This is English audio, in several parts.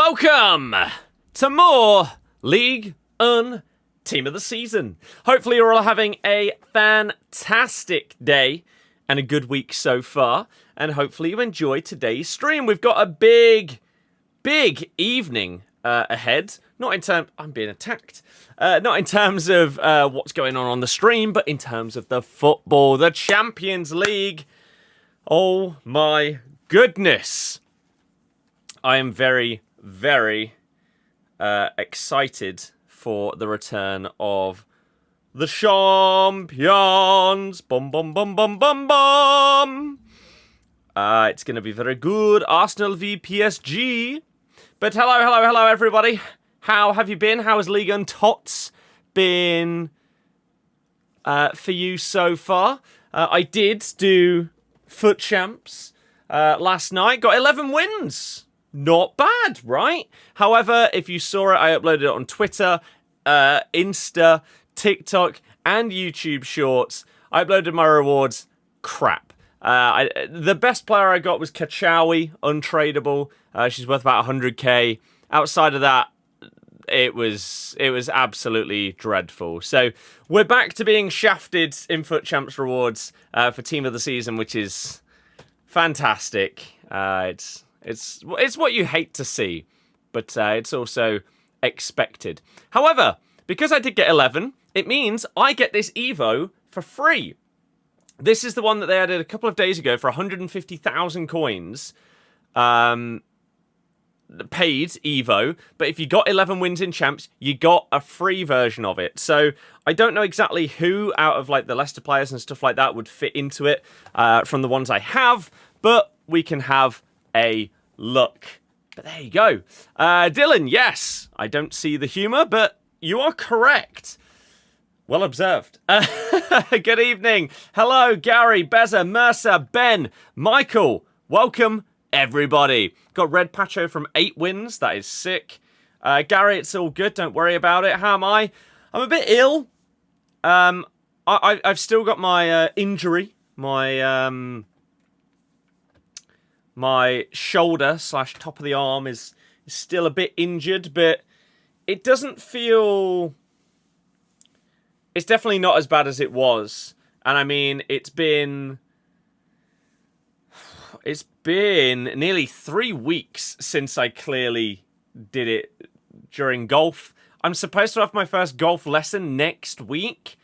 Welcome to more League Team of the Season. Hopefully you're all having a fantastic day and a good week so far. And hopefully you enjoyed today's stream. We've got a big evening ahead. Not in terms... I'm being attacked. Not in terms of what's going on the stream, but in terms of the football. The Champions League. Oh my goodness. I am very excited for the return of the champions. Bum bum bum bum bum bum. It's going to be very good. Arsenal v PSG. But hello everybody. How have you been? How has Ligue and TOTS been for you so far? I did do FUT Champs last night. Got 11 wins. Not bad, right? However, if you saw it, I uploaded it on Twitter, Insta, TikTok, and YouTube Shorts. I uploaded my rewards. Crap. The best player I got was Kachawi, untradeable. She's worth about 100k. Outside of that, it was absolutely dreadful. So we're back to being shafted in FUT Champs rewards for Team of the Season, which is fantastic. It's what you hate to see, but it's also expected. However, because I did get 11, it means I get this Evo for free. This is the one that they added a couple of days ago for 150,000 coins. Paid Evo, but if you got 11 wins in Champs, you got a free version of it. So I don't know exactly who out of like the Leicester players and stuff like that would fit into it from the ones I have, but we can have a look. But there you go. Dylan, yes, I don't see the humour, but you are correct. Well observed. Good evening. Hello, Gary, Beza, Mercer, Ben, Michael. Welcome, everybody. Got Red Pacho from 8 wins. That is sick. Gary, it's all good. Don't worry about it. How am I? I'm a bit ill. I've still got my injury. My shoulder / top of the arm is still a bit injured, but it doesn't feel... It's definitely not as bad as it was. And I mean, it's been nearly 3 weeks since I clearly did it during golf. I'm supposed to have my first golf lesson next week.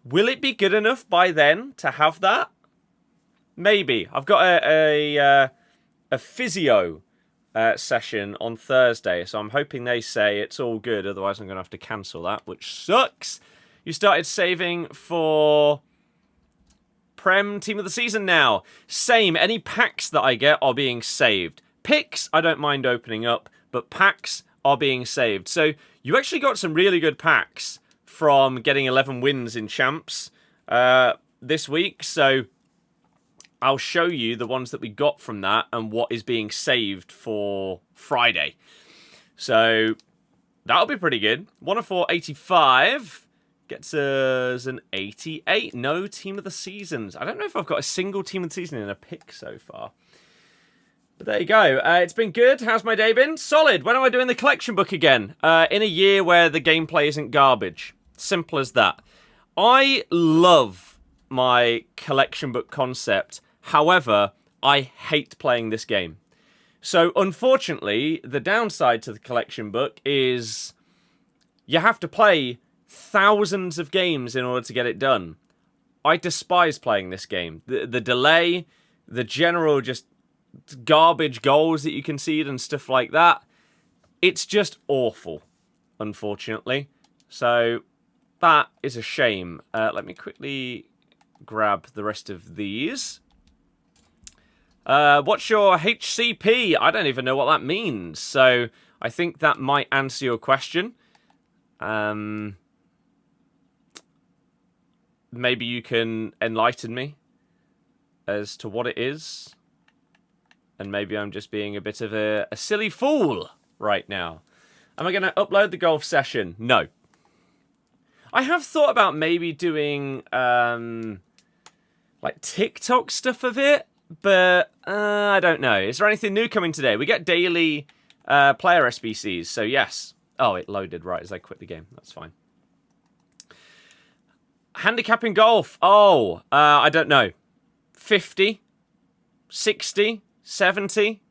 Will it be good enough by then to have that? Maybe. I've got a physio session on Thursday, so I'm hoping they say it's all good, otherwise I'm going to have to cancel that, which sucks. You started saving for Prem Team of the Season now. Same, any packs that I get are being saved. Picks, I don't mind opening up, but packs are being saved. So you actually got some really good packs from getting 11 wins in Champs this week, so I'll show you the ones that we got from that and what is being saved for Friday. So that'll be pretty good. 1 of 4, 85. Gets us an 88. No Team of the Seasons. I don't know if I've got a single Team of the Season in a pick so far. But there you go. It's been good. How's my day been? Solid. When am I doing the collection book again? In a year where the gameplay isn't garbage. Simple as that. I love my collection book concept. However, I hate playing this game. So, unfortunately, the downside to the collection book is you have to play thousands of games in order to get it done. I despise playing this game. The delay, the general just garbage goals that you concede and stuff like that. It's just awful, unfortunately. So, that is a shame. Let me quickly grab the rest of these. What's your HCP? I don't even know what that means. So I think that might answer your question. Maybe you can enlighten me as to what it is. And maybe I'm just being a bit of a silly fool right now. Am I going to upload the golf session? No. I have thought about maybe doing like TikTok stuff of it. But I don't know. Is there anything new coming today? We get daily player SBCs. So yes. Oh, it loaded right as I quit the game. That's fine. Handicap in golf. Oh, I don't know. 50, 60, 70.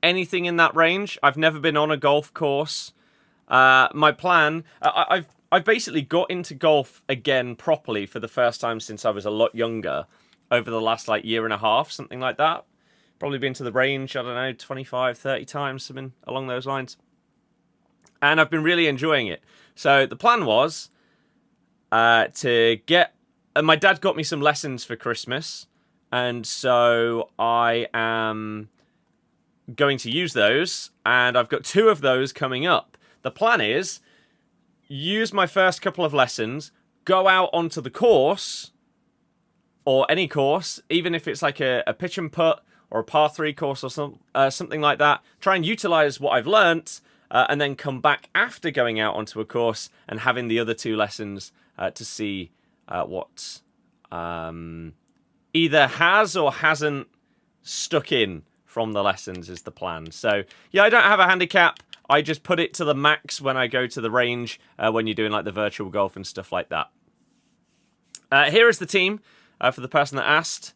Anything in that range. I've never been on a golf course. My plan... I've basically got into golf again properly for the first time since I was a lot younger. Over the last year and a half, something like that. Probably been to the range, I don't know, 25, 30 times, something along those lines. And I've been really enjoying it. So the plan was to get... my dad got me some lessons for Christmas. And so I am going to use those. And I've got 2 of those coming up. The plan is... use my first couple of lessons, go out onto the course, or any course, even if it's like a pitch and putt, or a par 3 course, or something like that. Try and utilize what I've learnt, and then come back after going out onto a course, and having the other 2 lessons to see what either has or hasn't stuck in from the lessons is the plan. So, yeah, I don't have a handicap. I just put it to the max when I go to the range, when you're doing the virtual golf and stuff like that. Here is the team for the person that asked.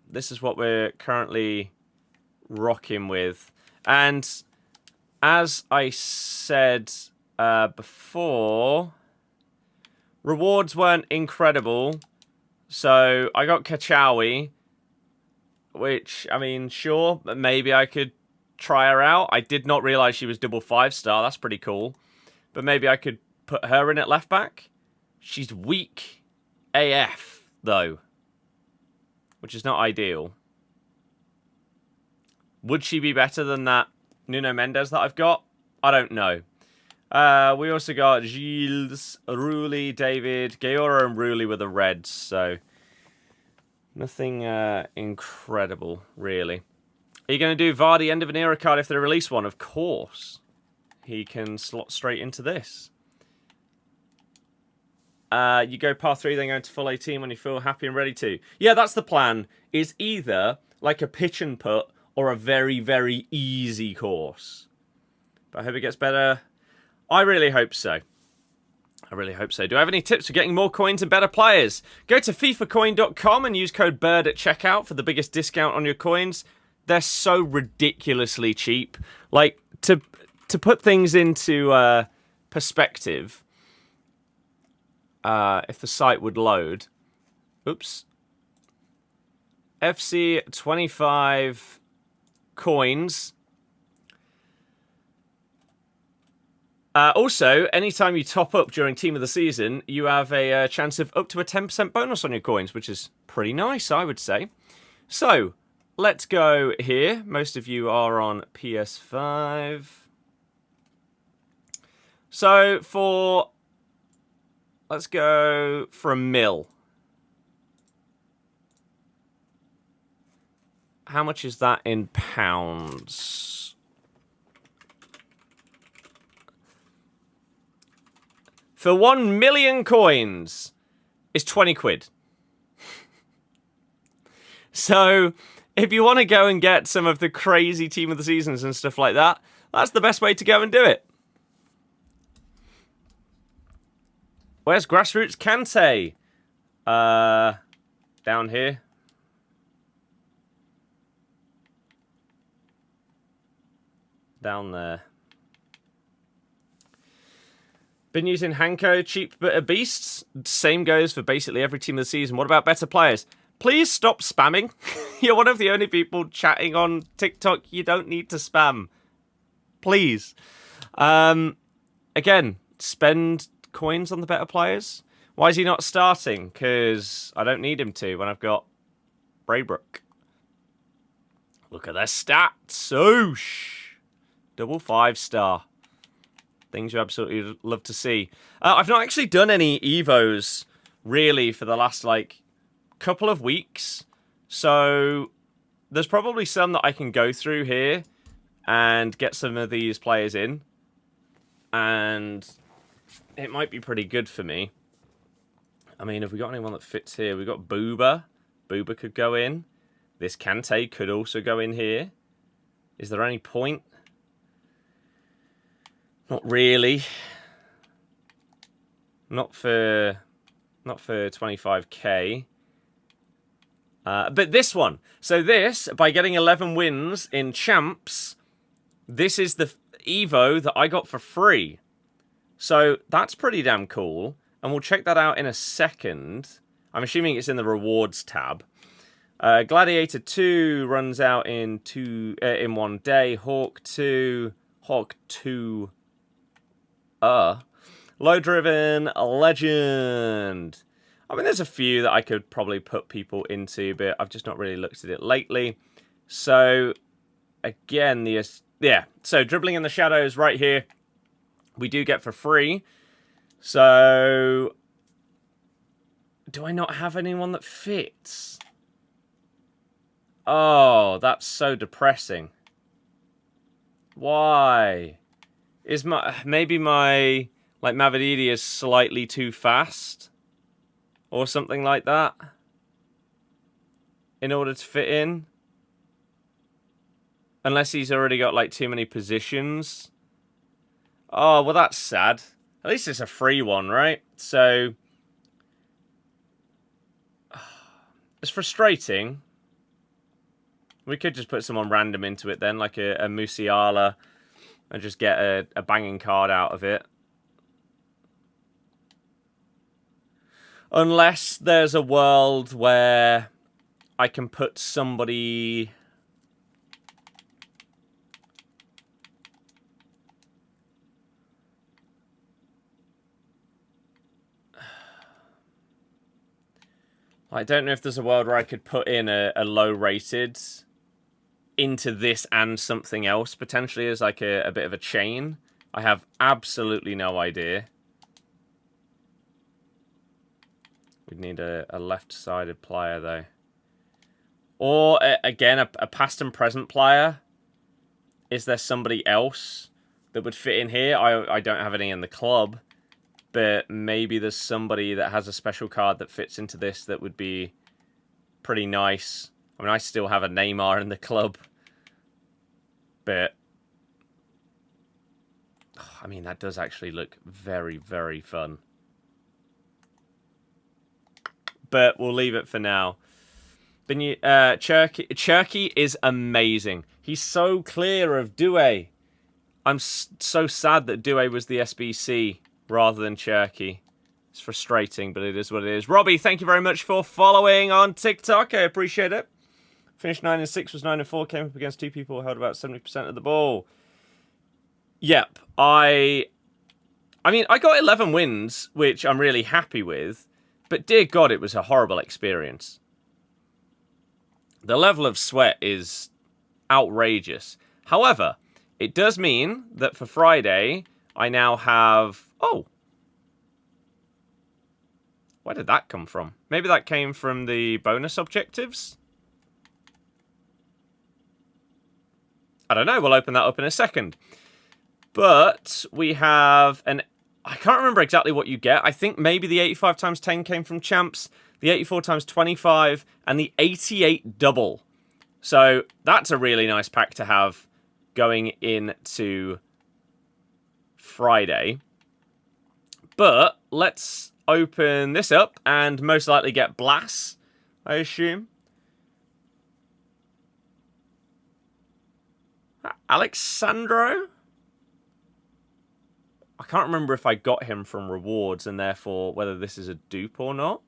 This is what we're currently rocking with. And as I said before, rewards weren't incredible. So I got Kachawi, which, I mean, sure, maybe I could try her out. I did not realise she was double 5-star. That's pretty cool. But maybe I could put her in at left back. She's weak AF, though, which is not ideal. Would she be better than that Nuno Mendes that I've got? I don't know. We also got Gilles, Rulli, David, Gaora and Rulli with the Reds. So nothing incredible, really. Are you going to do Vardy end of an era card if they release one? Of course. He can slot straight into this. You go par 3, then go into full 18 when you feel happy and ready to. Yeah, that's the plan. Is either like a pitch and putt or a very, very easy course. But I hope it gets better. I really hope so. I really hope so. Do I have any tips for getting more coins and better players? Go to fifacoin.com and use code BIRD at checkout for the biggest discount on your coins. They're so ridiculously cheap. Like, to put things into perspective, if the site would load. Oops. FC25 coins. Also, anytime you top up during Team of the Season, you have a chance of up to a 10% bonus on your coins, which is pretty nice, I would say. So, let's go here. Most of you are on PS5. So, let's go for a mil. How much is that in pounds? For 1 million coins is 20 quid. So, if you want to go and get some of the crazy Team of the Seasons and stuff like that, that's the best way to go and do it. Where's Grassroots Kante? Down here. Down there. Been using Hanko, cheap but a beast. Same goes for basically every team of the season. What about better players? Please stop spamming. You're one of the only people chatting on TikTok. You don't need to spam. Please. Again, spend coins on the better players. Why is he not starting? Because I don't need him to when I've got Braybrook. Look at their stats. Oosh. Double 5-star. Things you absolutely love to see. I've not actually done any Evos, really, for the last, couple of weeks. So, there's probably some that I can go through here and get some of these players in. And it might be pretty good for me. I mean, have we got anyone that fits here? We've got Booba. Booba could go in. This Kante could also go in here. Is there any point? Not really. Not for 25k. But this one. So this, by getting 11 wins in champs, this is the Evo that I got for free. So that's pretty damn cool. And we'll check that out in a second. I'm assuming it's in the rewards tab. Gladiator 2 runs out in 1 day. Hawk 2. Low Driven Legend. I mean, there's a few that I could probably put people into, but I've just not really looked at it lately. So, again, so Dribbling in the Shadows right here, we do get for free. So, do I not have anyone that fits? Oh, that's so depressing. Why? Is maybe my Mavididi is slightly too fast? Or something like that? In order to fit in? Unless he's already got like too many positions. Oh, well that's sad. At least it's a free one, right? So it's frustrating. We could just put someone random into it then, like a Musiala, and just get a banging card out of it. Unless there's a world where I can put somebody... I don't know if there's a world where I could put in a low-rated into this and something else, potentially as like a bit of a chain. I have absolutely no idea. We'd need a left-sided player, though. Or, again, a past and present player. Is there somebody else that would fit in here? I don't have any in the club. But maybe there's somebody that has a special card that fits into this that would be pretty nice. I mean, I still have a Neymar in the club. But, I mean, that does actually look very, very fun. But we'll leave it for now. Cherky is amazing. He's so clear of Doué. I'm so sad that Doué was the SBC rather than Cherky. It's frustrating, but it is what it is. Robbie, thank you very much for following on TikTok. I appreciate it. Finished 9-6, was 9-4, came up against 2 people who held about 70% of the ball. Yep, I mean, I got 11 wins, which I'm really happy with, but dear God, it was a horrible experience. The level of sweat is outrageous. However, it does mean that for Friday, I now have... Oh! Where did that come from? Maybe that came from the bonus objectives? I don't know. We'll open that up in a second. But we have an... I can't remember exactly what you get. I think maybe the 85 times 10 came from champs, the 84 times 25, and the 88 double. So that's a really nice pack to have going into Friday. But let's open this up and most likely get Blas, I assume. Alexandro? I can't remember if I got him from rewards and therefore whether this is a dupe or not.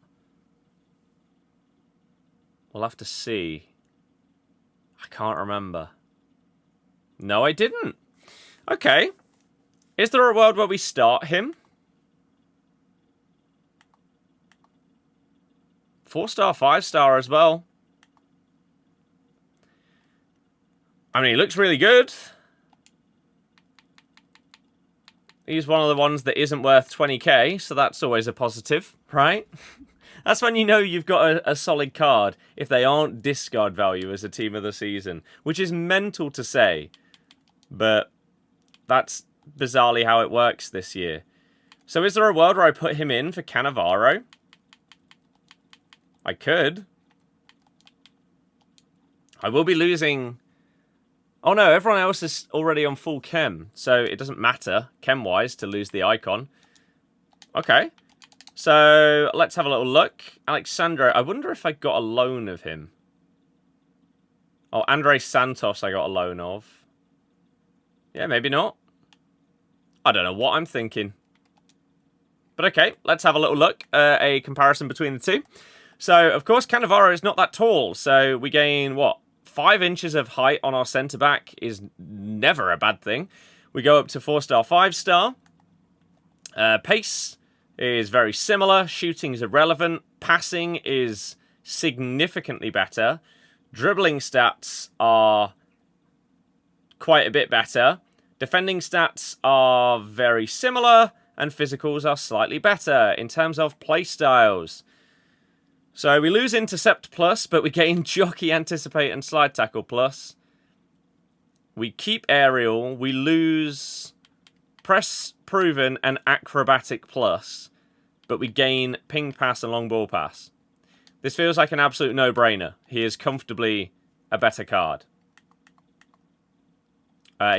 We'll have to see. I can't remember. No, I didn't. Okay. Is there a world where we start him? 4-star, 5-star as well. I mean, he looks really good. He's one of the ones that isn't worth 20k, so that's always a positive, right? That's when you know you've got a solid card, if they aren't discard value as a team of the season, which is mental to say, but that's bizarrely how it works this year. So is there a world where I put him in for Cannavaro? I could. I will be losing Oh no, everyone else is already on full chem, so it doesn't matter, chem-wise, to lose the icon. Okay. So, let's have a little look. Alexandro, I wonder if I got a loan of him. Oh, Andre Santos I got a loan of. Yeah, maybe not. I don't know what I'm thinking. But okay, let's have a little look. A comparison between the two. So, of course, Cannavaro is not that tall. So, we gain, what? 5 inches of height on our centre-back is never a bad thing. We go up to 4-star, 5-star. Pace is very similar. Shooting is irrelevant. Passing is significantly better. Dribbling stats are quite a bit better. Defending stats are very similar. And physicals are slightly better in terms of play styles. So we lose Intercept Plus, but we gain Jockey, Anticipate, and Slide Tackle Plus. We keep Aerial. We lose Press Proven and Acrobatic Plus, but we gain Ping Pass and Long Ball Pass. This feels like an absolute no-brainer. He is comfortably a better card.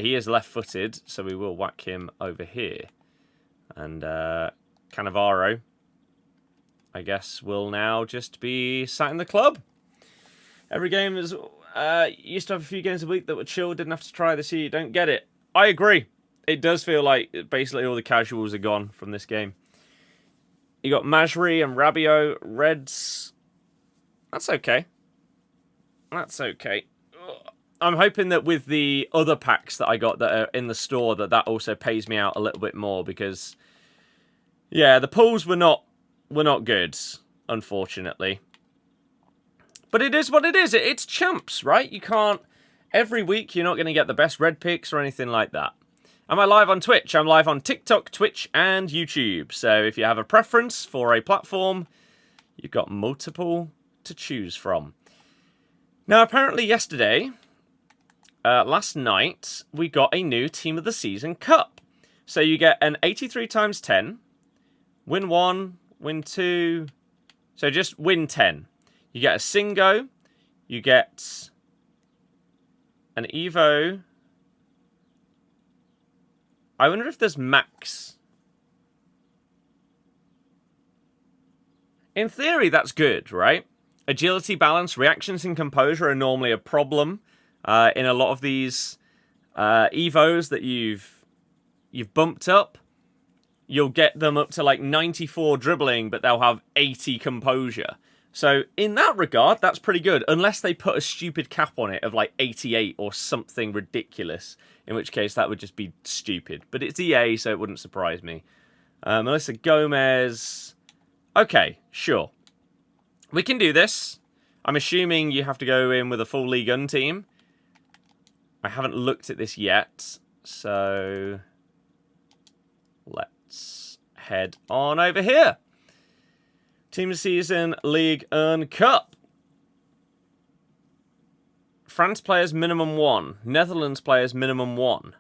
He is left-footed, so we will whack him over here. And Cannavaro, I guess, will now just be sat in the club. Every game is used to have a few games a week that were chill, didn't have to try this year. You don't get it. I agree. It does feel like basically all the casuals are gone from this game. You got Majri and Rabiot, Reds. That's okay. That's okay. I'm hoping that with the other packs that I got that are in the store, that also pays me out a little bit more because, yeah, the pulls were not good, unfortunately. But it is what it is. It's champs, right? You can't... Every week, you're not going to get the best red picks or anything like that. Am I live on Twitch? I'm live on TikTok, Twitch, and YouTube. So if you have a preference for a platform, you've got multiple to choose from. Now, apparently yesterday... last night, we got a new Team of the Season Cup. So you get an 83 times 10, win 1, win 2, so just win 10. You get a Singo, you get an Evo. I wonder if there's Max. In theory, that's good, right? Agility, balance, reactions, and composure are normally a problem. In a lot of these Evos that you've bumped up, you'll get them up to like 94 dribbling, but they'll have 80 composure. So in that regard, that's pretty good, unless they put a stupid cap on it of like 88 or something ridiculous, in which case that would just be stupid. But it's EA, so it wouldn't surprise me. Melissa Gomez. Okay, sure. We can do this. I'm assuming you have to go in with a full Ligue 1 team. I haven't looked at this yet, so let's head on over here. Team of Season Ligue 1 Cup. France players minimum 1. Netherlands players minimum 1.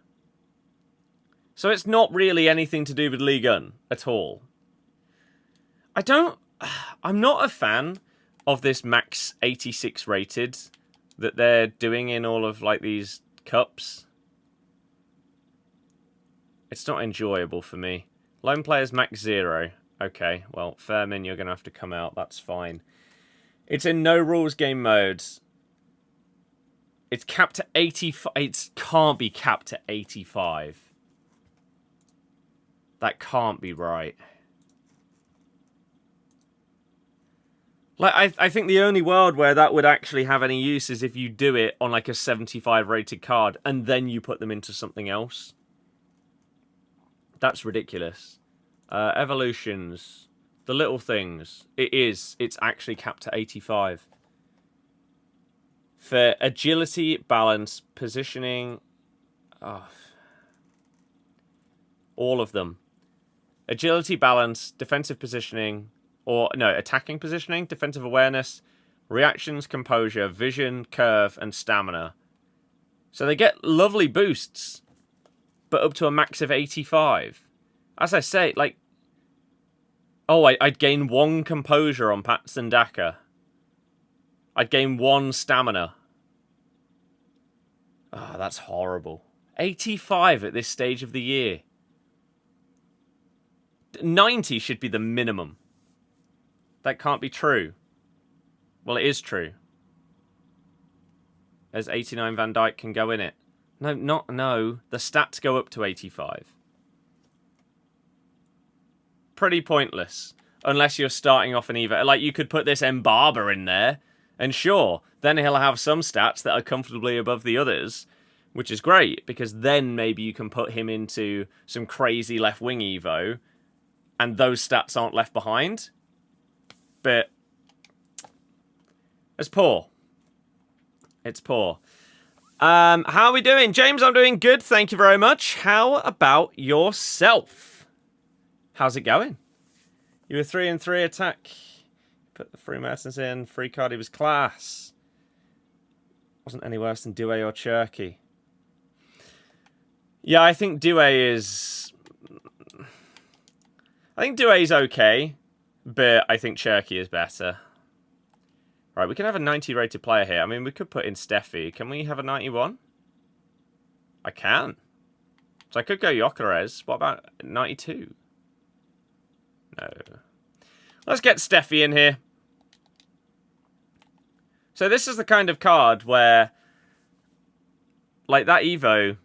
So it's not really anything to do with Ligue 1 at all. I'm not a fan of this max 86 rated that they're doing in all of like these cups. It's not enjoyable for me. Lone players max 0. Okay, well, Fairman, you're going to have to come out. That's fine. It's in no rules game mode. It's capped at 85. It can't be capped at 85. That can't be right. Like, I think the only world where that would actually have any use is if you do it on like a 75 rated card and then you put them into something else. That's ridiculous. Evolutions. The little things. It's actually capped at 85. For agility, balance, positioning. Oh. All of them. Agility, balance, defensive positioning. Or, no, attacking positioning, defensive awareness, reactions, composure, vision, curve, and stamina. So they get lovely boosts, but up to a max of 85. As I say, like... Oh, I'd gain 1 composure on Patson Daka. I'd gain 1 stamina. Oh, that's horrible. 85 at this stage of the year. 90 should be the minimum. That can't be true. Well, it is true. As 89 Van Dijk can go in it. No. The stats go up to 85. Pretty pointless. Unless you're starting off an Evo. Like, you could put this Mbarba in there. And sure, then he'll have some stats that are comfortably above the others. Which is great. Because then maybe you can put him into some crazy left wing Evo. And those stats aren't left behind. But it's poor. It's poor. How are we doing? James, I'm doing good. Thank you very much. How about yourself? How's it going? You were 3-3 attack. Put the free Mertens in. Free card, he was class. Wasn't any worse than Doué or Cherky. Yeah, I think Doué is... I think Doué's okay. But I think Cherky is better. Right, we can have a 90 rated player here. I mean, we could put in Steffi. Can we have a 91? I can. So I could go Gyökeres. What about 92? No. Let's get Steffi in here. So this is the kind of card where, like, that Evo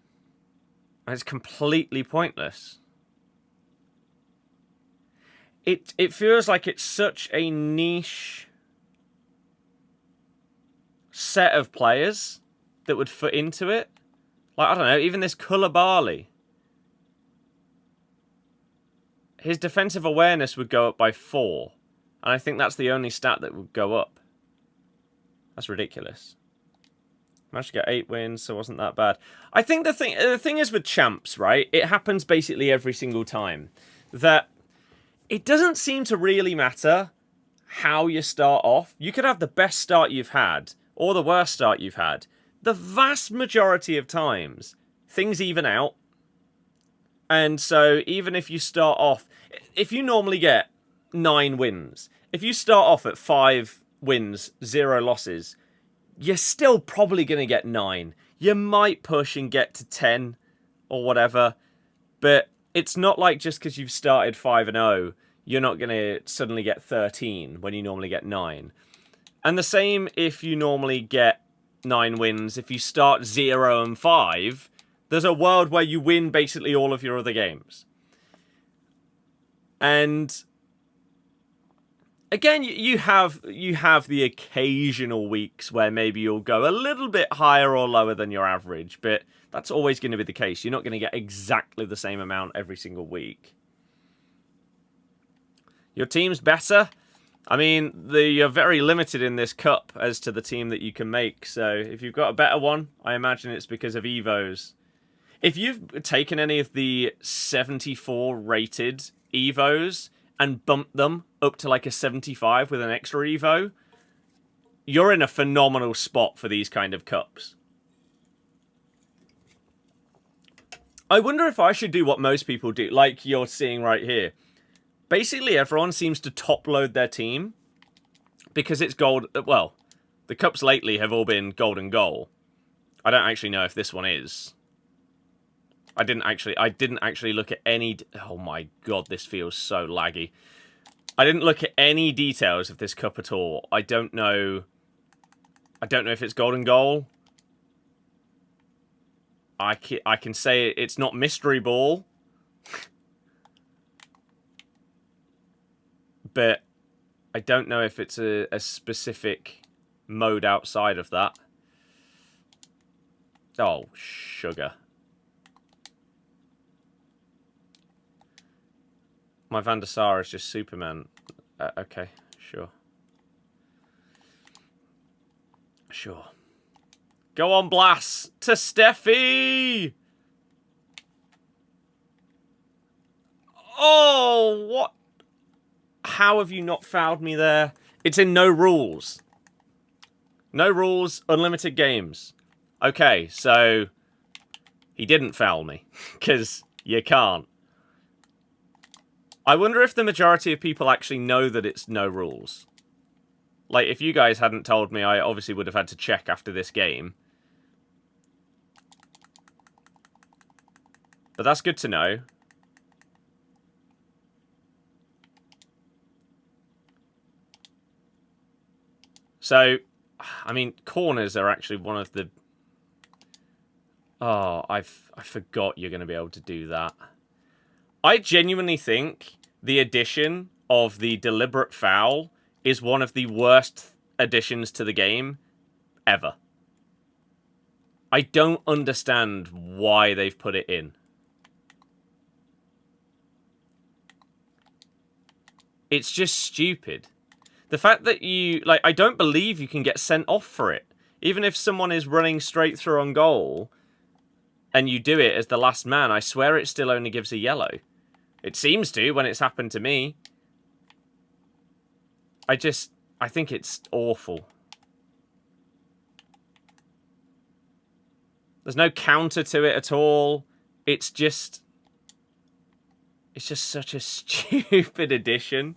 is completely pointless. It feels like it's such a niche set of players that would fit into it. Like, I don't know, even this Koulibaly. His defensive awareness would go up by 4. And I think that's the only stat that would go up. That's ridiculous. Managed to get 8 wins, so it wasn't that bad. I think the thing is with champs, right? It happens basically every single time. That it doesn't seem to really matter how you start off. You could have the best start you've had, or the worst start you've had. The vast majority of times, things even out. And so even if you start off... If you normally get 9 wins, if you start off at 5 wins, 0 losses, you're still probably going to get 9. You might push and get to 10 or whatever. But it's not like just because you've started 5-0, you're not going to suddenly get 13 when you normally get 9. And the same if you normally get 9 wins. If you start 0-5, there's a world where you win basically all of your other games. And again, you have the occasional weeks where maybe you'll go a little bit higher or lower than your average, but that's always going to be the case. You're not going to get exactly the same amount every single week. Your team's better. I mean, you're very limited in this cup as to the team that you can make. So if you've got a better one, I imagine it's because of Evos. If you've taken any of the 74 rated Evos and bumped them up to like a 75 with an extra Evo, you're in a phenomenal spot for these kind of cups. I wonder if I should do what most people do, like you're seeing right here. Basically, everyone seems to top-load their team because it's gold. Well, the cups lately have all been golden goal. I don't actually know if this one is. I didn't actually look at any... Oh my god, this feels so laggy. I didn't look at any details of this cup at all. I don't know if it's golden goal. I can say it's not mystery ball. But I don't know if it's a specific mode outside of that. Oh, sugar. My Van der Sar is just Superman. Okay, sure. Sure. Go on, Blas. To Steffi! Oh, what? How have you not fouled me there? It's in no rules. No rules, unlimited games. Okay, so he didn't foul me, because you can't. I wonder if the majority of people actually know that it's no rules. Like, if you guys hadn't told me, I obviously would have had to check after this game. But that's good to know. So, I mean, corners are actually one of the... Oh, I forgot you're going to be able to do that. I genuinely think the addition of the deliberate foul is one of the worst additions to the game ever. I don't understand why they've put it in. It's just stupid. The fact that you... Like, I don't believe you can get sent off for it. Even if someone is running straight through on goal and you do it as the last man, I swear it still only gives a yellow. It seems to when it's happened to me. I think it's awful. There's no counter to it at all. It's just such a stupid addition.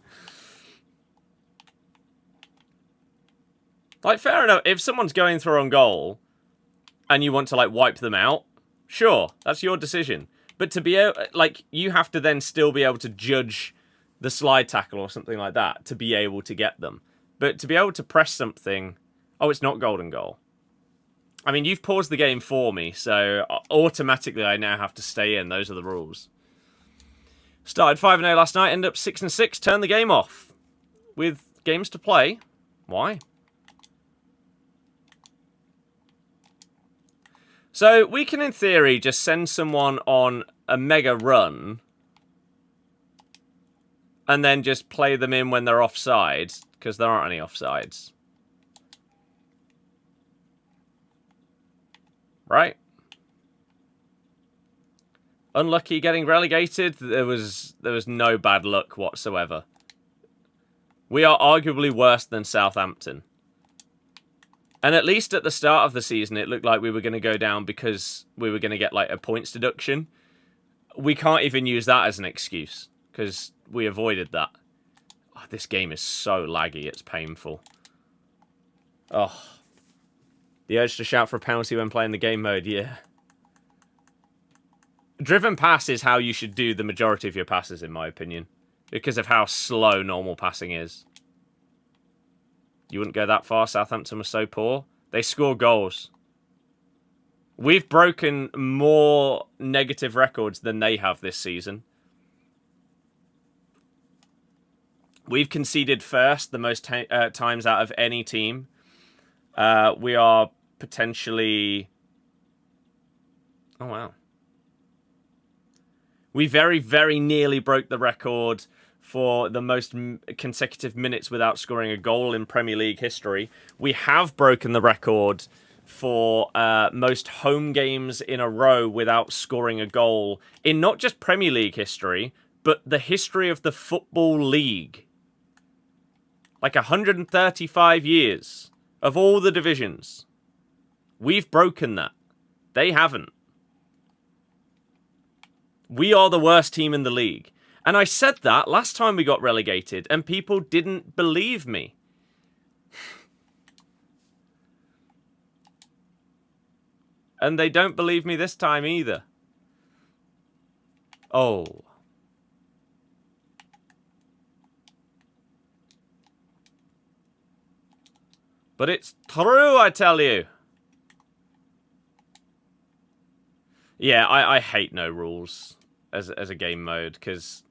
Like, fair enough, if someone's going through on goal and you want to, like, wipe them out, sure, that's your decision. But to be able, like, you have to then still be able to judge the slide tackle or something like that to be able to get them. But to be able to press something, oh, it's not golden goal. I mean, you've paused the game for me, so automatically I now have to stay in. Those are the rules. Started 5-0 last night, ended up 6-6, turned the game off. With games to play. Why? So, we can, in theory, just send someone on a mega run and then just play them in when they're offsides, because there aren't any offsides. Right? Unlucky getting relegated. There was no bad luck whatsoever. We are arguably worse than Southampton. And at least at the start of the season, it looked like we were going to go down because we were going to get, like, a points deduction. We can't even use that as an excuse, because we avoided that. Oh, this game is so laggy, it's painful. Oh. The urge to shout for a penalty when playing the game mode, yeah. Driven pass is how you should do the majority of your passes, in my opinion, because of how slow normal passing is. You wouldn't go that far. Southampton was so poor. They score goals. We've broken more negative records than they have this season. We've conceded first the most times out of any team. We are potentially... Oh, wow. We very, very nearly broke the record for the most consecutive minutes without scoring a goal in Premier League history. We have broken the record for most home games in a row without scoring a goal in not just Premier League history, but the history of the Football League. Like 135 years of all the divisions. We've broken that. They haven't. We are the worst team in the league. And I said that last time we got relegated, and people didn't believe me. And they don't believe me this time either. Oh. But it's true, I tell you. Yeah, I hate no rules as a game mode, because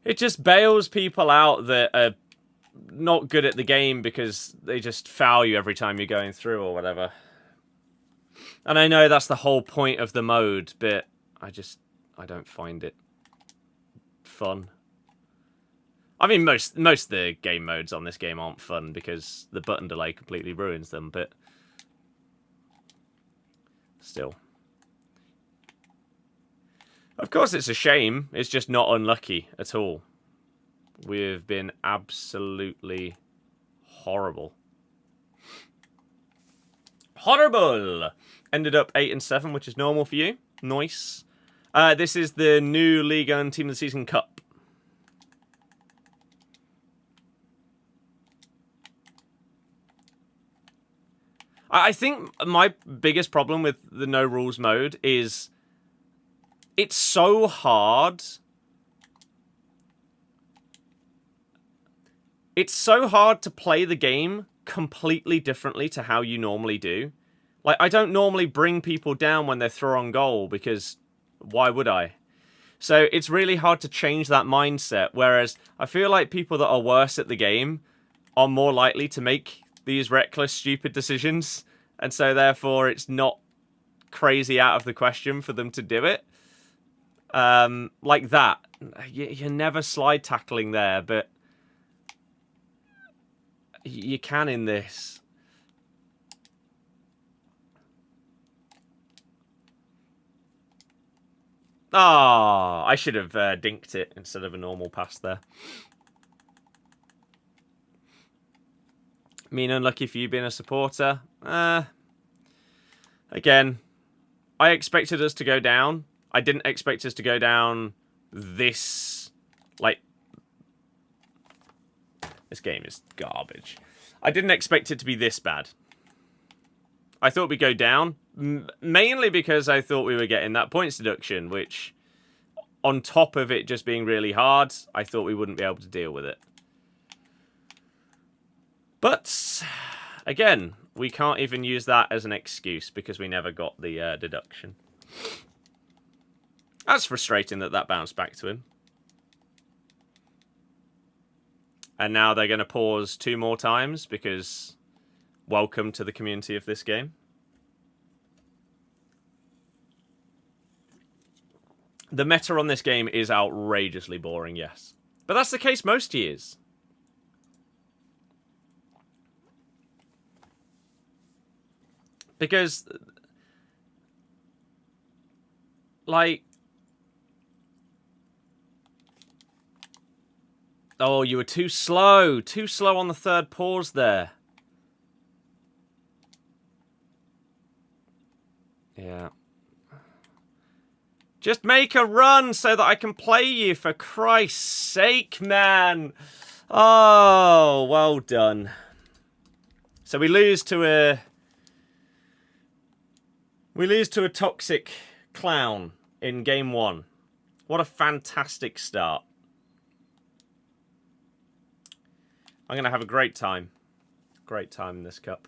it just bails people out that are not good at the game because they just foul you every time you're going through or whatever. And I know that's the whole point of the mode, but I don't find it fun. I mean, most of the game modes on this game aren't fun because the button delay completely ruins them, but still. Of course, it's a shame. It's just not unlucky at all. We've been absolutely horrible. Horrible! Ended up 8-7, which is normal for you. Nice. This is the new Ligue 1 Team of the Season Cup. I think my biggest problem with the no rules mode is it's so hard. It's so hard to play the game completely differently to how you normally do. Like, I don't normally bring people down when they throw on goal because why would I? So it's really hard to change that mindset, whereas I feel like people that are worse at the game are more likely to make these reckless, stupid decisions, and so therefore it's not crazy out of the question for them to do it. Like that. You're never slide tackling there, but you can in this. Ah, I should have dinked it instead of a normal pass there. Mean unlucky for you being a supporter. Again, I expected us to go down. I didn't expect us to go down this... Like... This game is garbage. I didn't expect it to be this bad. I thought we'd go down, mainly because I thought we were getting that points deduction, which, on top of it just being really hard, I thought we wouldn't be able to deal with it. But, again, we can't even use that as an excuse because we never got the deduction. That's frustrating that bounced back to him. And now they're going to pause 2 more times because welcome to the community of this game. The meta on this game is outrageously boring, yes. But that's the case most years. Because, like... Oh, you were too slow. Too slow on the third pause there. Yeah. Just make a run so that I can play you, for Christ's sake, man. Oh, well done. So we lose to a... We lose to a toxic clown in game 1. What a fantastic start. I'm going to have a great time. Great time in this cup.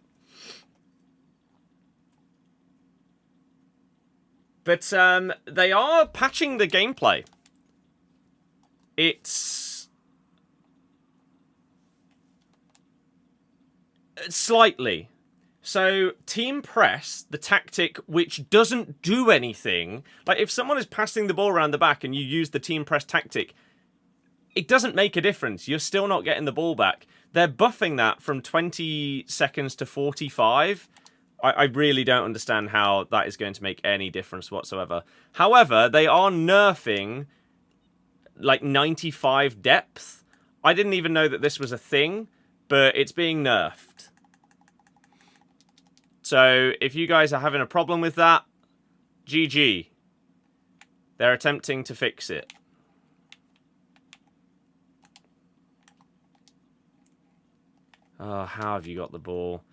But they are patching the gameplay. It's... Slightly. So, team press, the tactic which doesn't do anything... Like, if someone is passing the ball around the back and you use the team press tactic... It doesn't make a difference. You're still not getting the ball back. They're buffing that from 20 seconds to 45. I really don't understand how that is going to make any difference whatsoever. However, they are nerfing like 95 depth. I didn't even know that this was a thing, but it's being nerfed. So if you guys are having a problem with that, GG. They're attempting to fix it. Oh, how have you got the ball?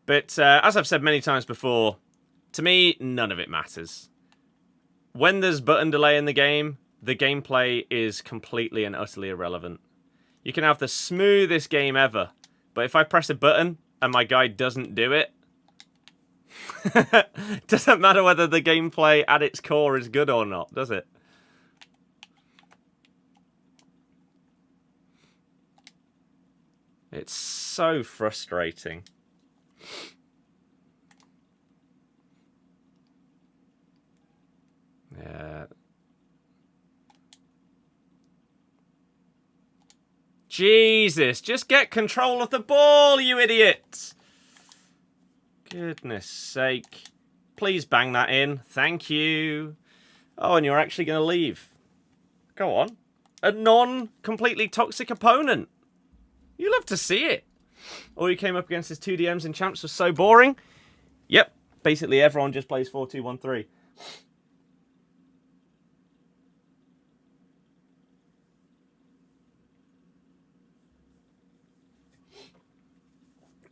But as I've said many times before, to me, none of it matters. When there's button delay in the game, the gameplay is completely and utterly irrelevant. You can have the smoothest game ever, but if I press a button and my guy doesn't do it, it doesn't matter whether the gameplay at its core is good or not, does it? It's so frustrating. Yeah. Jesus, just get control of the ball, you idiot! Goodness sake. Please bang that in. Thank you. Oh, and you're actually going to leave. Go on. A non-completely toxic opponent. You love to see it. All you came up against his 2DMs in champs was so boring. Yep. Basically, everyone just plays 4-2-1-3.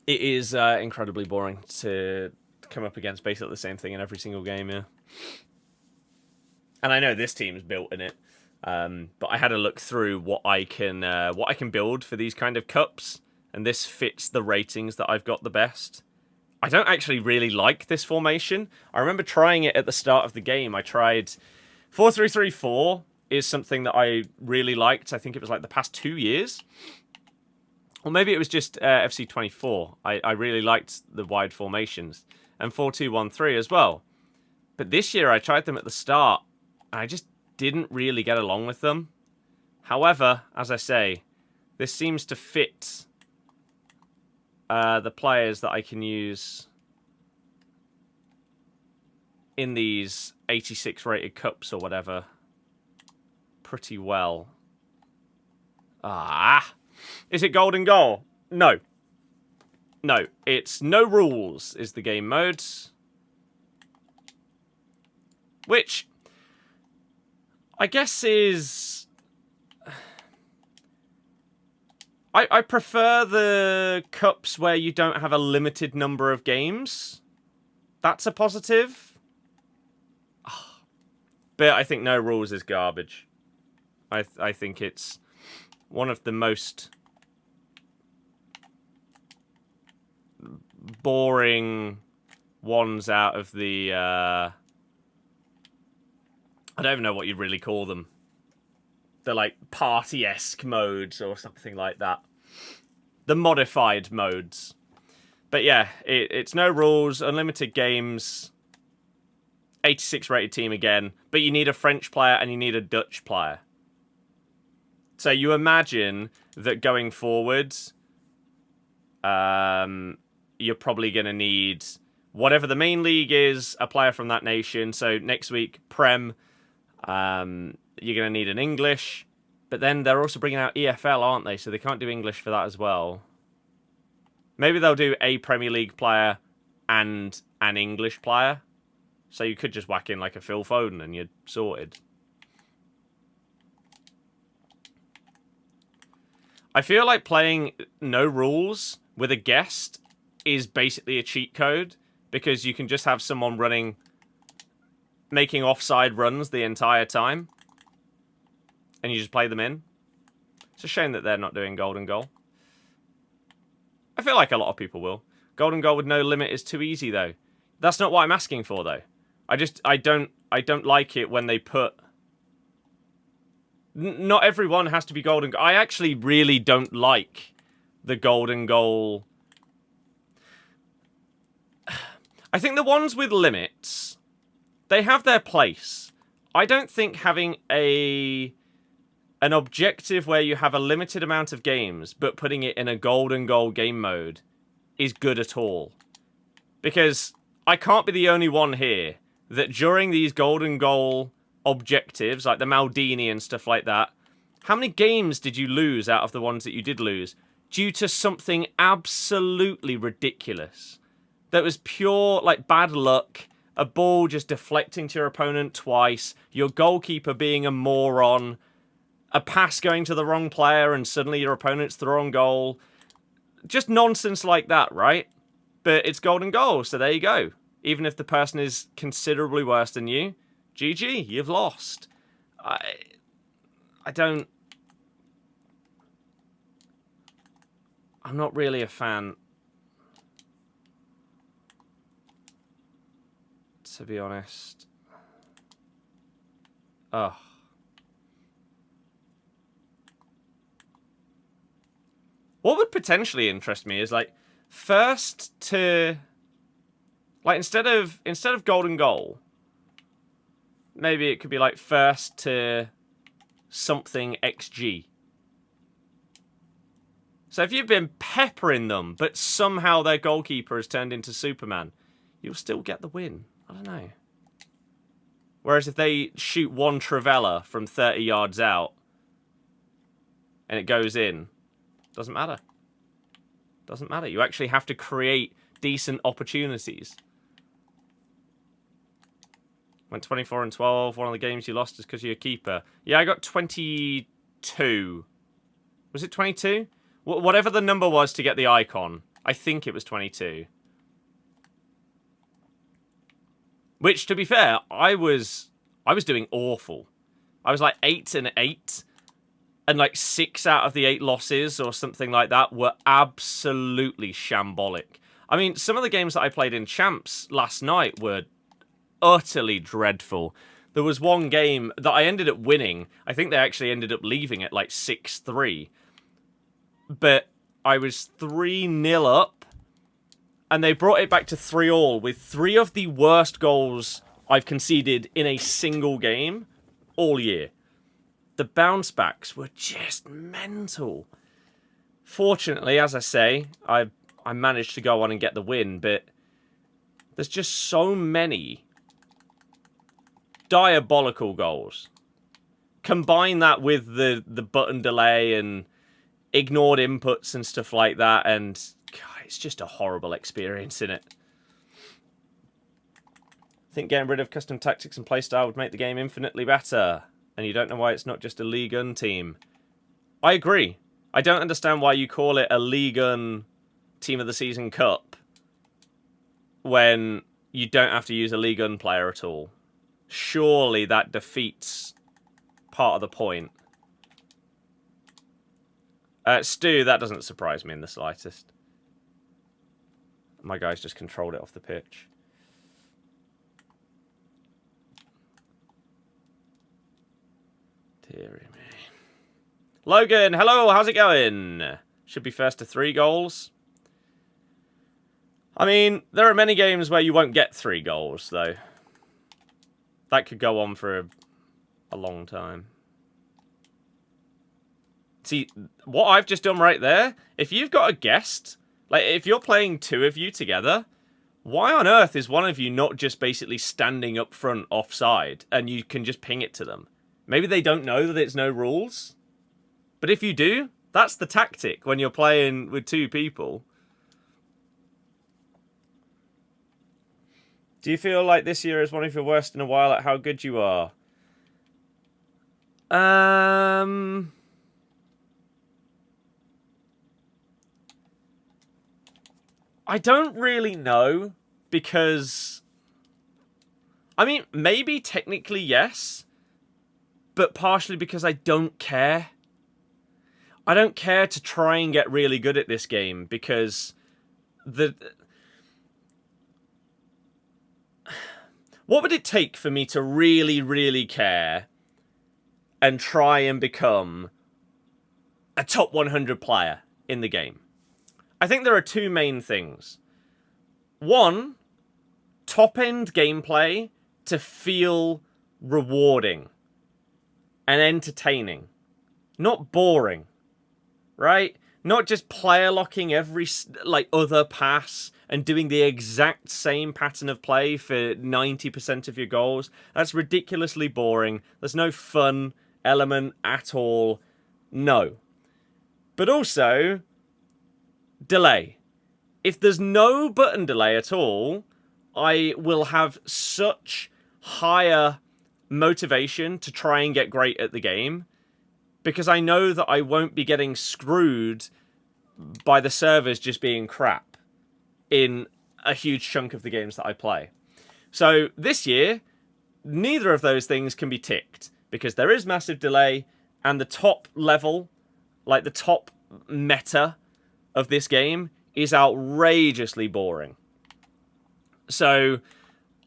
It is incredibly boring to come up against basically the same thing in every single game, yeah. And I know this team's built in it, but I had a look through what I can build for these kind of cups, and this fits the ratings that I've got the best. I don't actually really like this formation. I remember trying it at the start of the game. I tried 4-3-3-4 is something that I really liked. I think it was like the past 2 years. Or maybe it was just FC24. I really liked the wide formations. And 4-2-1-3 as well. But this year I tried them at the start, and I just didn't really get along with them. However, as I say, this seems to fit the players that I can use in these 86 rated cups or whatever pretty well. Is it golden goal? No. No, it's no rules is the game mode. Which I guess is... I prefer the cups where you don't have a limited number of games. That's a positive. But I think no rules is garbage. I think it's one of the most boring ones out of the... I don't even know what you'd really call them. They're like party-esque modes or something like that. The modified modes. But yeah, it's no rules, unlimited games, 86 rated team again, but you need a French player and you need a Dutch player. So you imagine that going forwards, you're probably going to need whatever the main league is, a player from that nation. So next week, Prem, you're going to need an English. But then they're also bringing out EFL, aren't they? So they can't do English for that as well. Maybe they'll do a Premier League player and an English player. So you could just whack in like a Phil Foden and you're sorted. I feel like playing no rules with a guest is basically a cheat code, because you can just have someone making offside runs the entire time, and you just play them in. It's a shame that they're not doing golden goal. I feel like a lot of people will. Golden goal with no limit is too easy, though. That's not what I'm asking for, though. I don't like it when they put... Not everyone has to be golden goal. I actually really don't like the golden goal. I think the ones with limits, they have their place. I don't think having an objective where you have a limited amount of games, but putting it in a golden goal game mode is good at all. Because I can't be the only one here that during these golden goal objectives, like the Maldini and stuff like that, how many games did you lose out of the ones that you did lose due to something absolutely ridiculous? That was pure, like, bad luck, a ball just deflecting to your opponent twice, your goalkeeper being a moron, a pass going to the wrong player and suddenly your opponent's throwing goal. Just nonsense like that, right? But it's golden goal, so there you go. Even if the person is considerably worse than you, GG, you've lost. I'm not really a fan, to be honest. Oh. What would potentially interest me is, like, first to... Like, instead of golden goal, maybe it could be, like, first to something XG. So if you've been peppering them, but somehow their goalkeeper has turned into Superman, you'll still get the win. I don't know. Whereas if they shoot one Trivella from 30 yards out and it goes in, doesn't matter. Doesn't matter. You actually have to create decent opportunities. Went 24 and 12. One of the games you lost is because of your keeper. Yeah, I got 22. Was it 22? Whatever the number was to get the icon. I think it was 22. Which, to be fair, I was doing awful. I was like 8-8, and like 6 out of the 8 losses or something like that were absolutely shambolic. I mean, some of the games that I played in Champs last night were utterly dreadful. There was one game that I ended up winning. I think they actually ended up leaving at like 6-3. But I was 3-0 up, and they brought it back to 3-all with 3 of the worst goals I've conceded in a single game all year. The bounce backs were just mental. Fortunately, as I say, I managed to go on and get the win, but there's just so many diabolical goals. Combine that with the button delay and ignored inputs and stuff like that, and God, it's just a horrible experience, innit? I think getting rid of custom tactics and playstyle would make the game infinitely better, and you don't know why it's not just a Ligue 1 team. I agree. I don't understand why you call it a Ligue 1 Team of the Season Cup when you don't have to use a Ligue 1 player at all. Surely that defeats part of the point. Stu, that doesn't surprise me in the slightest. My guys just controlled it off the pitch. Deary me. Logan, hello, how's it going? Should be first to 3 goals. I mean, there are many games where you won't get 3 goals, though. That could go on for a long time. See, what I've just done right there, if you've got a guest, like if you're playing 2 of you together, why on earth is one of you not just basically standing up front offside and you can just ping it to them? Maybe they don't know that it's no rules. But if you do, that's the tactic when you're playing with 2 people. Do you feel like this year is one of your worst in a while at how good you are? I don't really know, because I mean, maybe technically yes, but partially because I don't care. I don't care to try and get really good at this game, because what would it take for me to really, really care and try and become a top 100 player in the game? I think there are 2 main things. 1, top-end gameplay to feel rewarding and entertaining, not boring, right? Not just player locking every other pass and doing the exact same pattern of play for 90% of your goals. That's ridiculously boring. There's no fun element at all. No. But also, delay. If there's no button delay at all, I will have such higher motivation to try and get great at the game, because I know that I won't be getting screwed by the servers just being crap in a huge chunk of the games that I play. So this year, neither of those things can be ticked, because there is massive delay, and the top level, like the top meta of this game, is outrageously boring. So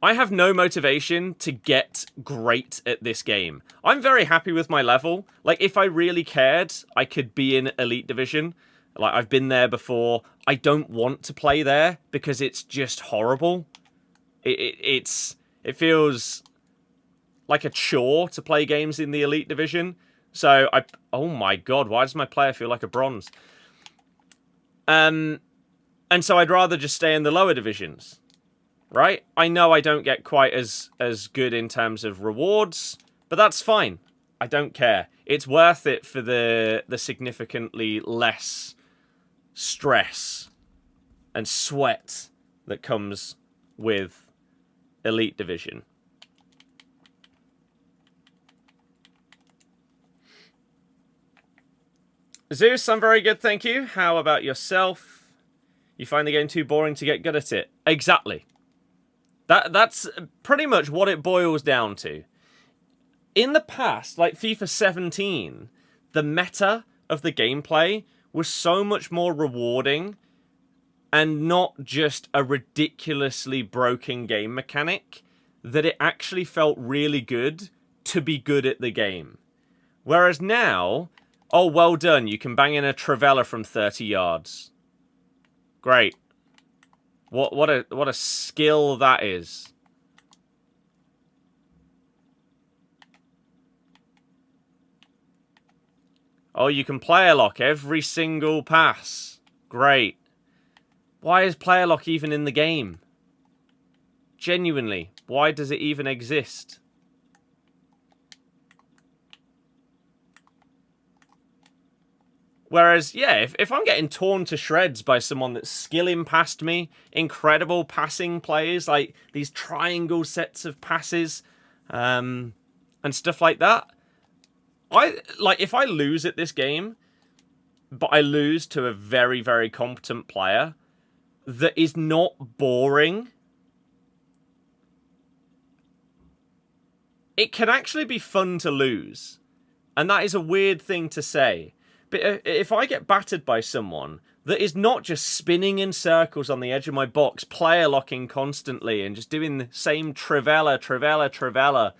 I have no motivation to get great at this game. I'm very happy with my level. Like, if I really cared, I could be in Elite Division. Like, I've been there before. I don't want to play there because it's just horrible. It feels like a chore to play games in the Elite Division. So, oh my god, why does my player feel like a bronze? And so I'd rather just stay in the lower divisions. Right? I know I don't get quite as good in terms of rewards, but that's fine. I don't care. It's worth it for the significantly less stress and sweat that comes with Elite Division. Zeus, I'm very good, thank you. How about yourself? You find the game too boring to get good at it? Exactly. That's pretty much what it boils down to. In the past, like FIFA 17, the meta of the gameplay was so much more rewarding and not just a ridiculously broken game mechanic that it actually felt really good to be good at the game. Whereas now, oh, well done, you can bang in a trivela from 30 yards. Great. What a skill that is. Oh, you can player lock every single pass. Great. Why is player lock even in the game? Genuinely, why does it even exist? Whereas, yeah, if I'm getting torn to shreds by someone that's skilling past me, incredible passing plays, like these triangle sets of passes, and stuff like that, if I lose at this game, but I lose to a very, very competent player that is not boring, it can actually be fun to lose. And that is a weird thing to say. But if I get battered by someone that is not just spinning in circles on the edge of my box, player locking constantly, and just doing the same trivela,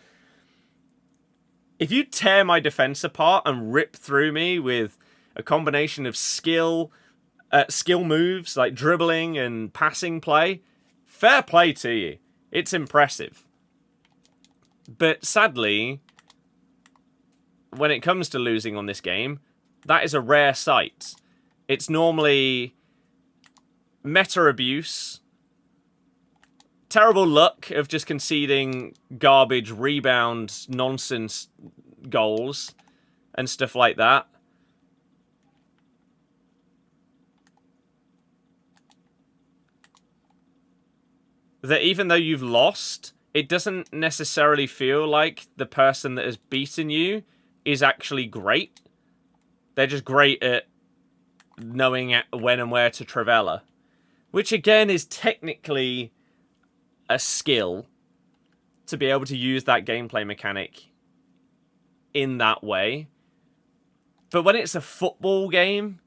if you tear my defense apart and rip through me with a combination of skill moves like dribbling and passing play, fair play to you. It's impressive. But sadly, when it comes to losing on this game, that is a rare sight. It's normally meta abuse, terrible luck of just conceding garbage rebound nonsense goals and stuff like that. That even though you've lost, it doesn't necessarily feel like the person that has beaten you is actually great. They're just great at knowing when and where to trivela. Which, again, is technically a skill to be able to use that gameplay mechanic in that way. But when it's a football game,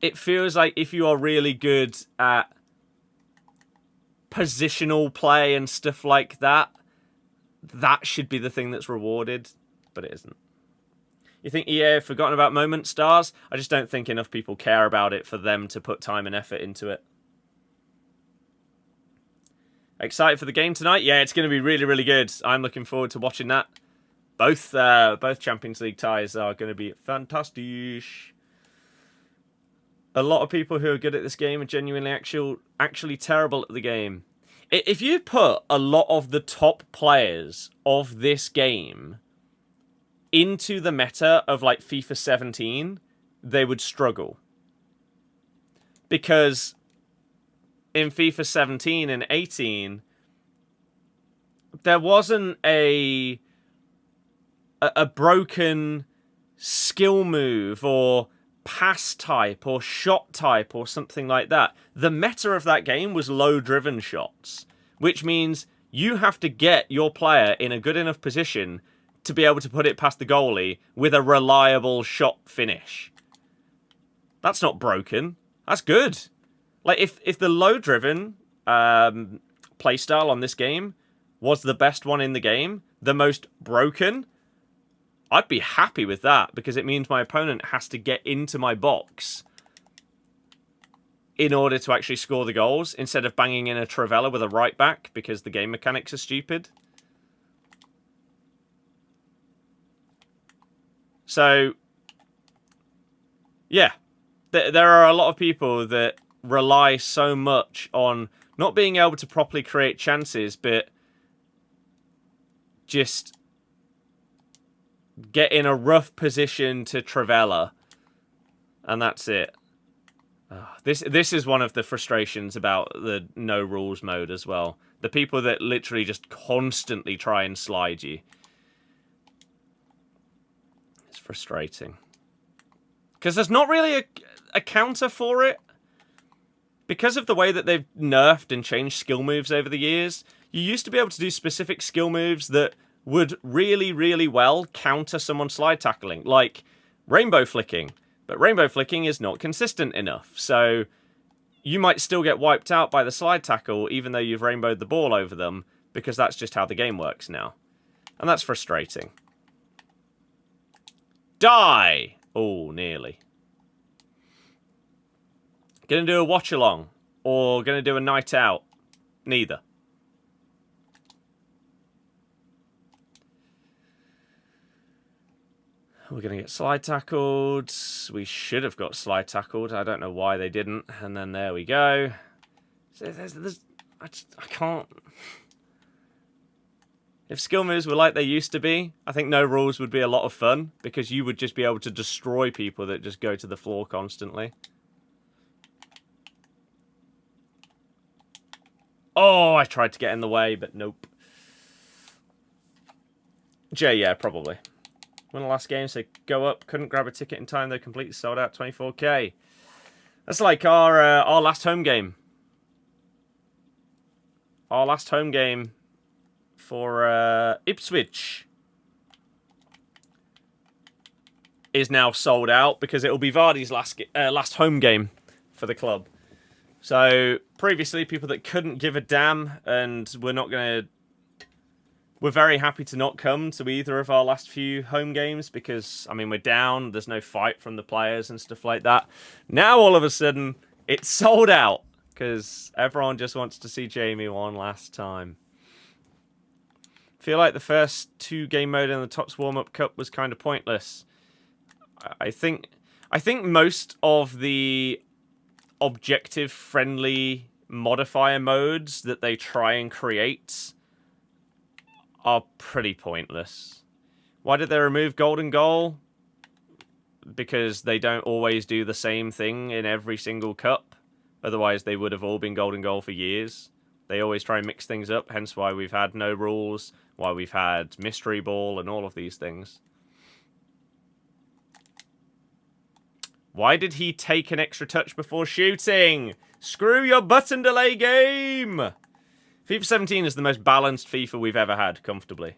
it feels like if you are really good at positional play and stuff like that, that should be the thing that's rewarded. But it isn't. You think EA have forgotten about moment stars? I just don't think enough people care about it for them to put time and effort into it. Excited for the game tonight? Yeah, it's going to be really, really good. I'm looking forward to watching that. Both Champions League ties are going to be fantastic. A lot of people who are good at this game are genuinely actually terrible at the game. If you put a lot of the top players of this game into the meta of like FIFA 17, they would struggle. Because in FIFA 17 and 18, there wasn't a broken skill move or pass type or shot type or something like that. The meta of that game was low-driven shots, which means you have to get your player in a good enough position to be able to put it past the goalie with a reliable shot finish. That's not broken. That's good. Like, if the low-driven playstyle on this game was the best one in the game, the most broken, I'd be happy with that, because it means my opponent has to get into my box in order to actually score the goals, instead of banging in a trivela with a right back because the game mechanics are stupid. So, yeah, there are a lot of people that rely so much on not being able to properly create chances, but just get in a rough position to trivela, and that's it. This is one of the frustrations about the no rules mode as well. The people that literally just constantly try and slide you. It's frustrating. Because there's not really a counter for it. because of the way that they've nerfed and changed skill moves over the years, you used to be able to do specific skill moves that would really, really well counter someone slide tackling, like rainbow flicking. But rainbow flicking is not consistent enough, so you might still get wiped out by the slide tackle even though you've rainbowed the ball over them, because that's just how the game works now. And that's frustrating. Die! Oh, nearly. Gonna do a watch along, or gonna do a night out? Neither. We're going to get slide tackled. We should have got slide tackled. I don't know why they didn't. And then there we go. I can't... If skill moves were like they used to be, I think no rules would be a lot of fun, because you would just be able to destroy people that just go to the floor constantly. Oh, I tried to get in the way, but nope. Jay, yeah, probably. Won the last game, so go up. Couldn't grab a ticket in time, though. Completely sold out. 24k. That's like our last home game. Our last home game for Ipswich is now sold out because it will be Vardy's last home game for the club. So previously, people that couldn't give a damn and we're very happy to not come to either of our last few home games because, I mean, we're down. There's no fight from the players and stuff like that. Now, all of a sudden, it's sold out because everyone just wants to see Jamie one last time. Feel like the first 2-game mode in the TOTS warm-up cup was kind of pointless. I think most of the objective-friendly modifier modes that they try and create are pretty pointless. Why did they remove Golden Goal? Because they don't always do the same thing in every single cup. Otherwise, they would have all been Golden Goal for years. They always try and mix things up, hence why we've had no rules, why we've had Mystery Ball and all of these things. Why did he take an extra touch before shooting? Screw your button delay game! FIFA 17 is the most balanced FIFA we've ever had, comfortably.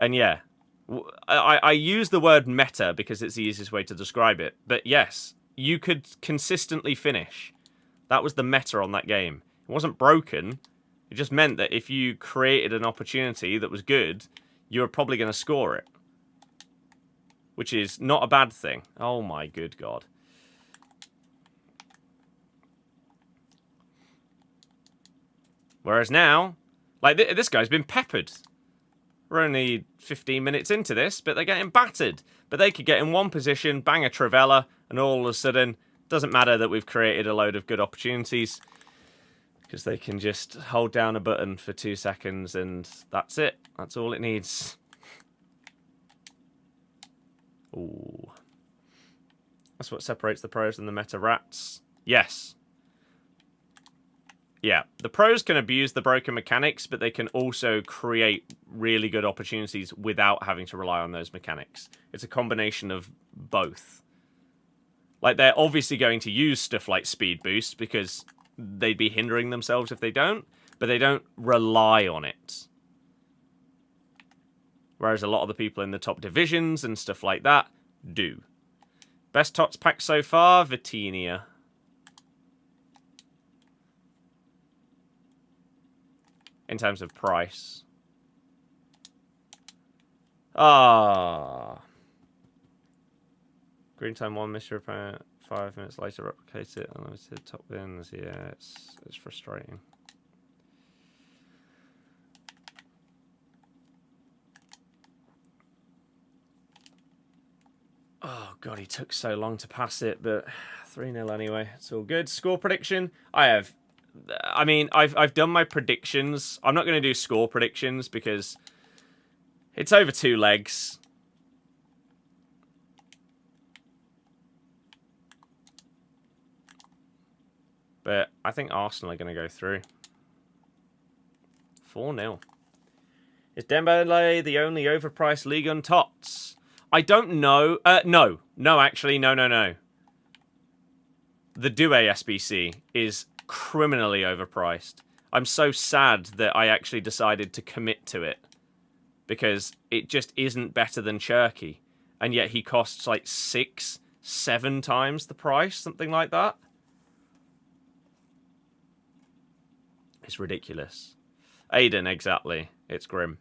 And yeah, I use the word meta because it's the easiest way to describe it. But yes, you could consistently finish. That was the meta on that game. It wasn't broken. It just meant that if you created an opportunity that was good, you were probably going to score it. Which is not a bad thing. Oh my good God. Whereas now, like, this guy's been peppered. We're only 15 minutes into this, but they're getting battered. But they could get in one position, bang a Trivella, and all of a sudden, doesn't matter that we've created a load of good opportunities, because they can just hold down a button for 2 seconds, and that's it. That's all it needs. Ooh. That's what separates the pros and the meta rats. Yes. Yeah, the pros can abuse the broken mechanics, but they can also create really good opportunities without having to rely on those mechanics. It's a combination of both. Like, they're obviously going to use stuff like speed boost because they'd be hindering themselves if they don't, but they don't rely on it. Whereas a lot of the people in the top divisions and stuff like that do. Best TOTS pack so far, Vitinha. In terms of price. Ah. Green time 1, miss your opponent. 5 minutes later, replicate it. Unlimited top wins. Yeah, it's frustrating. Oh God, he took so long to pass it, but 3-0 anyway. It's all good. Score prediction. I've done my predictions. I'm not going to do score predictions because it's over 2 legs. But I think Arsenal are going to go through. 4-0. Is Dembele the only overpriced league on TOTS? I don't know. No, actually, no. the Due SBC is criminally overpriced. I'm so sad that I actually decided to commit to it. Because it just isn't better than Cherky. And yet he costs like 6, 7 times the price, something like that. It's ridiculous. Aiden, exactly. It's grim.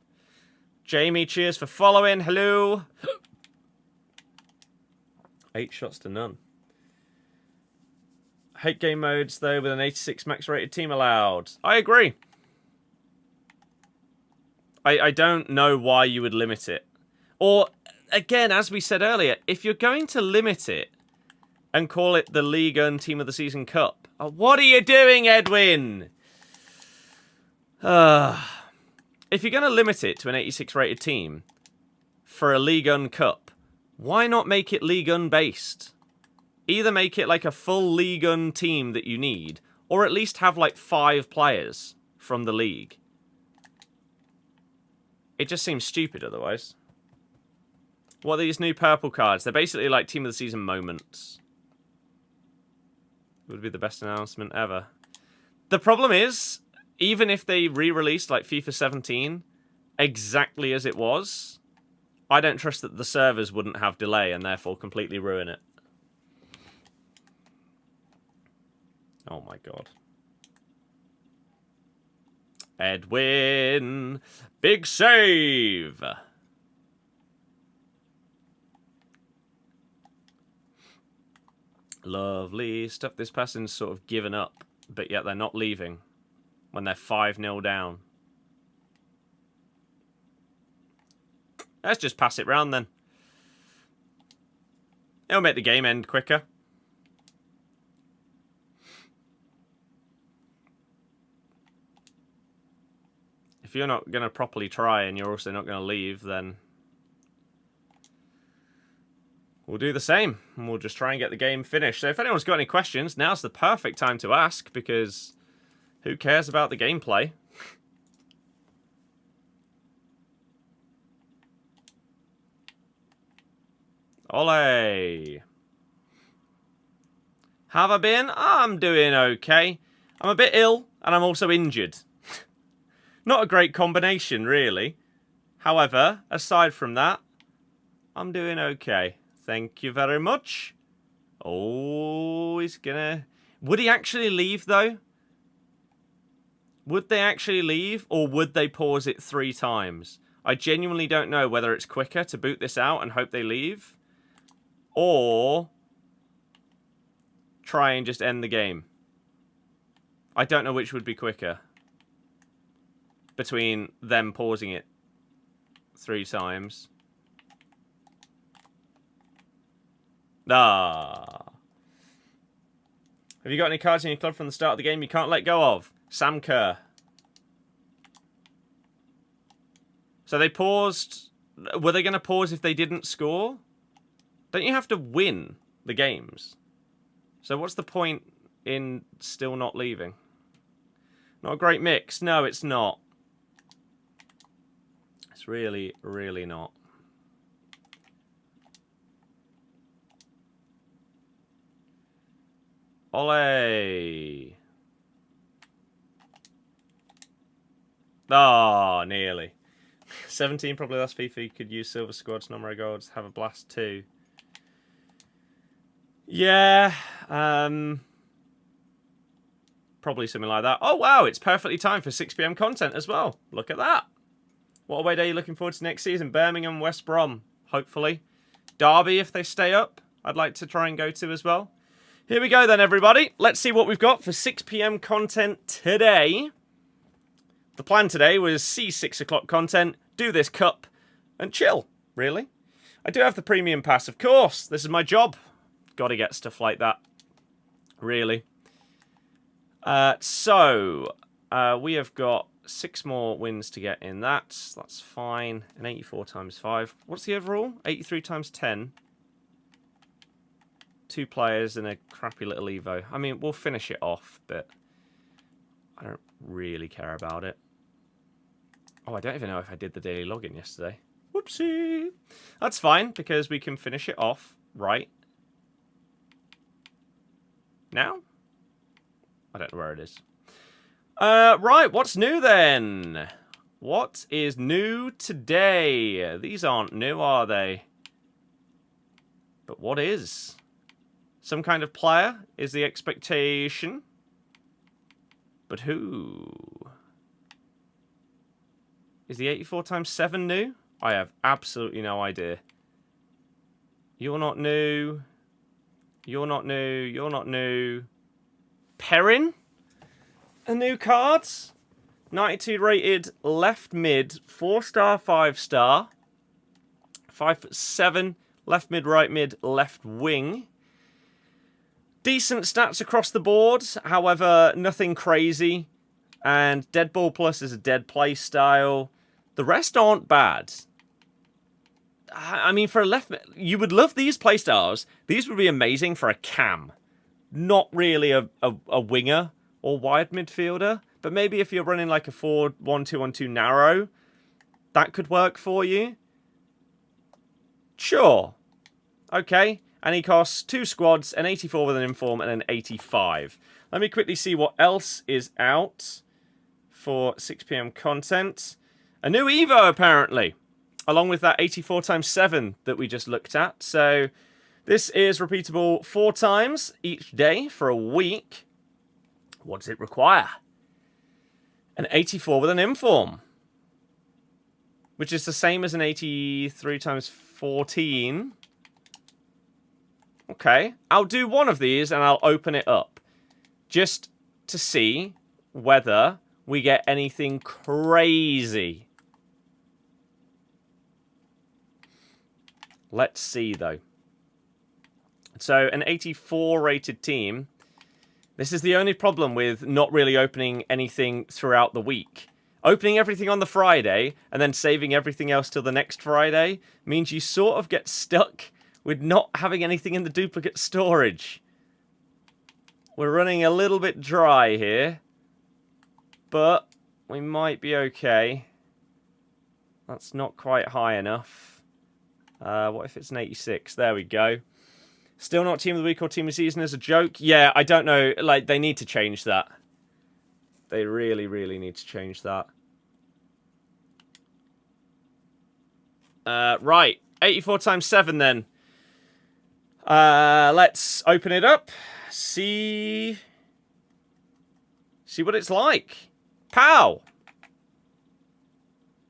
Jamie, cheers for following. Hello. 8 shots to none. Hate game modes, though, with an 86 max rated team allowed. I agree. I don't know why you would limit it. Or, again, as we said earlier, if you're going to limit it and call it the Ligue and Team of the Season Cup, what are you doing, Edwin? If you're going to limit it to an 86 rated team for a Ligue 1 Cup, why not make it Ligue 1 based? Either make it like a full Ligue 1 team that you need, or at least have like 5 players from the league. It just seems stupid otherwise. What are these new purple cards? They're basically like Team of the Season moments. It would be the best announcement ever. The problem is, even if they re-released like FIFA 17 exactly as it was, I don't trust that the servers wouldn't have delay and therefore completely ruin it. Oh my god. Edwin! Big save! Lovely stuff. This person's sort of given up, but yet they're not leaving when they're 5-0 down. Let's just pass it round then. It'll make the game end quicker. If you're not going to properly try and you're also not going to leave, then we'll do the same. And we'll just try and get the game finished. So if anyone's got any questions, now's the perfect time to ask, because who cares about the gameplay? Ole! Have I been? I'm doing okay. I'm a bit ill, and I'm also injured. Not a great combination, really. However, aside from that, I'm doing okay. Thank you very much. Oh, he's gonna... Would he actually leave, though? Would they actually leave, or would they pause it 3 times? I genuinely don't know whether it's quicker to boot this out and hope they leave, or try and just end the game. I don't know which would be quicker between them pausing it 3 times. Ah. Have you got any cards in your club from the start of the game you can't let go of? Sam Kerr. So they paused. Were they going to pause if they didn't score? Don't you have to win the games? So what's the point in still not leaving? Not a great mix. No, it's not. It's really, really not. Ole. Oh, nearly. 17, probably last FIFA you could use silver squads, numero golds, have a blast too. Yeah, probably something like that. Oh, wow, it's perfectly timed for 6 PM content as well. Look at that. What away day are you looking forward to next season? Birmingham, West Brom, hopefully. Derby, if they stay up, I'd like to try and go to as well. Here we go then, everybody. Let's see what we've got for 6 PM content today. The plan today was see 6 o'clock content, do this cup, and chill, really. I do have the premium pass, of course. This is my job. Gotta get stuff like that, really. We have got 6 more wins to get in that. That's fine. And 84 times 5. What's the overall? 83 times 10. 2 players and a crappy little Evo. I mean, we'll finish it off, but I don't really care about it. Oh, I don't even know if I did the daily login yesterday. Whoopsie. That's fine, because we can finish it off right now? I don't know where it is. Right, what's new then? What is new today? These aren't new, are they? But what is? Some kind of player is the expectation. But who? Is the 84x7 new? I have absolutely no idea. You're not new. You're not new. You're not new. Perrin? A new cards? 92 rated left mid, 4-star, 5-star. 5'7", left mid, right mid, left wing. Decent stats across the board, however, nothing crazy. And Dead Ball Plus is a dead play style. The rest aren't bad. I mean, for a left mid, you would love these play styles. These would be amazing for a cam. Not really a winger or wide midfielder. But maybe if you're running like a 4-1-2-1-2 narrow, that could work for you. Sure. Okay. And he costs 2 squads, an 84 with an inform, and an 85. Let me quickly see what else is out for 6 PM content. A new Evo, apparently. Along with that 84x7 that we just looked at. So this is repeatable 4 times each day for a week. What does it require? An 84 with an inform. Which is the same as an 83x14. Okay. I'll do one of these and I'll open it up. Just to see whether we get anything crazy. Let's see, though. So, an 84 rated team. This is the only problem with not really opening anything throughout the week. Opening everything on the Friday and then saving everything else till the next Friday means you sort of get stuck with not having anything in the duplicate storage. We're running a little bit dry here, but we might be okay. That's not quite high enough. What if it's an 86? There we go. Still not Team of the Week or Team of the Season as a joke? Yeah, I don't know. Like, they need to change that. They really, really need to change that. Right. 84x7 then. Let's open it up. See what it's like. Pow!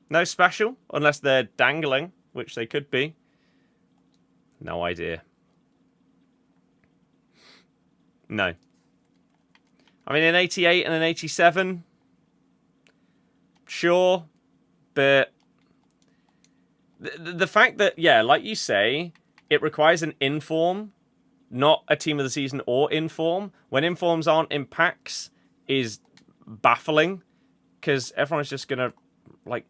No special, unless they're dangling, which they could be. No idea. No. I mean, an 88 and an 87. Sure. But the fact that, yeah, like you say, it requires an inform, not a Team of the Season or inform. When informs aren't in packs is baffling. Because everyone's just going to, like,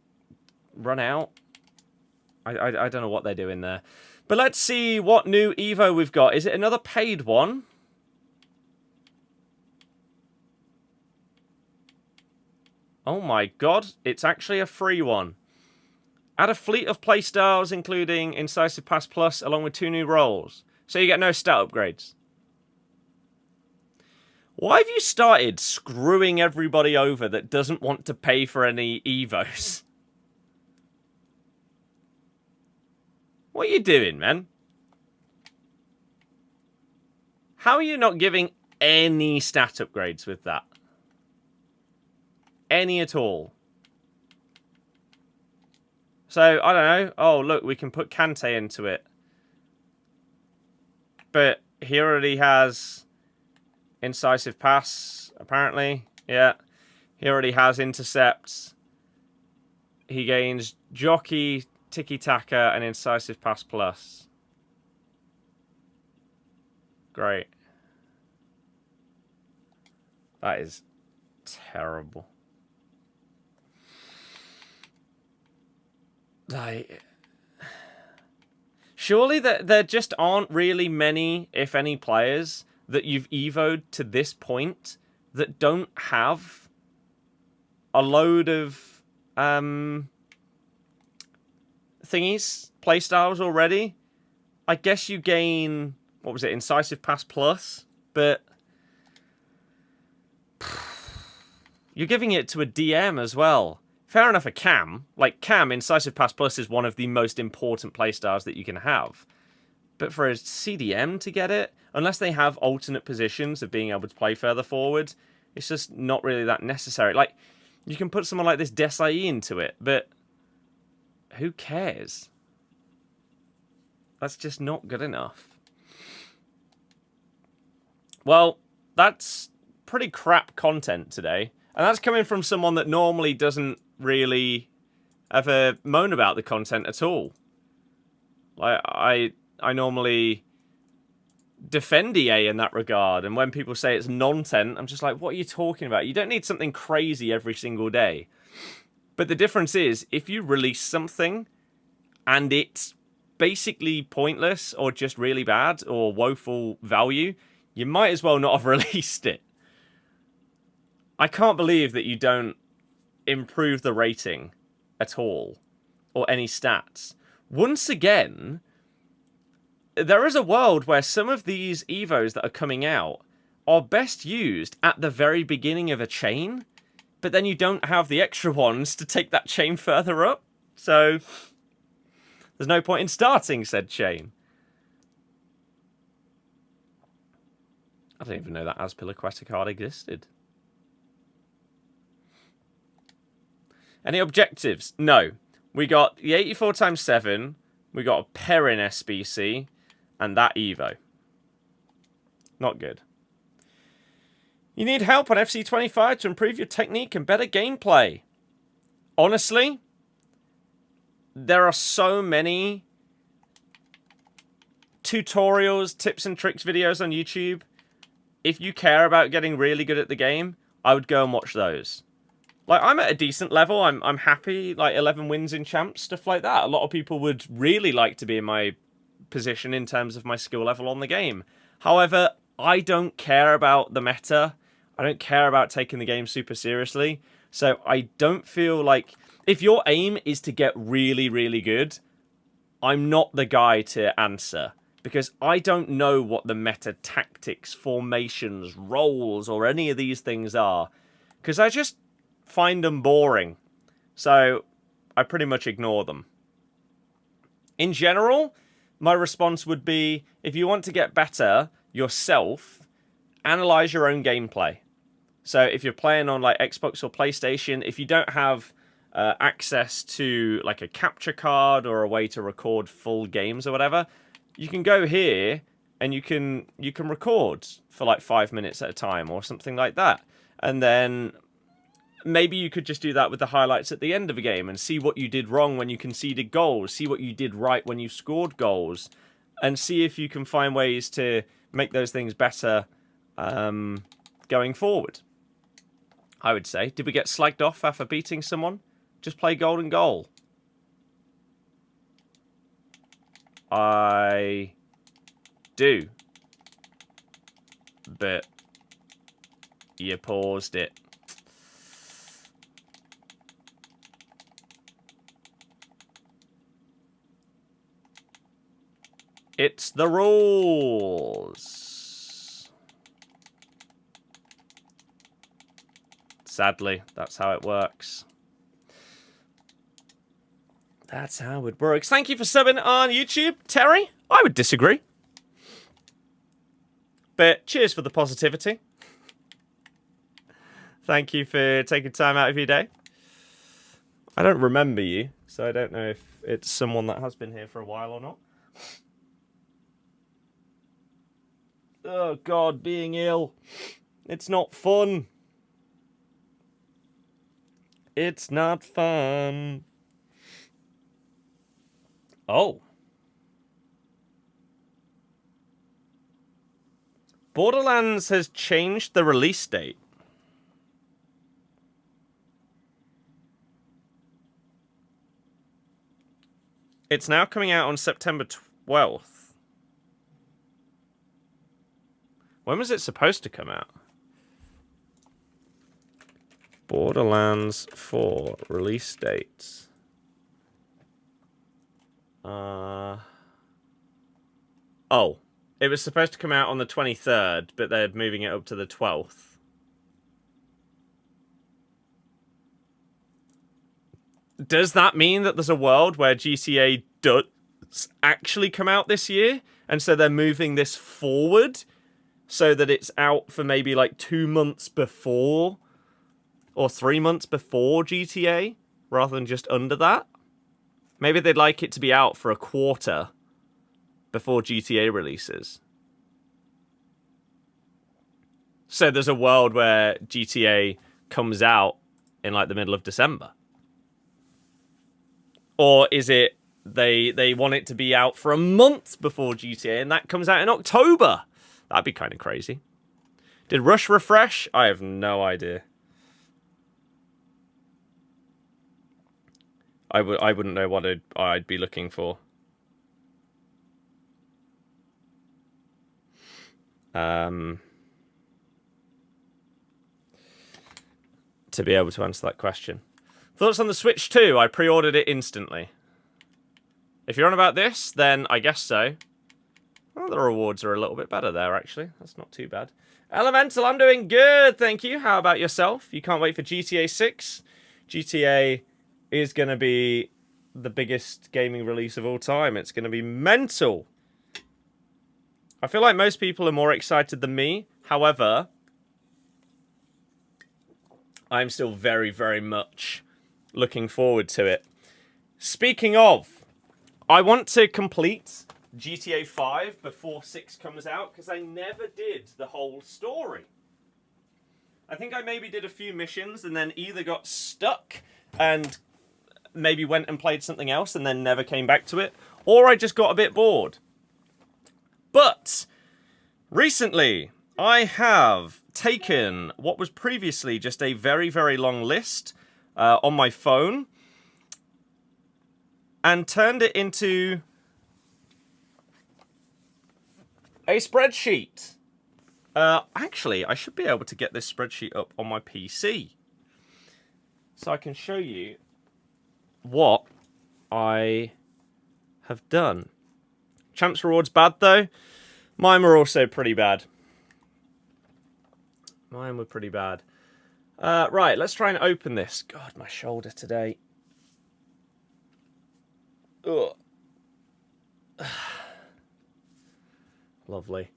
run out. I don't know what they're doing there. But let's see what new Evo we've got. Is it another paid one? Oh my god, it's actually a free one. Add a fleet of playstyles, including Incisive Pass Plus, along with 2 new roles. So you get no stat upgrades. Why have you started screwing everybody over that doesn't want to pay for any Evos? What are you doing, man? How are you not giving any stat upgrades with that? Any at all. So, I don't know. Oh, look, we can put Kante into it. But he already has Incisive Pass, apparently. Yeah. He already has Intercepts. He gains Jockey, Tiki-Taka, and Incisive Pass Plus. Great. That is terrible. Like, surely there just aren't really many, if any, players that you've evoed to this point that don't have a load of thingies, playstyles already. I guess you gain, what was it, Incisive Pass Plus, but You're giving it to a DM as well. Fair enough, a Cam. Like, Cam, Incisive Pass Plus is one of the most important playstyles that you can have. But for a CDM to get it, unless they have alternate positions of being able to play further forward, it's just not really that necessary. Like, you can put someone like this Desai into it, but who cares? That's just not good enough. Well, that's pretty crap content today. And that's coming from someone that normally doesn't really ever moan about the content at all. Like, I normally defend EA in that regard, and when people say it's nonsense, I'm just like, what are you talking about? You don't need something crazy every single day. But the difference is, if you release something and it's basically pointless or just really bad or woeful value, you might as well not have released it. I can't believe that you don't improve the rating at all or any stats. Once again, there is a world where some of these Evos that are coming out are best used at the very beginning of a chain, but then you don't have the extra ones to take that chain further up. So there's no point in starting said chain. I don't even know that Azpilicueta card existed. Any objectives? No. We got the 84x7, we got a Perrin SBC, and that Evo. Not good. You need help on FC25 to improve your technique and better gameplay. Honestly, there are so many tutorials, tips and tricks videos on YouTube. If you care about getting really good at the game, I would go and watch those. Like, I'm at a decent level. I'm happy, like 11 wins in champs, stuff like that. A lot of people would really like to be in my position in terms of my skill level on the game. However, I don't care about the meta. I don't care about taking the game super seriously. So I don't feel like, if your aim is to get really, really good, I'm not the guy to answer. Because I don't know what the meta tactics, formations, roles, or any of these things are. Because I just find them boring. So I pretty much ignore them. In general, my response would be, if you want to get better yourself, analyze your own gameplay. So if you're playing on like Xbox or PlayStation, if you don't have access to like a capture card or a way to record full games or whatever, you can go here and you can record for like 5 minutes at a time or something like that. And then maybe you could just do that with the highlights at the end of a game and see what you did wrong when you conceded goals, see what you did right when you scored goals, and see if you can find ways to make those things better going forward. I would say. Did we get slagged off after beating someone? Just play golden goal. I do. But you paused it. It's the rules. Sadly, that's how it works. That's how it works. Thank you for subbing on YouTube, Terry. I would disagree. But cheers for the positivity. Thank you for taking time out of your day. I don't remember you, so I don't know if it's someone that has been here for a while or not. Oh, God, being ill. It's not fun. It's not fun. Oh. Borderlands has changed the release date. It's now coming out on September 12th. When was it supposed to come out? Borderlands 4 release dates. Oh. It was supposed to come out on the 23rd, but they're moving it up to the 12th. does that mean that there's a world where GTA does actually come out this year? And so they're moving this forward so that it's out for maybe like 2 months before or 3 months before GTA rather than just under that? Maybe they'd like it to be out for a quarter before GTA releases. So there's a world where GTA comes out in like the middle of December. Or is it they want it to be out for a month before GTA and that comes out in October? That'd be kind of crazy. Did Rush refresh? I have no idea. I wouldn't know what I'd be looking for. To be able to answer that question. Thoughts on the Switch 2? I pre-ordered it instantly. If you're on about this, then I guess so. Well, the rewards are a little bit better there, actually. That's not too bad. Elemental, I'm doing good, thank you. How about yourself? You can't wait for GTA 6? GTA is going to be the biggest gaming release of all time. It's going to be mental. I feel like most people are more excited than me. However, I'm still very, very much looking forward to it. Speaking of, I want to complete GTA 5 before 6 comes out because I never did the whole story. I think I maybe did a few missions and then either got stuck and maybe went and played something else and then never came back to it, or I just got a bit bored. But recently, I have taken what was previously just a very, very long list on my phone and turned it into a spreadsheet. Actually, I should be able to get this spreadsheet up on my PC so I can show you what I have done. Champs rewards bad though. Mine were also pretty bad. Mine were pretty bad. Right, let's try and open this. God, my shoulder today. Ugh. Lovely.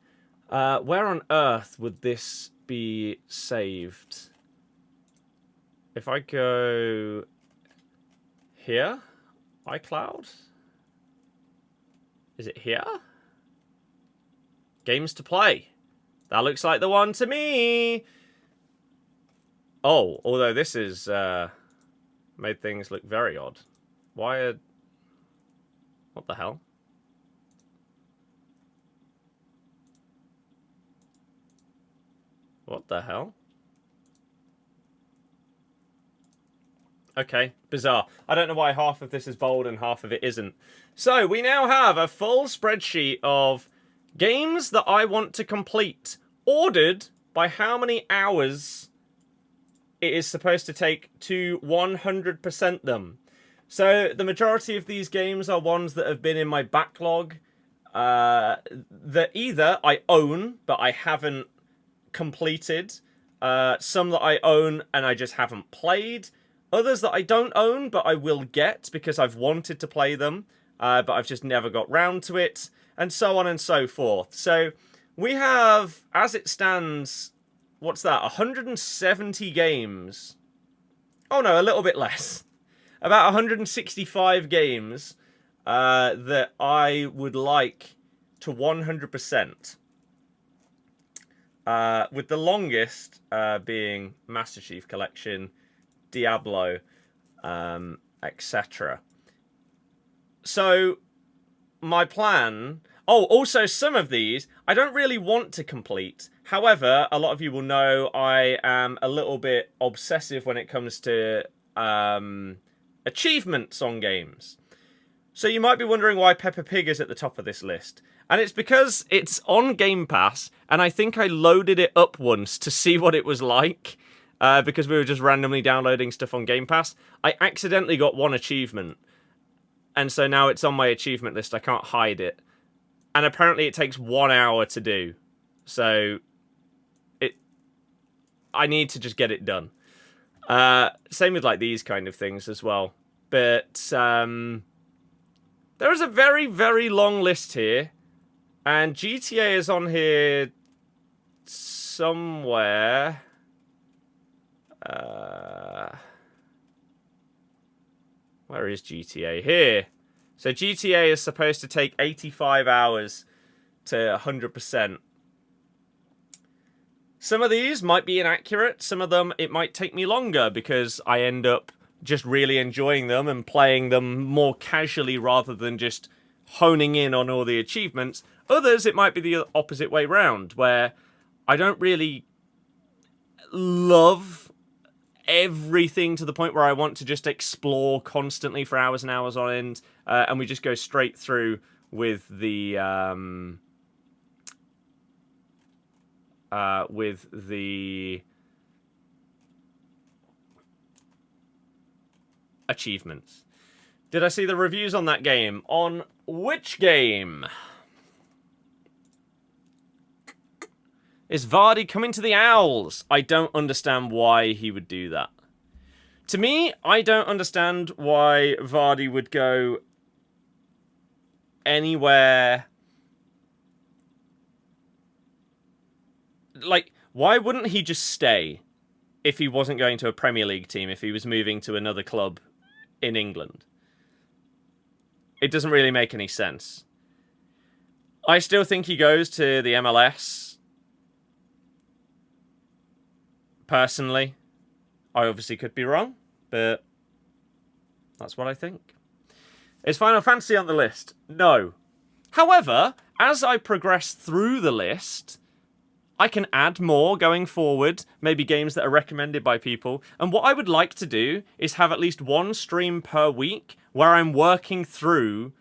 Where on earth would this be saved? If I go here, iCloud? Is it here? Games to play. That looks like the one to me. Oh, although this is made things look very odd. Why are... What the hell? What the hell? Okay, bizarre. I don't know why half of this is bold and half of it isn't. So, we now have a full spreadsheet of games that I want to complete, ordered by how many hours it is supposed to take to 100% them. So, the majority of these games are ones that have been in my backlog, that either I own, but I haven't completed, some that I own and I just haven't played, others that I don't own, but I will get because I've wanted to play them, but I've just never got round to it, and so on and so forth. So we have, as it stands, what's that, 170 games. Oh no, a little bit less. About 165 games that I would like to 100%. With the longest being Master Chief Collection, Diablo, etc. So, my plan... Oh, also some of these I don't really want to complete. However, a lot of you will know I am a little bit obsessive when it comes to achievements on games. So you might be wondering why Peppa Pig is at the top of this list. And it's because it's on Game Pass, and I think I loaded it up once to see what it was like, because we were just randomly downloading stuff on Game Pass. I accidentally got one achievement, and so now it's on my achievement list. I can't hide it. And apparently it takes 1 hour to do. So I need to just get it done. Same with like these kind of things as well. But there is a very, very long list here. And GTA is on here somewhere. Where is GTA? Here. So GTA is supposed to take 85 hours to 100%. Some of these might be inaccurate. Some of them, it might take me longer because I end up just really enjoying them and playing them more casually rather than just honing in on all the achievements. Others, it might be the opposite way round, where I don't really love everything to the point where I want to just explore constantly for hours and hours on end, and we just go straight through with the achievements. Did I see the reviews on that game? On which game? Is Vardy coming to the Owls? I don't understand why he would do that. To me, I don't understand why Vardy would go anywhere. Like, why wouldn't he just stay if he wasn't going to a Premier League team, if he was moving to another club in England? It doesn't really make any sense. I still think he goes to the MLS. Personally, I obviously could be wrong, but that's what I think. Is Final Fantasy on the list? No. However, as I progress through the list, I can add more going forward, maybe games that are recommended by people. And what I would like to do is have at least one stream per week where I'm working through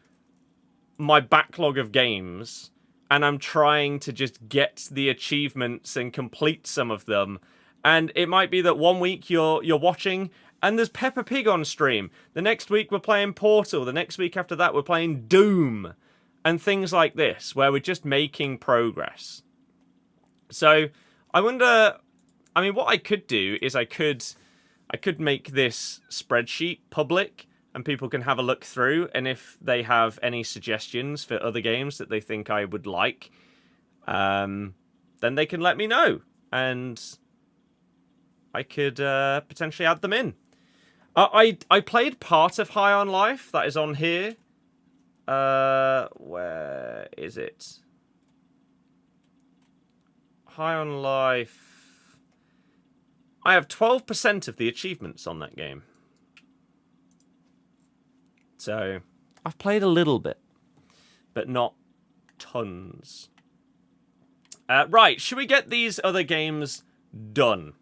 my backlog of games and I'm trying to just get the achievements and complete some of them. And it might be that one week you're watching and there's Peppa Pig on stream. The next week we're playing Portal. The next week after that we're playing Doom. And things like this, where we're just making progress. So, I wonder... I mean, what I could do is I could make this spreadsheet public and people can have a look through. And if they have any suggestions for other games that they think I would like, then they can let me know. And I could potentially add them in. I played part of High on Life. That is on here. Where is it? High on Life. I have 12% of the achievements on that game. So, I've played a little bit. But not tons. Right, should we get these other games done?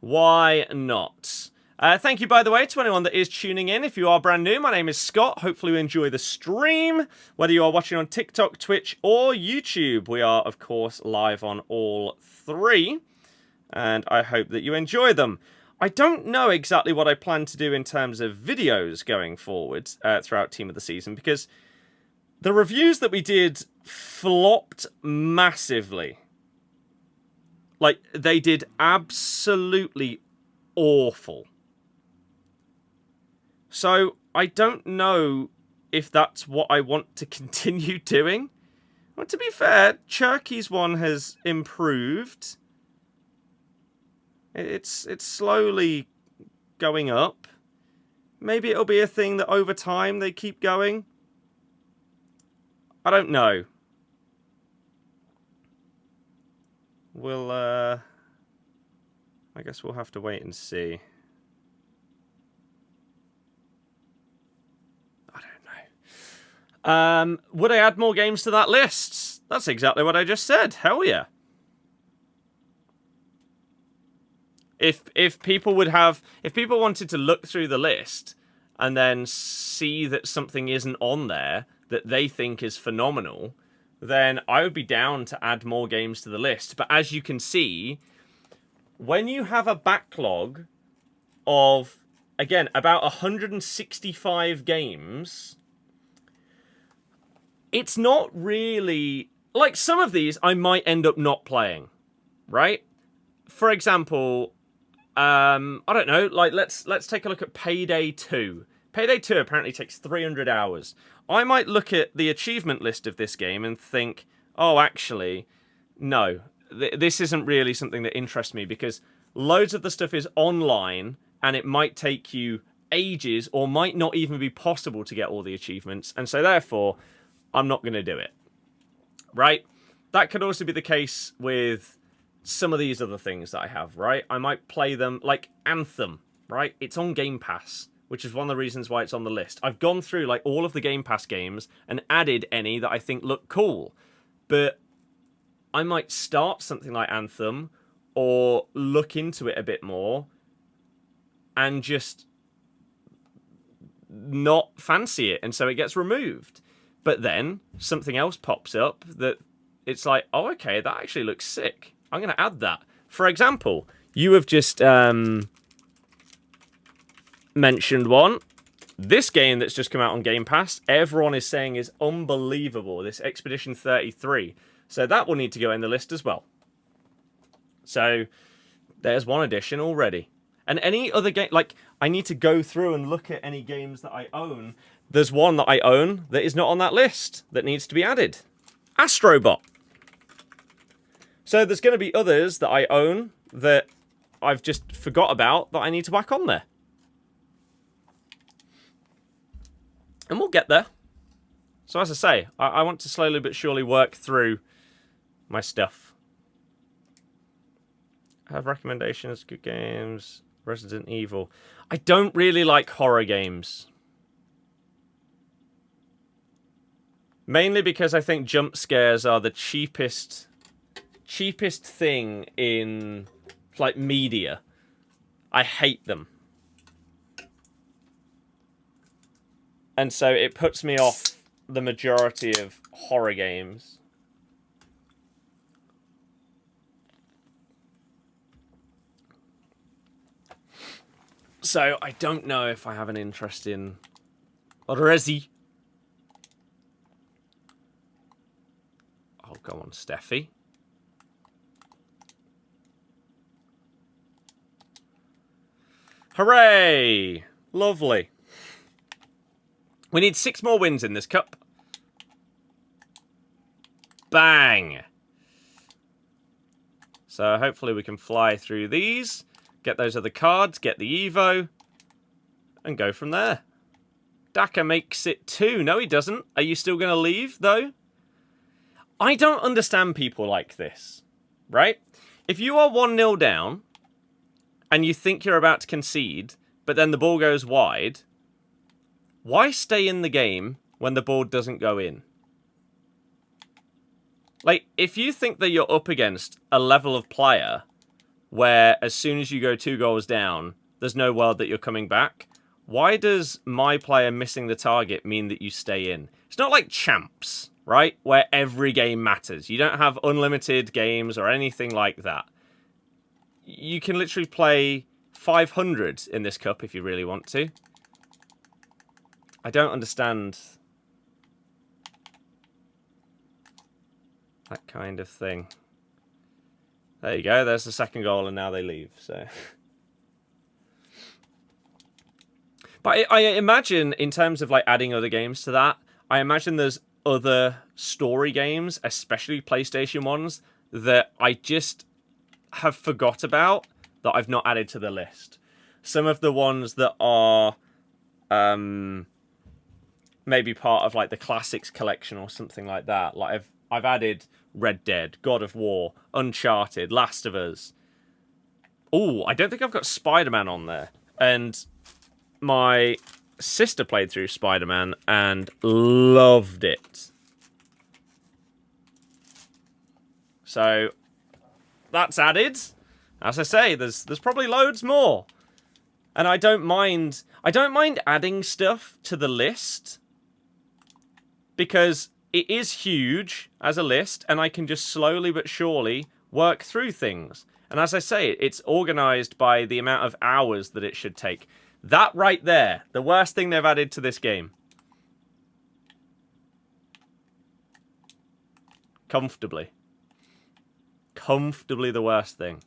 Why not? Thank you, by the way, to anyone that is tuning in. If you are brand new, my name is Scott. Hopefully you enjoy the stream. Whether you are watching on TikTok, Twitch, or YouTube, we are, of course, live on all three. And I hope that you enjoy them. I don't know exactly what I plan to do in terms of videos going forward throughout Team of the Season, because the reviews that we did flopped massively. Like, they did absolutely awful. So, I don't know if that's what I want to continue doing. Well, to be fair, Cherky's one has improved. It's slowly going up. Maybe it'll be a thing that over time they keep going. I don't know. We'll, I guess we'll have to wait and see. I don't know. Would I add more games to that list? That's exactly what I just said. Hell yeah. If people wanted to look through the list and then see that something isn't on there that they think is phenomenal, then I would be down to add more games to the list. But as you can see, when you have a backlog of, again, about 165 games, it's not really... Like, some of these I might end up not playing, right? For example, I don't know. Like, let's take a look at Payday 2. Payday 2 apparently takes 300 hours. I might look at the achievement list of this game and think, oh, actually, no. This isn't really something that interests me because loads of the stuff is online and it might take you ages or might not even be possible to get all the achievements. And so, therefore, I'm not going to do it. Right? That could also be the case with some of these other things that I have, right? I might play them like Anthem, right? It's on Game Pass, which is one of the reasons why it's on the list. I've gone through like all of the Game Pass games and added any that I think look cool. But I might start something like Anthem or look into it a bit more and just not fancy it. And so it gets removed. But then something else pops up that it's like, oh, okay, that actually looks sick. I'm going to add that. For example, you have just mentioned one. This game that's just come out on Game Pass, everyone is saying is unbelievable. This Expedition 33. So that will need to go in the list as well. So there's one addition already. And any other game, like, I need to go through and look at any games that I own. There's one that I own that is not on that list that needs to be added. Astrobot. So there's going to be others that I own that I've just forgot about that I need to whack on there. And we'll get there. So as I say, I want to slowly but surely work through my stuff. I have recommendations, good games, Resident Evil. I don't really like horror games. Mainly because I think jump scares are the cheapest thing in, like, media. I hate them. And so it puts me off the majority of horror games. So I don't know if I have an interest in Resi. Oh, go on, Steffi. Hooray! Lovely. We need 6 more wins in this cup. Bang! So hopefully we can fly through these, get those other cards, get the Evo, and go from there. Daka makes it 2. No, he doesn't. Are you still going to leave, though? I don't understand people like this, right? If you are 1-0 down, and you think you're about to concede, but then the ball goes wide, why stay in the game when the ball doesn't go in? Like, if you think that you're up against a level of player where as soon as you go 2 goals down, there's no world that you're coming back, why does my player missing the target mean that you stay in? It's not like Champs, right? Where every game matters. You don't have unlimited games or anything like that. You can literally play 500 in this cup if you really want to. I don't understand that kind of thing. There you go. There's the second goal, and now they leave. So, but I imagine in terms of like adding other games to that, I imagine there's other story games, especially PlayStation ones, that I just have forgot about that I've not added to the list. Some of the ones that are maybe part of like the classics collection or something like that. Like I've added Red Dead, God of War, Uncharted, Last of Us. Oh, I don't think I've got Spider-Man on there. And my sister played through Spider-Man and loved it. So that's added. As I say, there's probably loads more. And I don't mind adding stuff to the list because it is huge as a list and I can just slowly but surely work through things. And as I say, it's organized by the amount of hours that it should take. That right there, the worst thing they've added to this game. Comfortably. Comfortably the worst thing.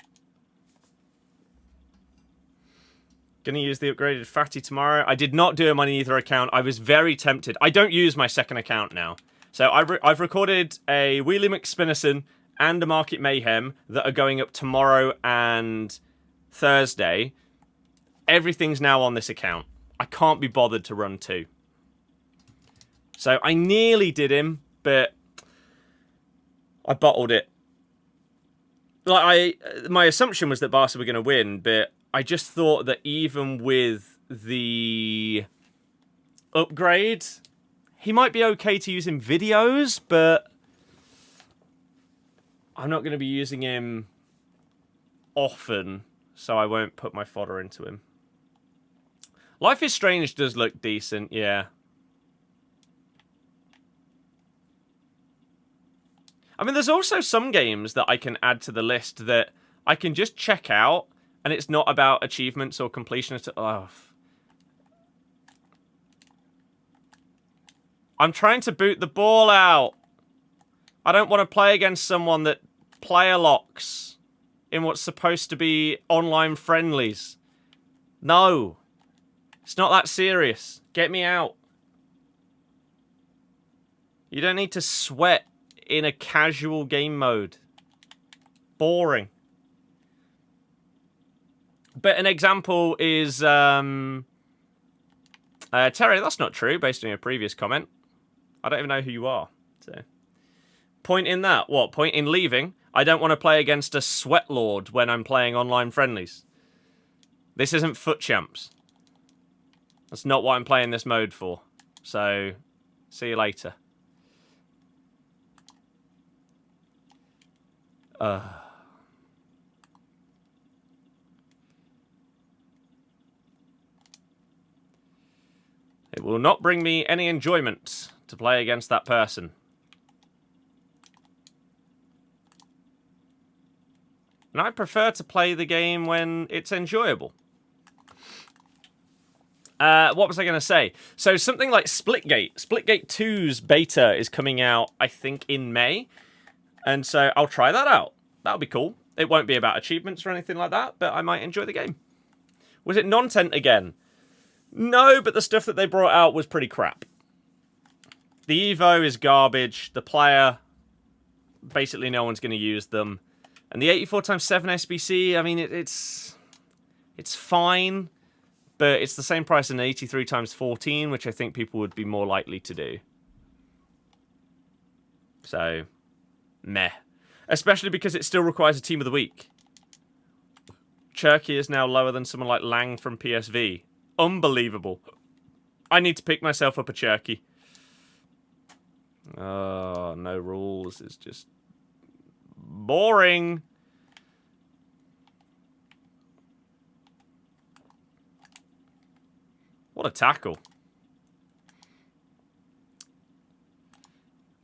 Gonna use the upgraded Fatty tomorrow. I did not do him on either account. I was very tempted. I don't use my second account now. So I've recorded a Wheelie McSpinnison and a Market Mayhem that are going up tomorrow and Thursday. Everything's now on this account. I can't be bothered to run 2. So I nearly did him, but I bottled it. Like my assumption was that Barca were going to win, but I just thought that even with the upgrade, he might be okay to use in videos, but I'm not going to be using him often, so I won't put my fodder into him. Life is Strange does look decent, yeah. I mean, there's also some games that I can add to the list that I can just check out, and it's not about achievements or completion. Oh. I'm trying to boot the ball out. I don't want to play against someone that player locks in what's supposed to be online friendlies. No. It's not that serious. Get me out. You don't need to sweat in a casual game mode. Boring. But an example is... Terry, that's not true, based on your previous comment. I don't even know who you are. So, point in that. What? Point in leaving? I don't want to play against a sweat lord when I'm playing online friendlies. This isn't Foot Champs. That's not what I'm playing this mode for. So, see you later. It will not bring me any enjoyment to play against that person. And I prefer to play the game when it's enjoyable. What was I going to say? So something like Splitgate. Splitgate 2's beta is coming out, I think, in May. And so I'll try that out. That'll be cool. It won't be about achievements or anything like that, but I might enjoy the game. Was it non-tent again? No, but the stuff that they brought out was pretty crap. The Evo is garbage. The player, basically no one's going to use them. And the 84x7 SBC, I mean, it's fine, but it's the same price as an 83x14, which I think people would be more likely to do. So, meh. Especially because it still requires a team of the week. Cherky is now lower than someone like Lang from PSV. Unbelievable. I need to pick myself up a Cherky. Oh, no rules. It's just boring. What a tackle.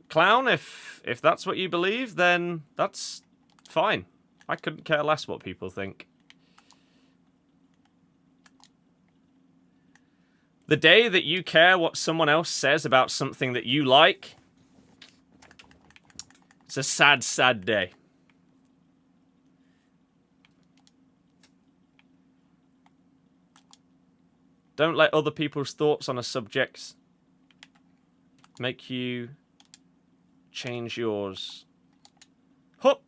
Clown, if that's what you believe, then that's fine. I couldn't care less what people think. The day that you care what someone else says about something that you like, it's a sad, sad day. Don't let other people's thoughts on a subject make you change yours. Hup!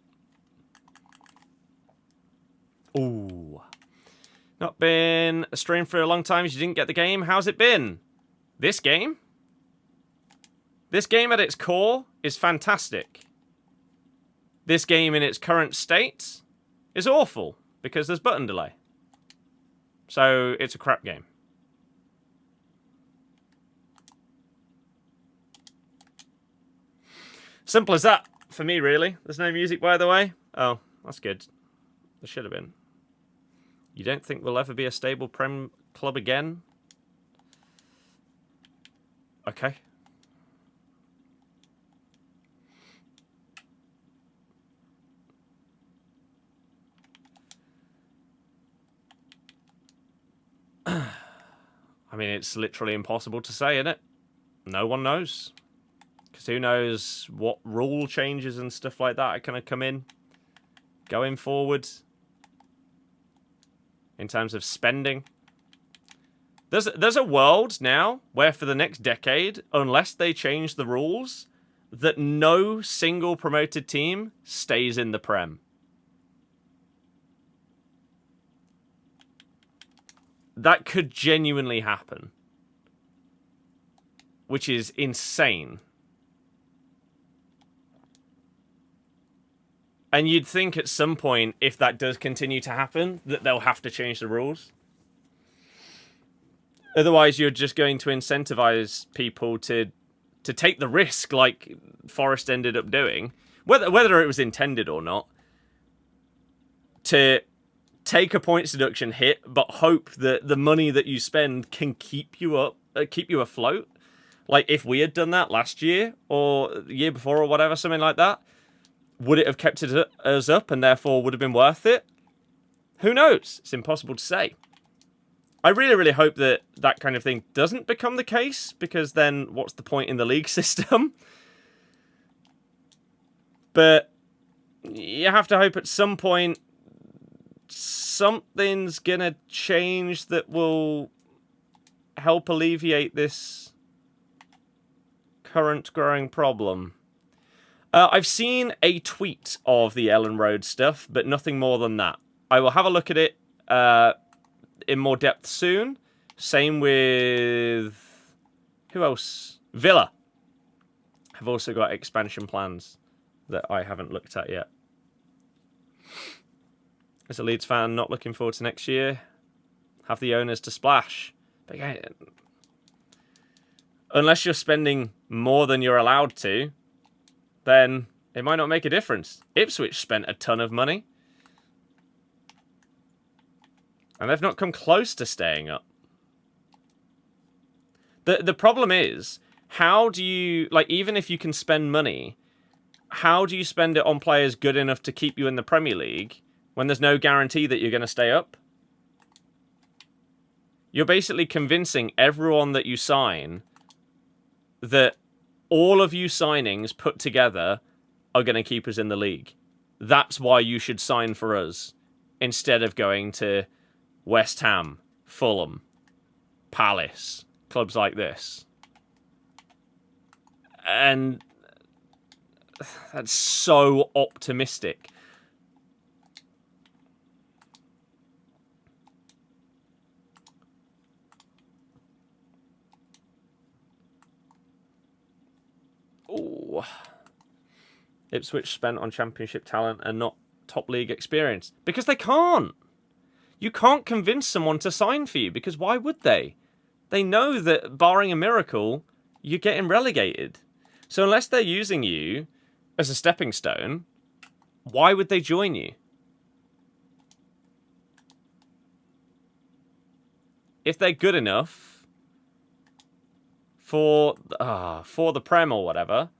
Ooh. Not been a stream for a long time. You didn't get the game. How's it been? This game? This game at its core is fantastic. This game in its current state is awful because there's button delay. So it's a crap game. Simple as that for me, really. There's no music, by the way. Oh, that's good. There should have been. You don't think we'll ever be a stable Prem club again? Okay. I mean, it's literally impossible to say, isn't it? No one knows. Because who knows what rule changes and stuff like that are going to come in going forward. In terms of spending. There's a world now where for the next decade, unless they change the rules, that no single promoted team stays in the Prem. That could genuinely happen. Which is insane. And you'd think at some point, if that does continue to happen, that they'll have to change the rules. Otherwise, you're just going to incentivize people to take the risk, like Forest ended up doing, whether it was intended or not, to take a points deduction hit, but hope that the money that you spend can keep you afloat. Like if we had done that last year or the year before or whatever, something like that, would it have kept us up and therefore would have been worth it? Who knows? It's impossible to say. I really, really hope that that kind of thing doesn't become the case, because then what's the point in the league system? But you have to hope at some point something's gonna change that will help alleviate this current growing problem. I've seen a tweet of the Ellen Road stuff, but nothing more than that. I will have a look at it in more depth soon. Same with... who else? Villa have also got expansion plans that I haven't looked at yet. As a Leeds fan, not looking forward to next year. Have the owners to splash. But again, unless you're spending more than you're allowed to, then it might not make a difference. Ipswich spent a ton of money. And they've not come close to staying up. The problem is, how do you... like, even if you can spend money, how do you spend it on players good enough to keep you in the Premier League when there's no guarantee that you're going to stay up? You're basically convincing everyone that you sign that all of you signings put together are going to keep us in the league. That's why you should sign for us, instead of going to West Ham, Fulham, Palace, clubs like this. And that's so optimistic. Ooh. Ipswich spent on championship talent and not top league experience. Because they can't. You can't convince someone to sign for you, because why would they? They know that, barring a miracle, you're getting relegated. So unless they're using you as a stepping stone, why would they join you? If they're good enough for the Prem or whatever,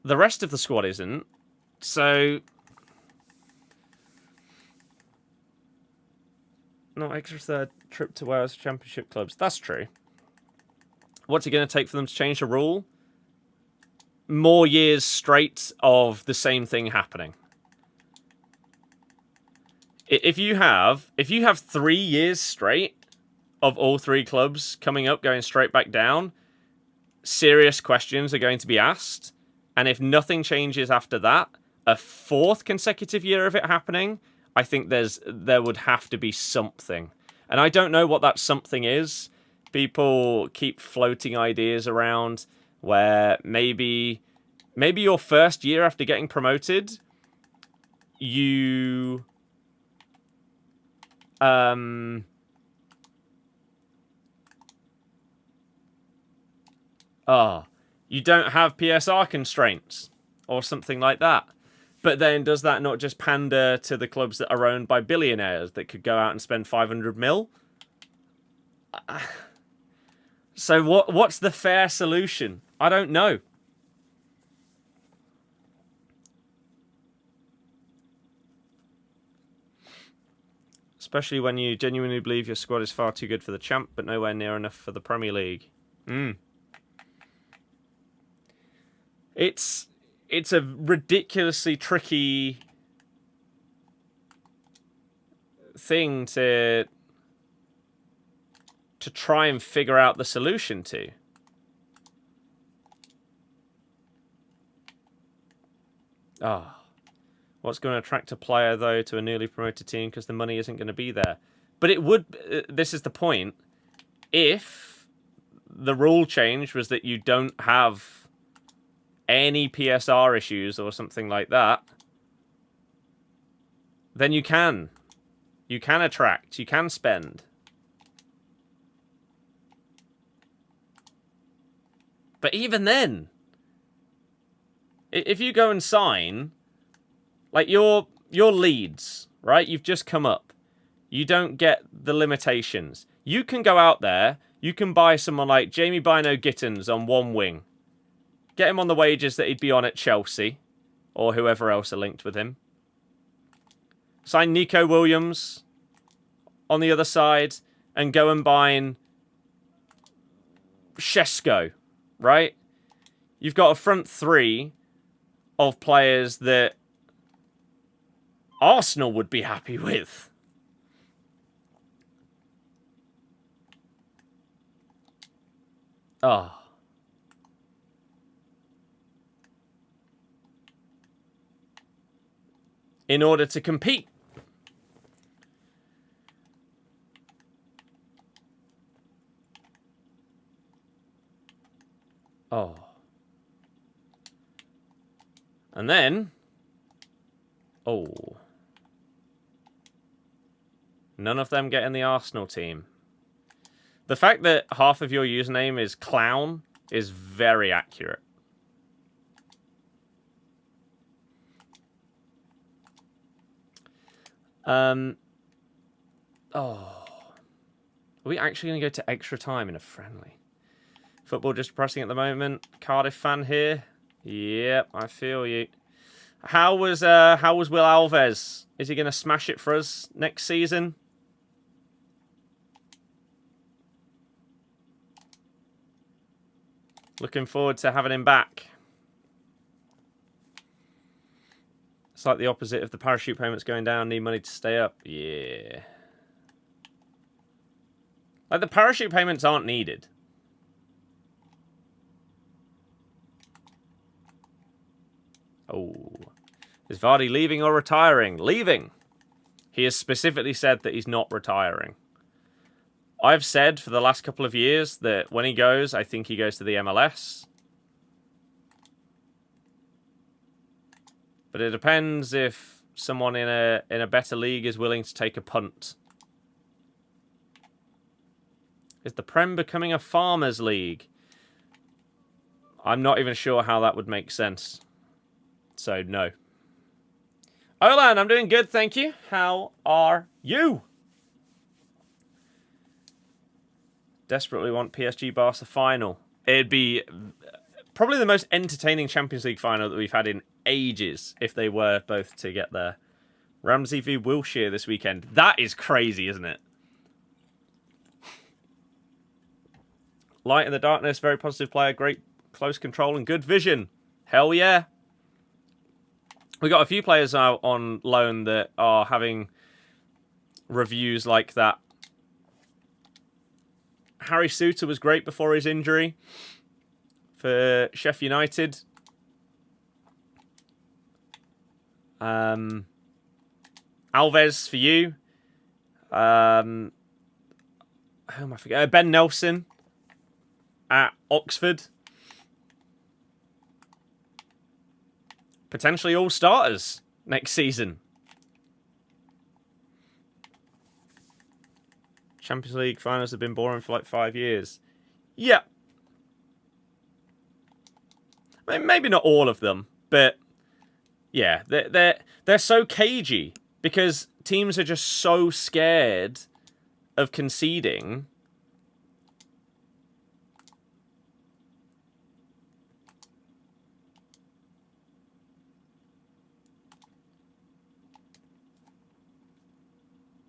the rest of the squad isn't. So, not extra third trip to Wales Championship clubs. That's true. What's it going to take for them to change the rule? More years straight of the same thing happening. If you have 3 years straight of all three clubs coming up, going straight back down, serious questions are going to be asked. And if nothing changes after that, a fourth consecutive year of it happening, I think there would have to be something. And I don't know what that something is. People keep floating ideas around where maybe your first year after getting promoted, you you don't have PSR constraints or something like that. But then does that not just pander to the clubs that are owned by billionaires that could go out and spend 500 mil? So what's the fair solution? I don't know. Especially when you genuinely believe your squad is far too good for the champ, but nowhere near enough for the Premier League. It's a ridiculously tricky thing to try and figure out the solution to. Ah. What's going to attract a player, though, to a newly promoted team because the money isn't going to be there? But it would... this is the point. If the rule change was that you don't have any PSR issues or something like that, then you can. You can attract. You can spend. But even then, if you go and sign... Like, your Leeds, right? You've just come up. You don't get the limitations. You can go out there. You can buy someone like Jamie Bino Gittins on one wing. Get him on the wages that he'd be on at Chelsea. Or whoever else are linked with him. Sign Nico Williams on the other side. And go and buy Shesko, right? You've got a front three of players that Arsenal would be happy with. Oh. In order to compete. Oh. And then... Oh. None of them get in the Arsenal team. The fact that half of your username is clown is very accurate. Oh. Are we actually going to go to extra time in a friendly? Football just depressing at the moment. Cardiff fan here. Yep, I feel you. How was Will Alves? Is he going to smash it for us next season? Looking forward to having him back. It's like the opposite of the parachute payments going down. Need money to stay up. Yeah. Like, the parachute payments aren't needed. Oh. Is Vardy leaving or retiring? Leaving. He has specifically said that he's not retiring. I've said for the last couple of years that when he goes, I think he goes to the MLS. But it depends if someone in a better league is willing to take a punt. Is the Prem becoming a farmers league? I'm not even sure how that would make sense. So, no. Olan, I'm doing good, thank you. How are you? Desperately want PSG Barca final. It'd be probably the most entertaining Champions League final that we've had in ages if they were both to get there. Ramsey v Wilshere this weekend. That is crazy, isn't it? Light in the darkness, very positive player, great close control and good vision. Hell yeah. We got a few players out on loan that are having reviews like that. Harry Souttar was great before his injury for Sheffield United. Alves for you. Who am I forgetting? Ben Nelson at Oxford. Potentially all starters next season. Champions League finals have been boring for like 5 years. Yeah. I mean, maybe not all of them, but yeah, they're so cagey because teams are just so scared of conceding.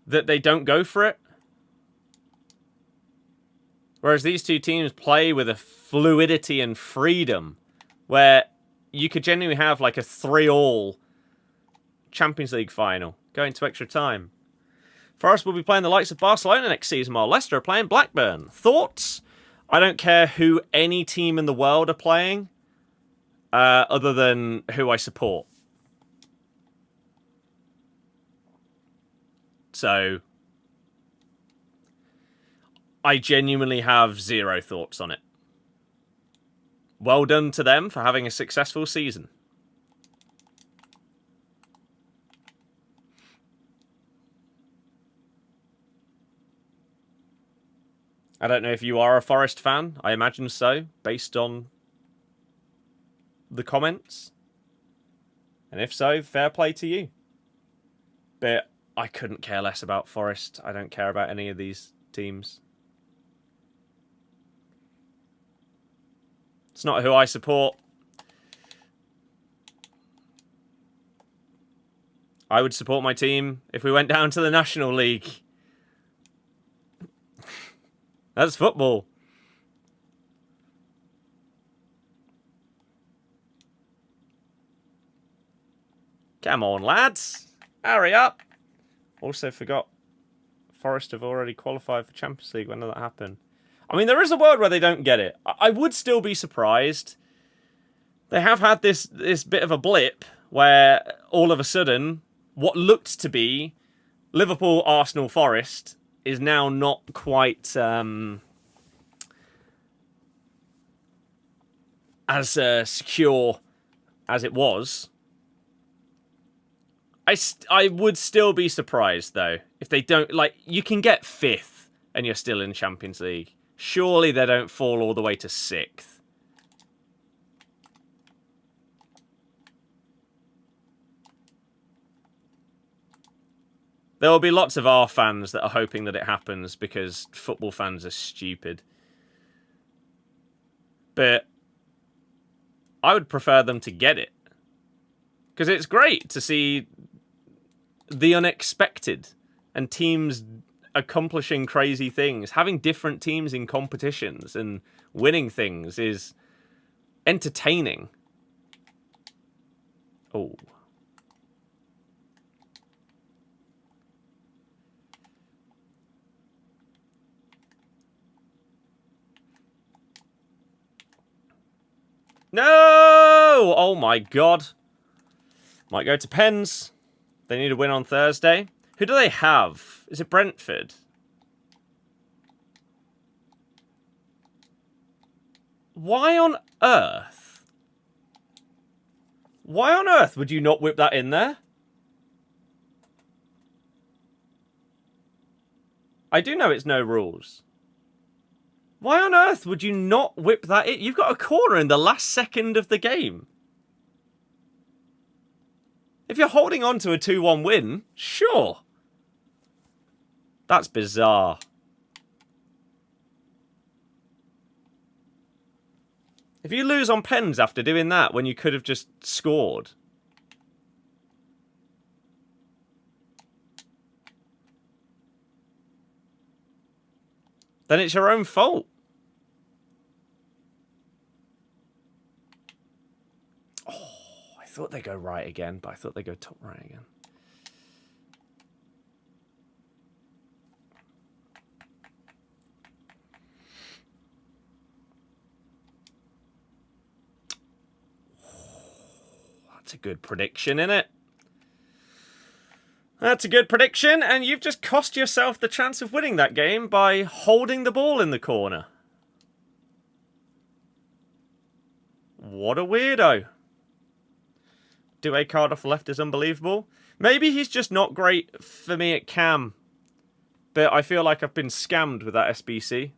That they don't go for it. Whereas these two teams play with a fluidity and freedom where you could genuinely have like a 3-3 Champions League final going to extra time. Forest will be playing the likes of Barcelona next season while Leicester are playing Blackburn. Thoughts? I don't care who any team in the world are playing, other than who I support. So, I genuinely have zero thoughts on it. Well done to them for having a successful season. I don't know if you are a Forest fan. I imagine so, based on the comments. And if so, fair play to you. But I couldn't care less about Forest. I don't care about any of these teams. It's not who I support. I would support my team if we went down to the National League. That's football. Come on, lads. Hurry up. Also forgot Forest have already qualified for Champions League. When did that happen? I mean, there is a world where they don't get it. I would still be surprised. They have had this bit of a blip where all of a sudden what looked to be Liverpool, Arsenal, Forest is now not quite as secure as it was. I would still be surprised, though, if they don't... Like, you can get 5th and you're still in Champions League. Surely they don't fall all the way to 6th. There will be lots of our fans that are hoping that it happens because football fans are stupid. But I would prefer them to get it. Because it's great to see the unexpected and teams accomplishing crazy things. Having different teams in competitions and winning things is entertaining. Oh. No! Oh my god. Might go to Pens. They need a win on Thursday. Who do they have? Is it Brentford? Why on earth? Why on earth would you not whip that in there? I do know it's no rules. Why on earth would you not whip that in? You've got a corner in the last second of the game. If you're holding on to a 2-1 win, sure. That's bizarre. If you lose on pens after doing that when you could have just scored. Then it's your own fault. I thought they'd go right again, but I thought they'd go top right again. That's a good prediction, innit? That's a good prediction, and you've just cost yourself the chance of winning that game by holding the ball in the corner. What a weirdo. Duet card off the left is unbelievable. Maybe he's just not great for me at cam. But I feel like I've been scammed with that SBC.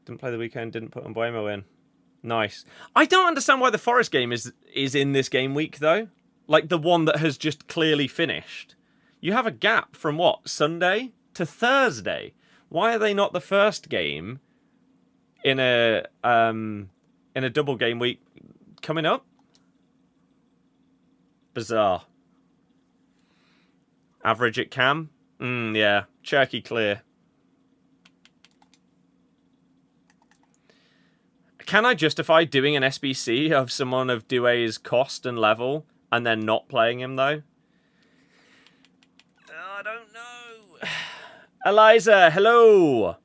Didn't play the weekend, didn't put Mbuemo in. Nice. I don't understand why the Forest game is in this game week, though. Like the one that has just clearly finished. You have a gap from what? Sunday to Thursday. Why are they not the first game in a double game week coming up? Bizarre. Average at cam? Yeah. Cherky clear. Can I justify doing an SBC of someone of Doué's cost and level and then not playing him, though. I don't know. Eliza, hello.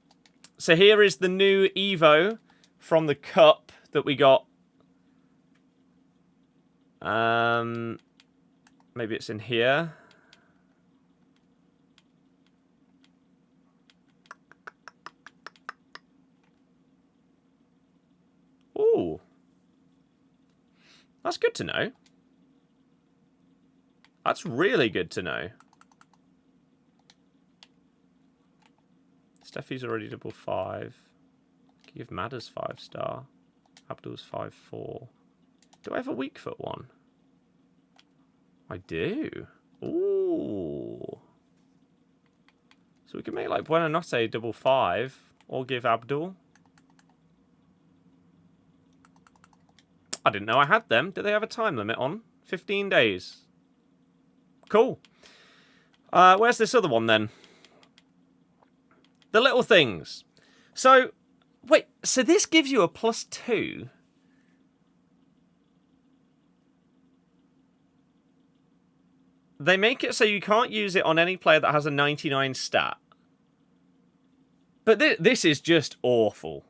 So here is the new Evo from the cup that we got. Maybe it's in here. Ooh. That's good to know. That's really good to know. Steffi's already double 5. Give Madders 5-star. Abdul's 5-4. Do I have a weak foot one? I do. Ooh. So we can make like Buonanotte double 5 or give Abdul. I didn't know I had them. Do they have a time limit on? 15 days. Cool. Where's this other one then? The little things. So, wait, so this gives you a +2? They make it so you can't use it on any player that has a 99 stat. But this is just awful.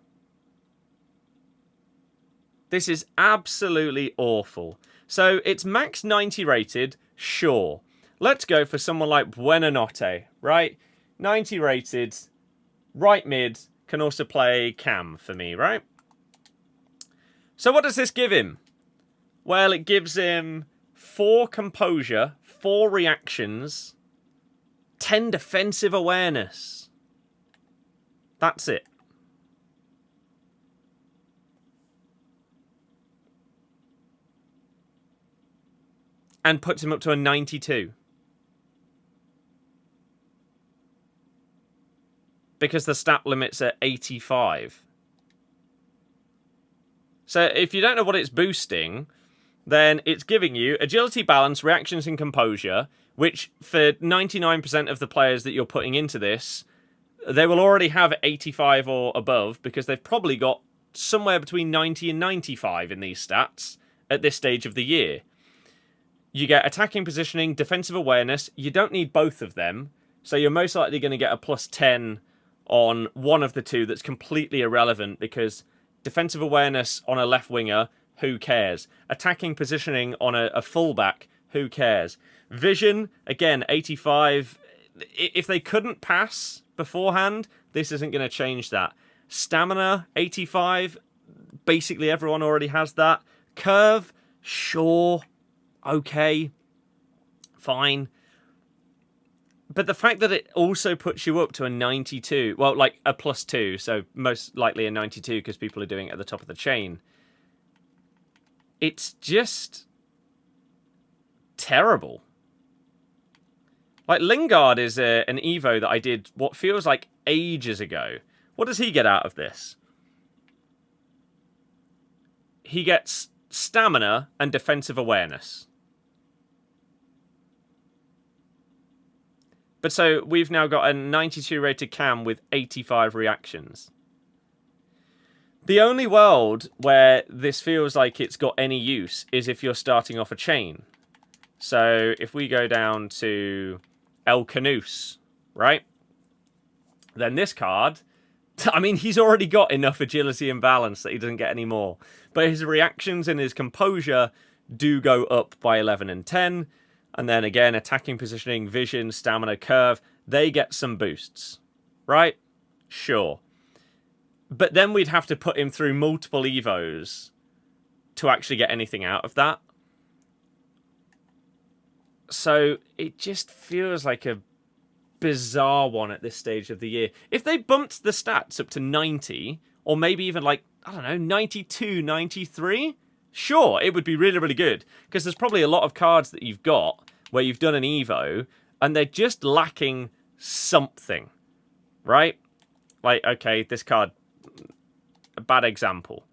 This is absolutely awful. So it's max 90 rated, sure. Let's go for someone like Buonanotte, right? 90 rated, right mid, can also play cam for me, right? So what does this give him? Well, it gives him 4 composure, 4 reactions, 10 defensive awareness. That's it. And puts him up to a 92. Because the stat limit's at 85. So if you don't know what it's boosting, then it's giving you agility, balance, reactions, and composure, which for 99% of the players that you're putting into this, they will already have 85 or above, because they've probably got somewhere between 90 and 95 in these stats at this stage of the year. You get attacking positioning, defensive awareness. You don't need both of them, so you're most likely going to get a +10 on one of the two that's completely irrelevant, because defensive awareness on a left winger, who cares? Attacking positioning on a fullback, who cares? Vision, again, 85. If they couldn't pass beforehand, this isn't going to change that. Stamina, 85. Basically, everyone already has that. Curve, sure. Okay. Fine. But the fact that it also puts you up to a 92, well, like a +2, so most likely a 92 because people are doing it at the top of the chain. It's just terrible. Like, Lingard is an Evo that I did what feels like ages ago. What does he get out of this? He gets stamina and defensive awareness. But so we've now got a 92 rated cam with 85 reactions. The only world where this feels like it's got any use is if you're starting off a chain. So if we go down to El Canus, right? Then this card, I mean, he's already got enough agility and balance that he doesn't get any more. But his reactions and his composure do go up by 11 and 10. And then again, attacking positioning, vision, stamina, curve, they get some boosts, right? Sure. But then we'd have to put him through multiple Evos to actually get anything out of that. So it just feels like a bizarre one at this stage of the year. If they bumped the stats up to 90, or maybe even like, I don't know, 92, 93, sure, it would be really, really good. Because there's probably a lot of cards that you've got where you've done an Evo, and they're just lacking something, right? Like, okay, this card, a bad example.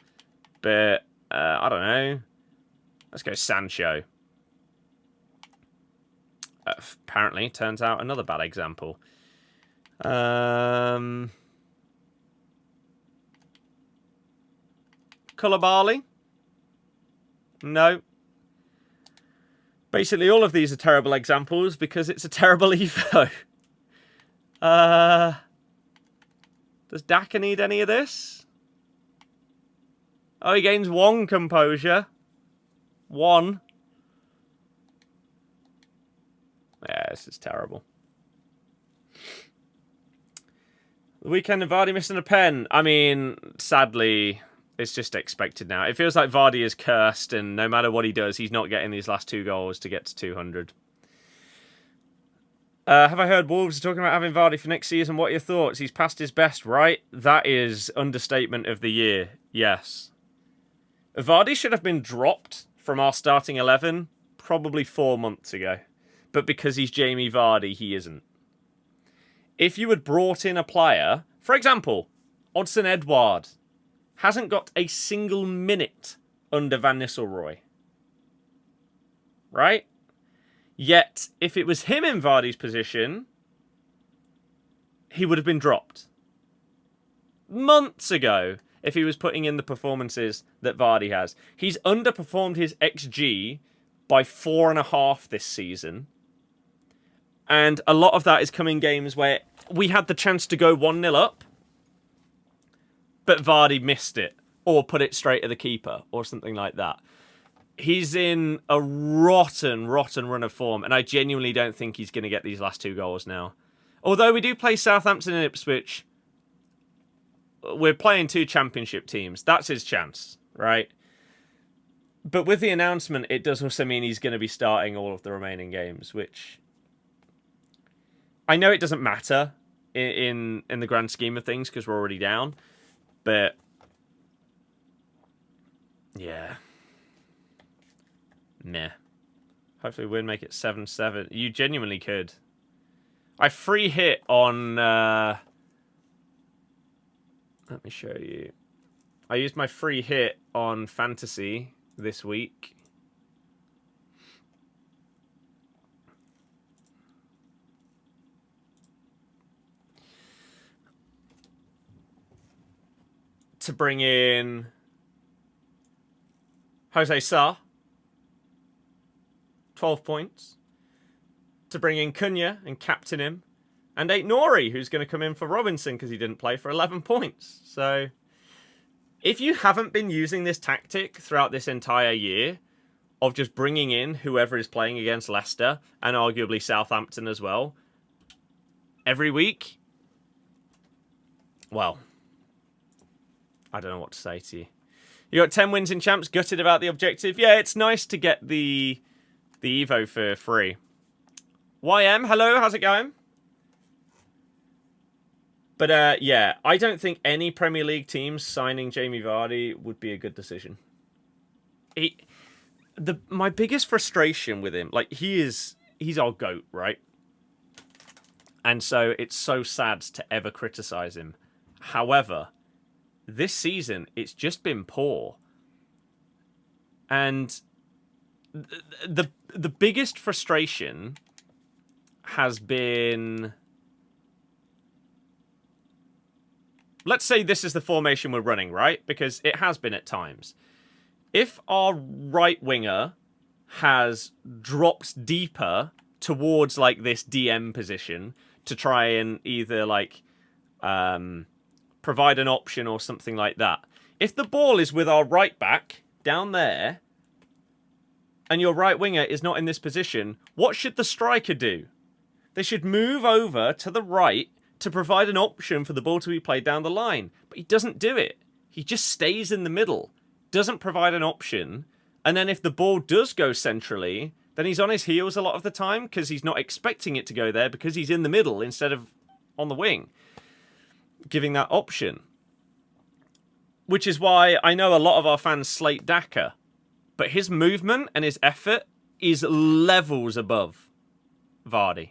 But, I don't know. Let's go Sancho. Apparently, turns out another bad example. Koulibaly? No. Basically, all of these are terrible examples because it's a terrible Evo. Does Daka need any of this? Oh, he gains 1 composure. 1. Yeah, this is terrible. The weekend of Vardy missing a pen. I mean, sadly, it's just expected now. It feels like Vardy is cursed, and no matter what he does, he's not getting these last 2 goals to get to 200. Have I heard Wolves are talking about having Vardy for next season? What are your thoughts? He's past his best, right? That is understatement of the year. Yes. Vardy should have been dropped from our starting 11 probably 4 months ago. But because he's Jamie Vardy, he isn't. If you had brought in a player, for example, Odsonne Edouard hasn't got a single minute under Van Nistelrooy. Right? Yet, if it was him in Vardy's position, he would have been dropped. Months ago, if he was putting in the performances that Vardy has. He's underperformed his XG by 4.5 this season. And a lot of that is coming games where we had the chance to go 1-0 up, but Vardy missed it, or put it straight at the keeper, or something like that. He's in a rotten run of form, and I genuinely don't think he's going to get these last 2 goals now. Although we do play Southampton and Ipswich, we're playing 2 championship teams. That's his chance, right? But with the announcement, it does also mean he's going to be starting all of the remaining games, which I know it doesn't matter in the grand scheme of things because we're already down. But yeah. Meh. Hopefully we'll make it 7-7. You genuinely could. I free hit on... let me show you. I used my free hit on Fantasy this week. To bring in Jose Sa, 12 points. To bring in Cunha and captain him. And Nori, who's going to come in for Robinson because he didn't play, for 11 points. So, if you haven't been using this tactic throughout this entire year of just bringing in whoever is playing against Leicester and arguably Southampton as well every week, well, I don't know what to say to you. You got 10 wins in champs, gutted about the objective. Yeah, it's nice to get the Evo for free. YM, hello, how's it going? But yeah, I don't think any Premier League teams signing Jamie Vardy would be a good decision. My biggest frustration with him, like he's our GOAT, right? And so it's so sad to ever criticize him. However, this season, it's just been poor. And the biggest frustration has been... Let's say this is the formation we're running, right? Because it has been at times. If our right winger has dropped deeper towards like this DM position to try and either like provide an option or something like that. If the ball is with our right back down there and your right winger is not in this position, what should the striker do? They should move over to the right to provide an option for the ball to be played down the line. But he doesn't do it. He just stays in the middle, doesn't provide an option, and then if the ball does go centrally, then he's on his heels a lot of the time because he's not expecting it to go there because he's in the middle instead of on the wing, giving that option. Which is why I know a lot of our fans slate Daka, but his movement and his effort is levels above Vardy.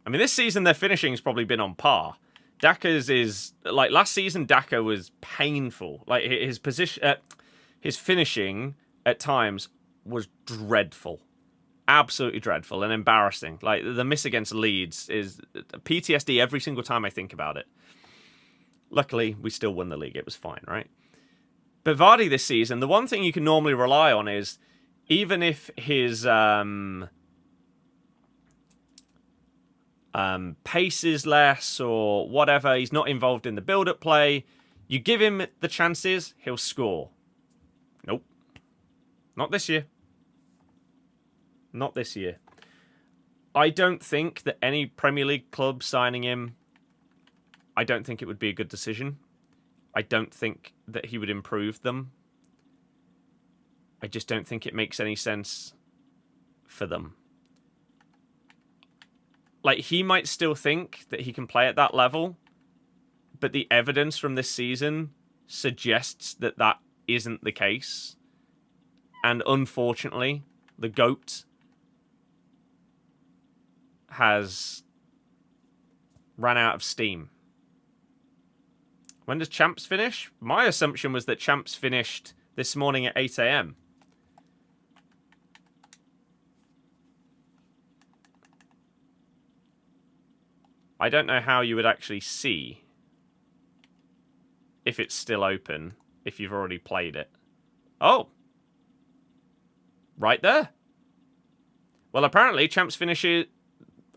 I mean, this season their finishing's probably been on par. Daka's is like last season. Daka was painful. Like his position, his finishing at times was dreadful, absolutely dreadful and embarrassing. Like the miss against Leeds is PTSD every single time I think about it. Luckily, we still won the league. It was fine, right? But Vardy this season, the one thing you can normally rely on is even if his pace is less or whatever, he's not involved in the build-up play, you give him the chances, he'll score. Nope. Not this year. Not this year. I don't think that any Premier League club signing him, I don't think it would be a good decision. I don't think that he would improve them. I just don't think it makes any sense for them. Like, he might still think that he can play at that level, but the evidence from this season suggests that that isn't the case. And unfortunately, the GOAT has ran out of steam. When does Champs finish? My assumption was that Champs finished this morning at 8 AM. I don't know how you would actually see if it's still open, if you've already played it. Oh. Right there. Well, apparently Champs finishes...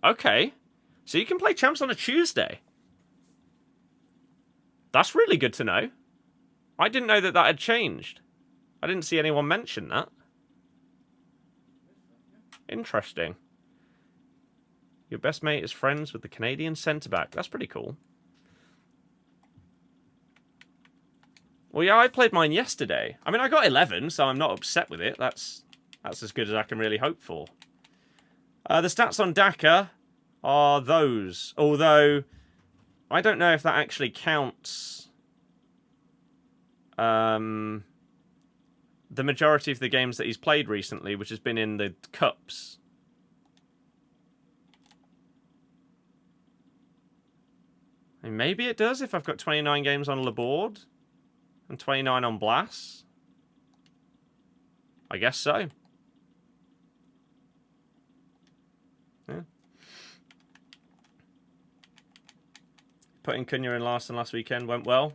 Okay. So you can play Champs on a Tuesday. That's really good to know. I didn't know that that had changed. I didn't see anyone mention that. Interesting. Your best mate is friends with the Canadian centre-back. That's pretty cool. Well, yeah, I played mine yesterday. I mean, I got 11, so I'm not upset with it. That's as good as I can really hope for. The stats on Daka are those. Although, I don't know if that actually counts. The majority of the games that he's played recently, which has been in the Cups. I mean, maybe it does if I've got 29 games on Laborde and 29 on Blast. I guess so. Yeah. Putting Cunha in last weekend went well.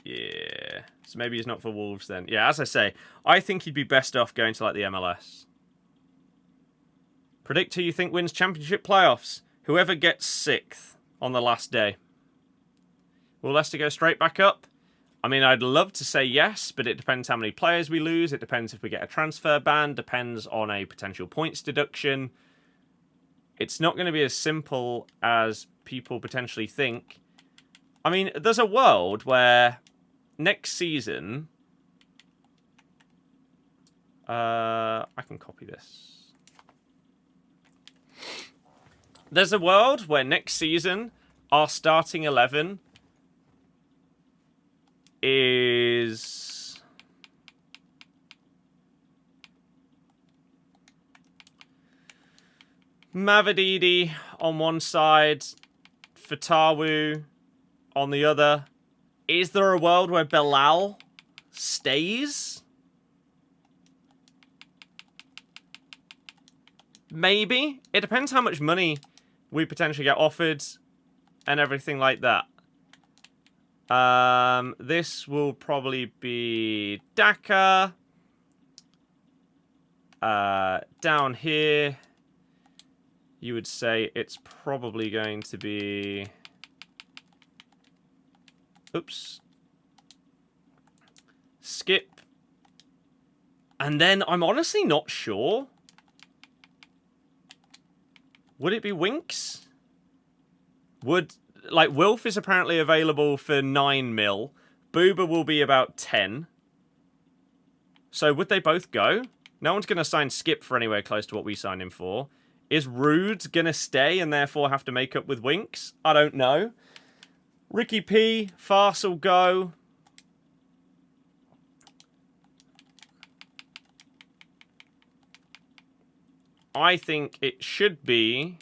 Yeah. So maybe he's not for Wolves then. Yeah, as I say, I think he'd be best off going to like the MLS. Predict who you think wins Championship playoffs. Whoever gets 6th on the last day. Will Leicester go straight back up? I mean, I'd love to say yes, but it depends how many players we lose. It depends if we get a transfer ban. Depends on a potential points deduction. It's not going to be as simple as people potentially think. I mean, there's a world where next season... I can copy this. There's a world where next season our starting 11... is Mavididi on one side, Fatawu on the other. Is there a world where Bilal stays? Maybe. It depends how much money we potentially get offered and everything like that. This will probably be Daka. Down here, you would say it's probably going to be... Oops. Skip. And then I'm honestly not sure. Would it be Winks? Would... Like, Wilf is apparently available for 9 mil. Booba will be about 10. So would they both go? No one's going to sign Skip for anywhere close to what we signed him for. Is Rude going to stay and therefore have to make up with Winks? I don't know. Ricky P, Farce will go. I think it should be...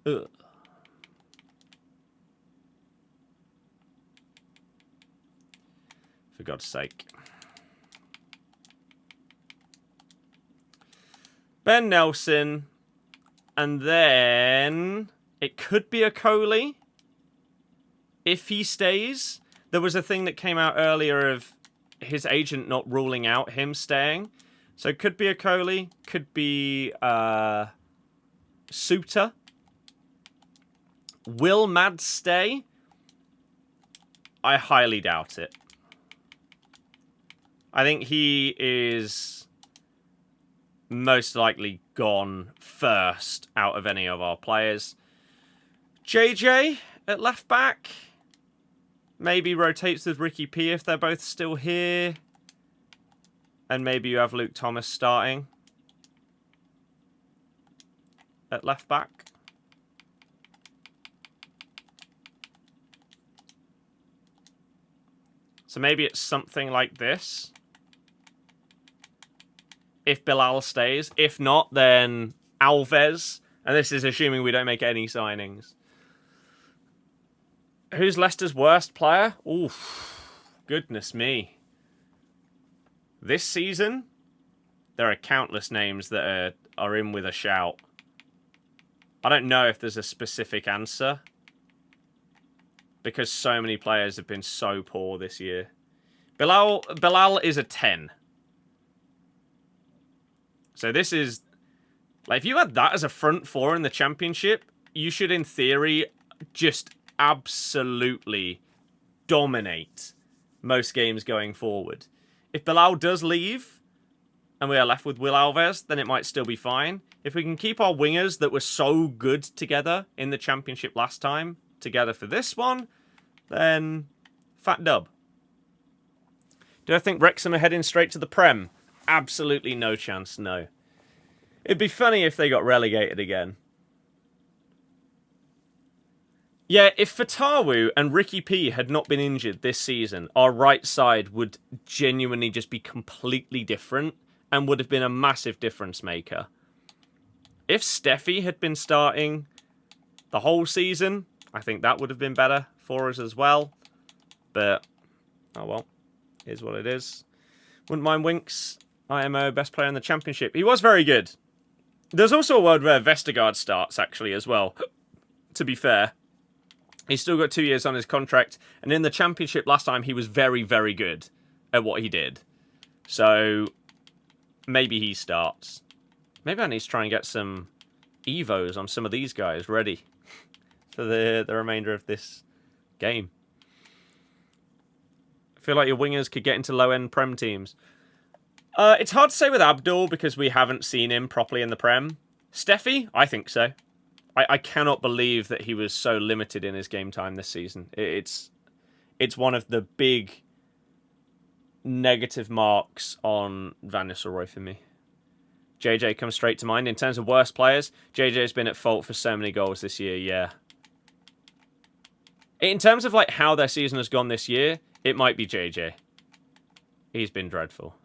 Ugh. For God's sake. Ben Nelson. And then it could be a Coley. If he stays. There was a thing that came out earlier of his agent not ruling out him staying. So it could be a Coley, could be Suter. Will Mads stay? I highly doubt it. I think he is most likely gone first out of any of our players. JJ at left back. Maybe rotates with Ricky P if they're both still here. And maybe you have Luke Thomas starting at left back. So maybe it's something like this. If Bilal stays. If not, then Alves. And this is assuming we don't make any signings. Who's Leicester's worst player? Oof. Goodness me. This season, there are countless names that are in with a shout. I don't know if there's a specific answer. Because so many players have been so poor this year. Bilal is a 10. So this is... Like, if you had that as a front four in the Championship, you should, in theory, just absolutely dominate most games going forward. If Bilal does leave, and we are left with Will Alves, then it might still be fine. If we can keep our wingers that were so good together in the Championship last time together for this one, then fat dub. Do I think Wrexham are heading straight to the Prem? Absolutely no chance, no. It'd be funny if they got relegated again. Yeah, if Fatawu and Ricky P had not been injured this season, our right side would genuinely just be completely different and would have been a massive difference maker. If Steffi had been starting the whole season, I think that would have been better for us as well. But, oh well, here's what it is. Wouldn't mind Winks, IMO, best player in the Championship. He was very good. There's also a world where Vestergaard starts, actually, as well, to be fair. He's still got 2 years on his contract, and in the Championship last time, he was very, very good at what he did. So, maybe he starts. Maybe I need to try and get some Evos on some of these guys ready for the remainder of this game. I feel like your wingers could get into low-end Prem teams. It's hard to say with Abdul because we haven't seen him properly in the Prem. Steffi, I think so. I cannot believe that he was so limited in his game time this season. It's one of the big negative marks on Van Nistelrooy for me. JJ comes straight to mind. In terms of worst players, JJ's been at fault for so many goals this year, yeah. In terms of like how their season has gone this year, it might be JJ. He's been dreadful.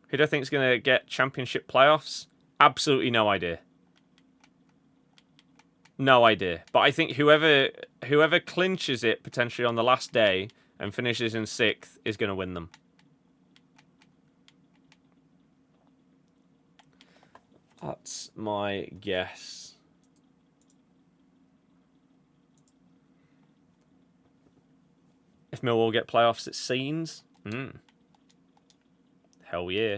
Who do I think is going to get Championship playoffs? Absolutely no idea. No idea. But I think whoever clinches it potentially on the last day and finishes in 6th is going to win them. That's my guess. If Millwall get playoffs, it seems. Hell yeah.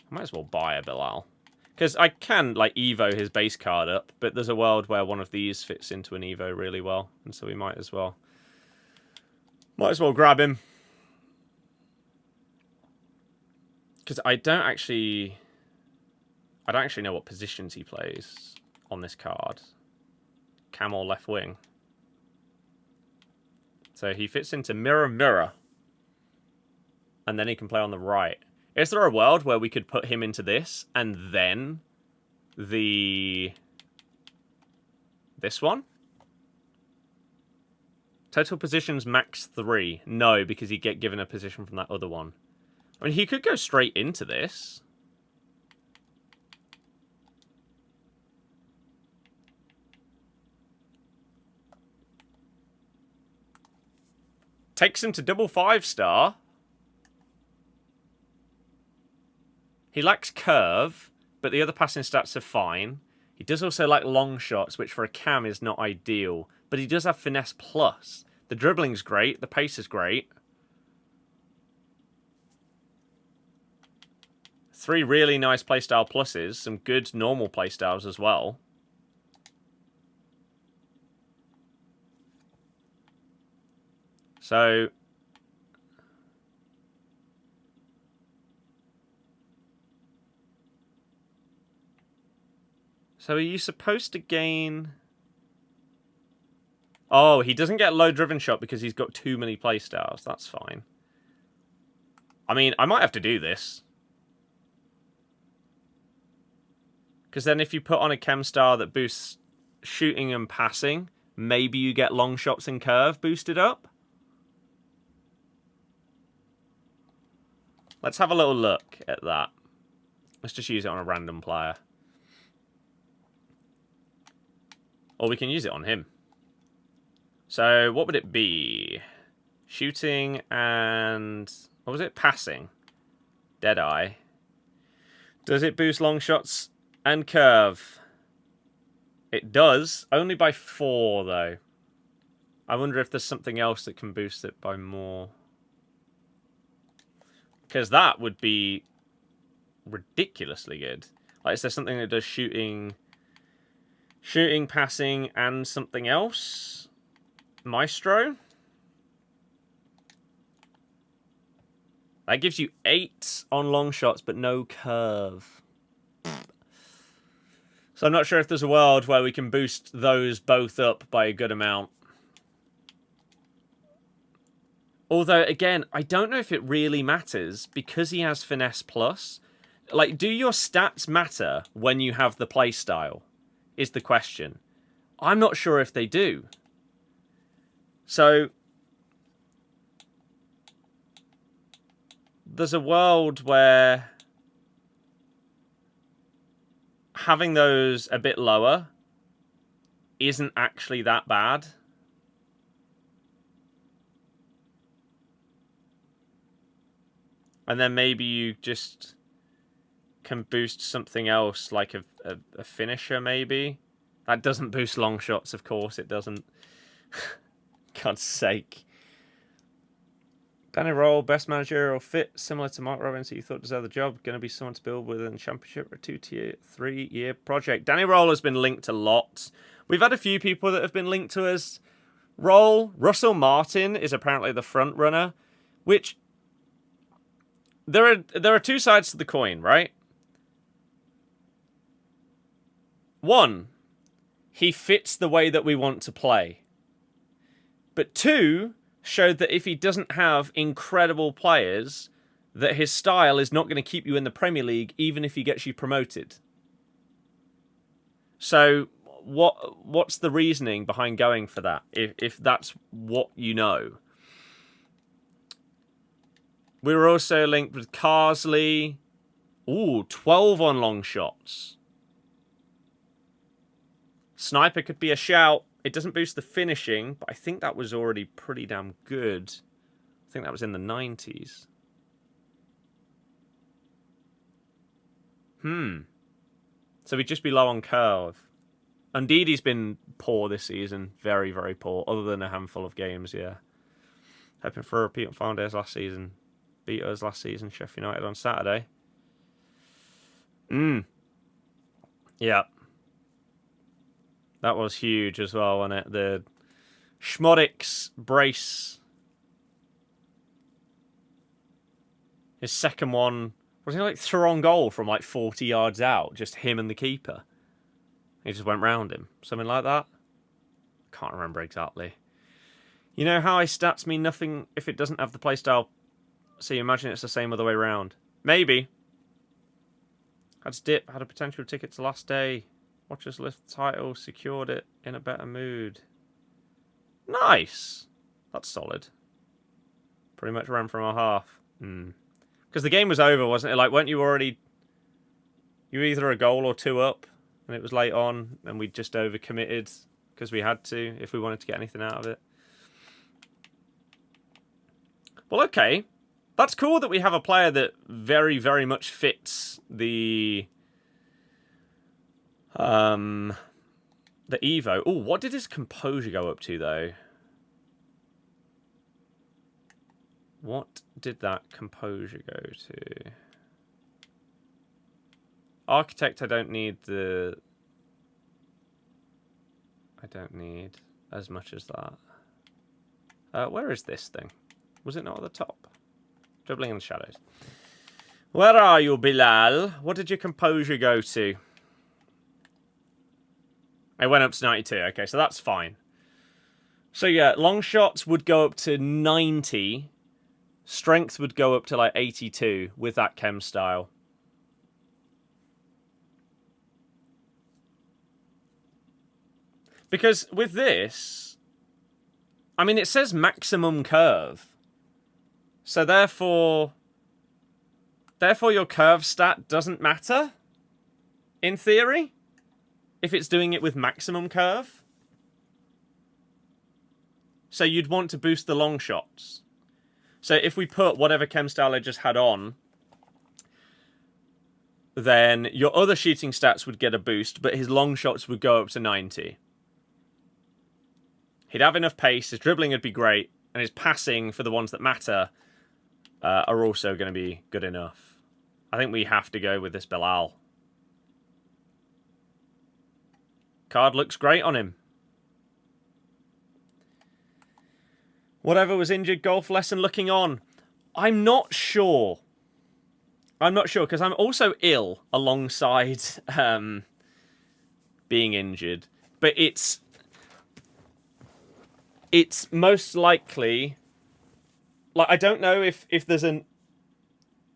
I might as well buy a Bilal. Because I can, like, Evo his base card up, but there's a world where one of these fits into an Evo really well. And so we might as well grab him. Because I don't actually know what positions he plays on this card. Cam or left wing. So he fits into mirror. And then he can play on the right. Is there a world where we could put him into this and then this one? Total positions max 3. No, because he'd get given a position from that other one. I mean, he could go straight into this. Takes him to double 5-star. He lacks curve, but the other passing stats are fine. He does also like long shots, which for a cam is not ideal. but he does have finesse plus. The dribbling's great. The pace is great. 3 really nice playstyle pluses. Some good normal playstyles as well. So are you supposed to gain... Oh, he doesn't get low driven shot because he's got too many playstyles. That's fine. I mean, I might have to do this. Because then if you put on a chem star that boosts shooting and passing, maybe you get long shots and curve boosted up. Let's have a little look at that. Let's just use it on a random player. Or we can use it on him. So, what would it be? Shooting and... What was it? Passing. Deadeye. Does it boost long shots and curve? It does. Only by 4, though. I wonder if there's something else that can boost it by more. Because that would be ridiculously good. Like, is there something that does shooting, passing, and something else? Maestro? That gives you 8 on long shots, but no curve. So I'm not sure if there's a world where we can boost those both up by a good amount. Although, again, I don't know if it really matters because he has finesse plus. Like, do your stats matter when you have the playstyle? Is the question. I'm not sure if they do. So, there's a world where having those a bit lower isn't actually that bad. And then maybe you just can boost something else, like a finisher, maybe. That doesn't boost long shots, of course it doesn't. God's sake. Danny Roll, best managerial fit, similar to Mark Robbins, that you thought deserved the job. Going to be someone to build with in the Championship or a 3-year project. Danny Roll has been linked a lot. We've had a few people that have been linked to us. Roll, Russell Martin is apparently the front runner, which... There are 2 sides to the coin, right? 1, he fits the way that we want to play. But 2, showed that if he doesn't have incredible players, that his style is not going to keep you in the Premier League, even if he gets you promoted. So, what's the reasoning behind going for that, if that's what you know? We were also linked with Carsley. Ooh, 12 on long shots. Sniper could be a shout. It doesn't boost the finishing, but I think that was already pretty damn good. I think that was in the 90s. So we'd just be low on curve. Ndidi's been poor this season. Very, very poor. Other than a handful of games, yeah. Hoping for a repeat on final days last season. Beat us last season, Sheffield United on Saturday. Yeah. That was huge as well, wasn't it? The Schmodix brace. His second one, was he like through on goal from like 40 yards out? Just him and the keeper. He just went round him. Something like that. Can't remember exactly. You know how his stats mean nothing if it doesn't have the playstyle. So you imagine it's the same other way around. Maybe. Had to dip, had a potential ticket to last day. Watch us lift the title, secured it in a better mood. Nice. That's solid. Pretty much ran from our half. Because the game was over, wasn't it? Like, weren't you already... You were either a goal or 2 up, and it was late on, and we just overcommitted because we had to, if we wanted to get anything out of it. Well, okay. That's cool that we have a player that very, very much fits the the Evo. Oh, what did his composure go up to, though? What did that composure go to? Architect, I don't need as much as that. Where is this thing? Was it not at the top? Dribbling in the shadows. Where are you, Bilal? What did your composure go to? It went up to 92. Okay, so that's fine. So yeah, long shots would go up to 90. Strength would go up to like 82 with that chem style. Because with this, I mean, it says maximum curve. So therefore your curve stat doesn't matter, in theory, if it's doing it with maximum curve. So you'd want to boost the long shots. So if we put whatever chem style I just had on, then your other shooting stats would get a boost, but his long shots would go up to 90. He'd have enough pace, his dribbling would be great, and his passing, for the ones that matter, are also going to be good enough. I think we have to go with this Bilal. Card looks great on him. Whatever was injured, golf lesson looking on. I'm not sure. I'm not sure, because I'm also ill alongside being injured. But it's most likely... Like, I don't know if there's an...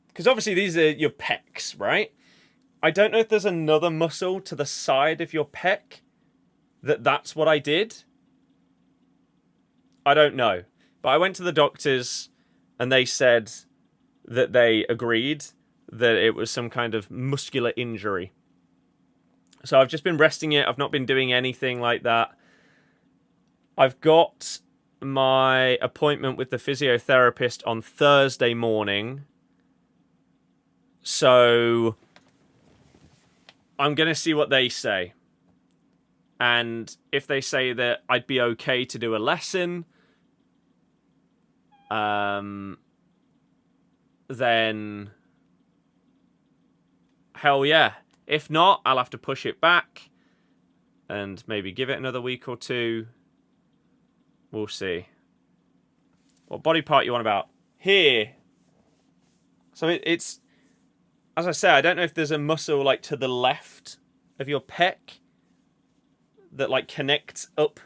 Because obviously these are your pecs, right? I don't know if there's another muscle to the side of your pec that's what I did. I don't know. But I went to the doctors and they said that they agreed that it was some kind of muscular injury. So I've just been resting it. I've not been doing anything like that. I've got my appointment with the physiotherapist on Thursday morning. So I'm going to see what they say. And if they say that I'd be okay to do a lesson, then hell yeah. If not, I'll have to push it back and maybe give it another week or two. We'll see. What body part you want about? Here. So it's, as I say, I don't know if there's a muscle like to the left of your pec that like connects up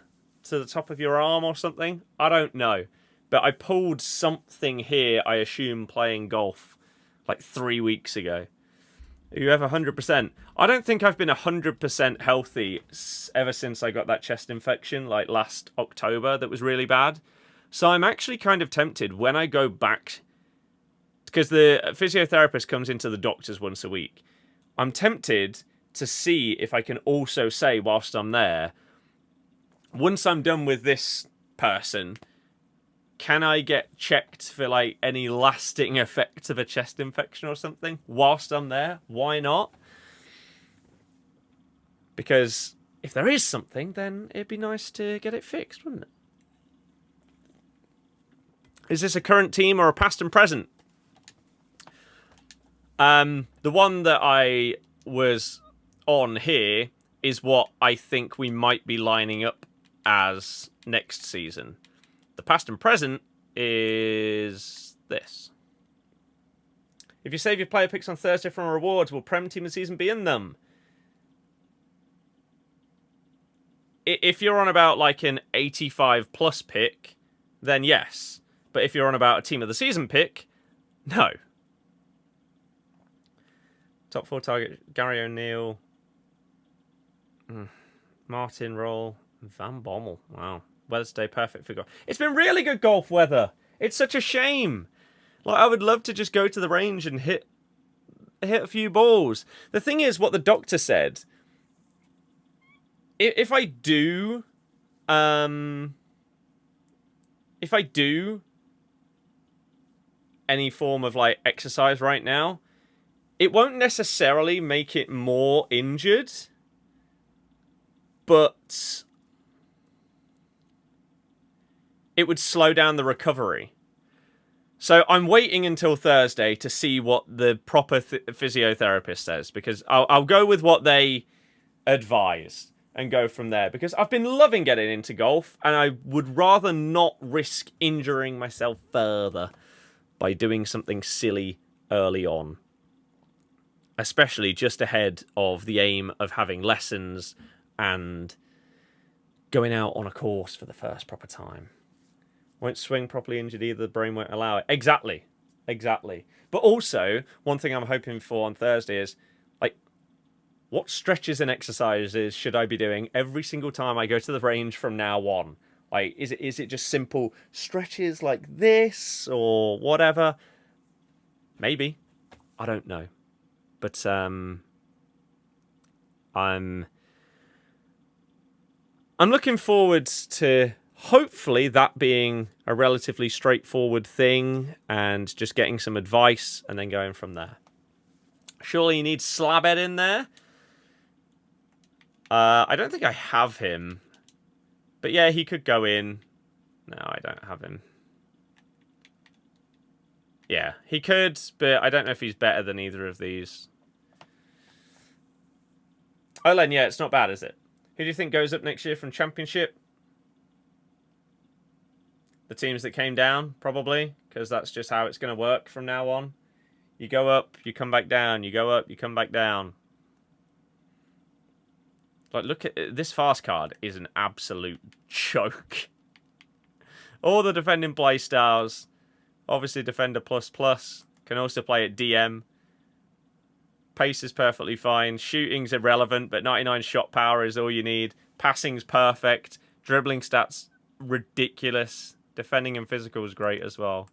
to the top of your arm or something. I don't know. But I pulled something here, I assume, playing golf like 3 weeks ago. Are you ever 100%? I don't think I've been 100% healthy ever since I got that chest infection like last October that was really bad. So I'm actually kind of tempted when I go back, because the physiotherapist comes into the doctors once a week. I'm tempted to see if I can also say whilst I'm there, once I'm done with this person, can I get checked for like any lasting effects of a chest infection or something whilst I'm there? Why not? Because if there is something, then it'd be nice to get it fixed, wouldn't it? Is this a current team or a past and present? The one that I was on here is what I think we might be lining up as next season. The past and present is this. If you save your player picks on Thursday from rewards, will Prem Team of the season be in them? If you're on about like an 85 plus pick, then yes. But if you're on about a Team of the Season pick, no. Top 4 target, Gary O'Neill, Martin Roll, Van Bommel. Wow. Weather stay perfect for golf. It's been really good golf weather. It's such a shame. Like, I would love to just go to the range and hit a few balls. The thing is, what the doctor said, if I do any form of like exercise right now, it won't necessarily make it more injured. but it would slow down the recovery. So I'm waiting until Thursday to see what the proper physiotherapist says, because I'll go with what they advise and go from there, because I've been loving getting into golf and I would rather not risk injuring myself further by doing something silly early on, especially just ahead of the aim of having lessons and going out on a course for the first proper time. Won't swing properly injured either, the brain won't allow it. Exactly. But also, one thing I'm hoping for on Thursday is, like, what stretches and exercises should I be doing every single time I go to the range from now on? Like, is it just simple stretches like this or whatever? Maybe. I don't know. But I'm looking forward to hopefully that being a relatively straightforward thing and just getting some advice and then going from there. Surely you need Slabhead in there. I don't think I have him. But yeah, he could go in. No, I don't have him. Yeah, he could, but I don't know if he's better than either of these. Olen, yeah, it's not bad, is it? Who do you think goes up next year from Championship? The teams that came down, probably, because that's just how it's going to work from now on. You go up, you come back down. You go up, you come back down. Like, look at this fast card is an absolute joke. All the defending play styles. Obviously, Defender ++. Can also play at DM. Pace is perfectly fine. Shooting's irrelevant, but 99 shot power is all you need. Passing's perfect. Dribbling stats, ridiculous. Defending and physical is great as well.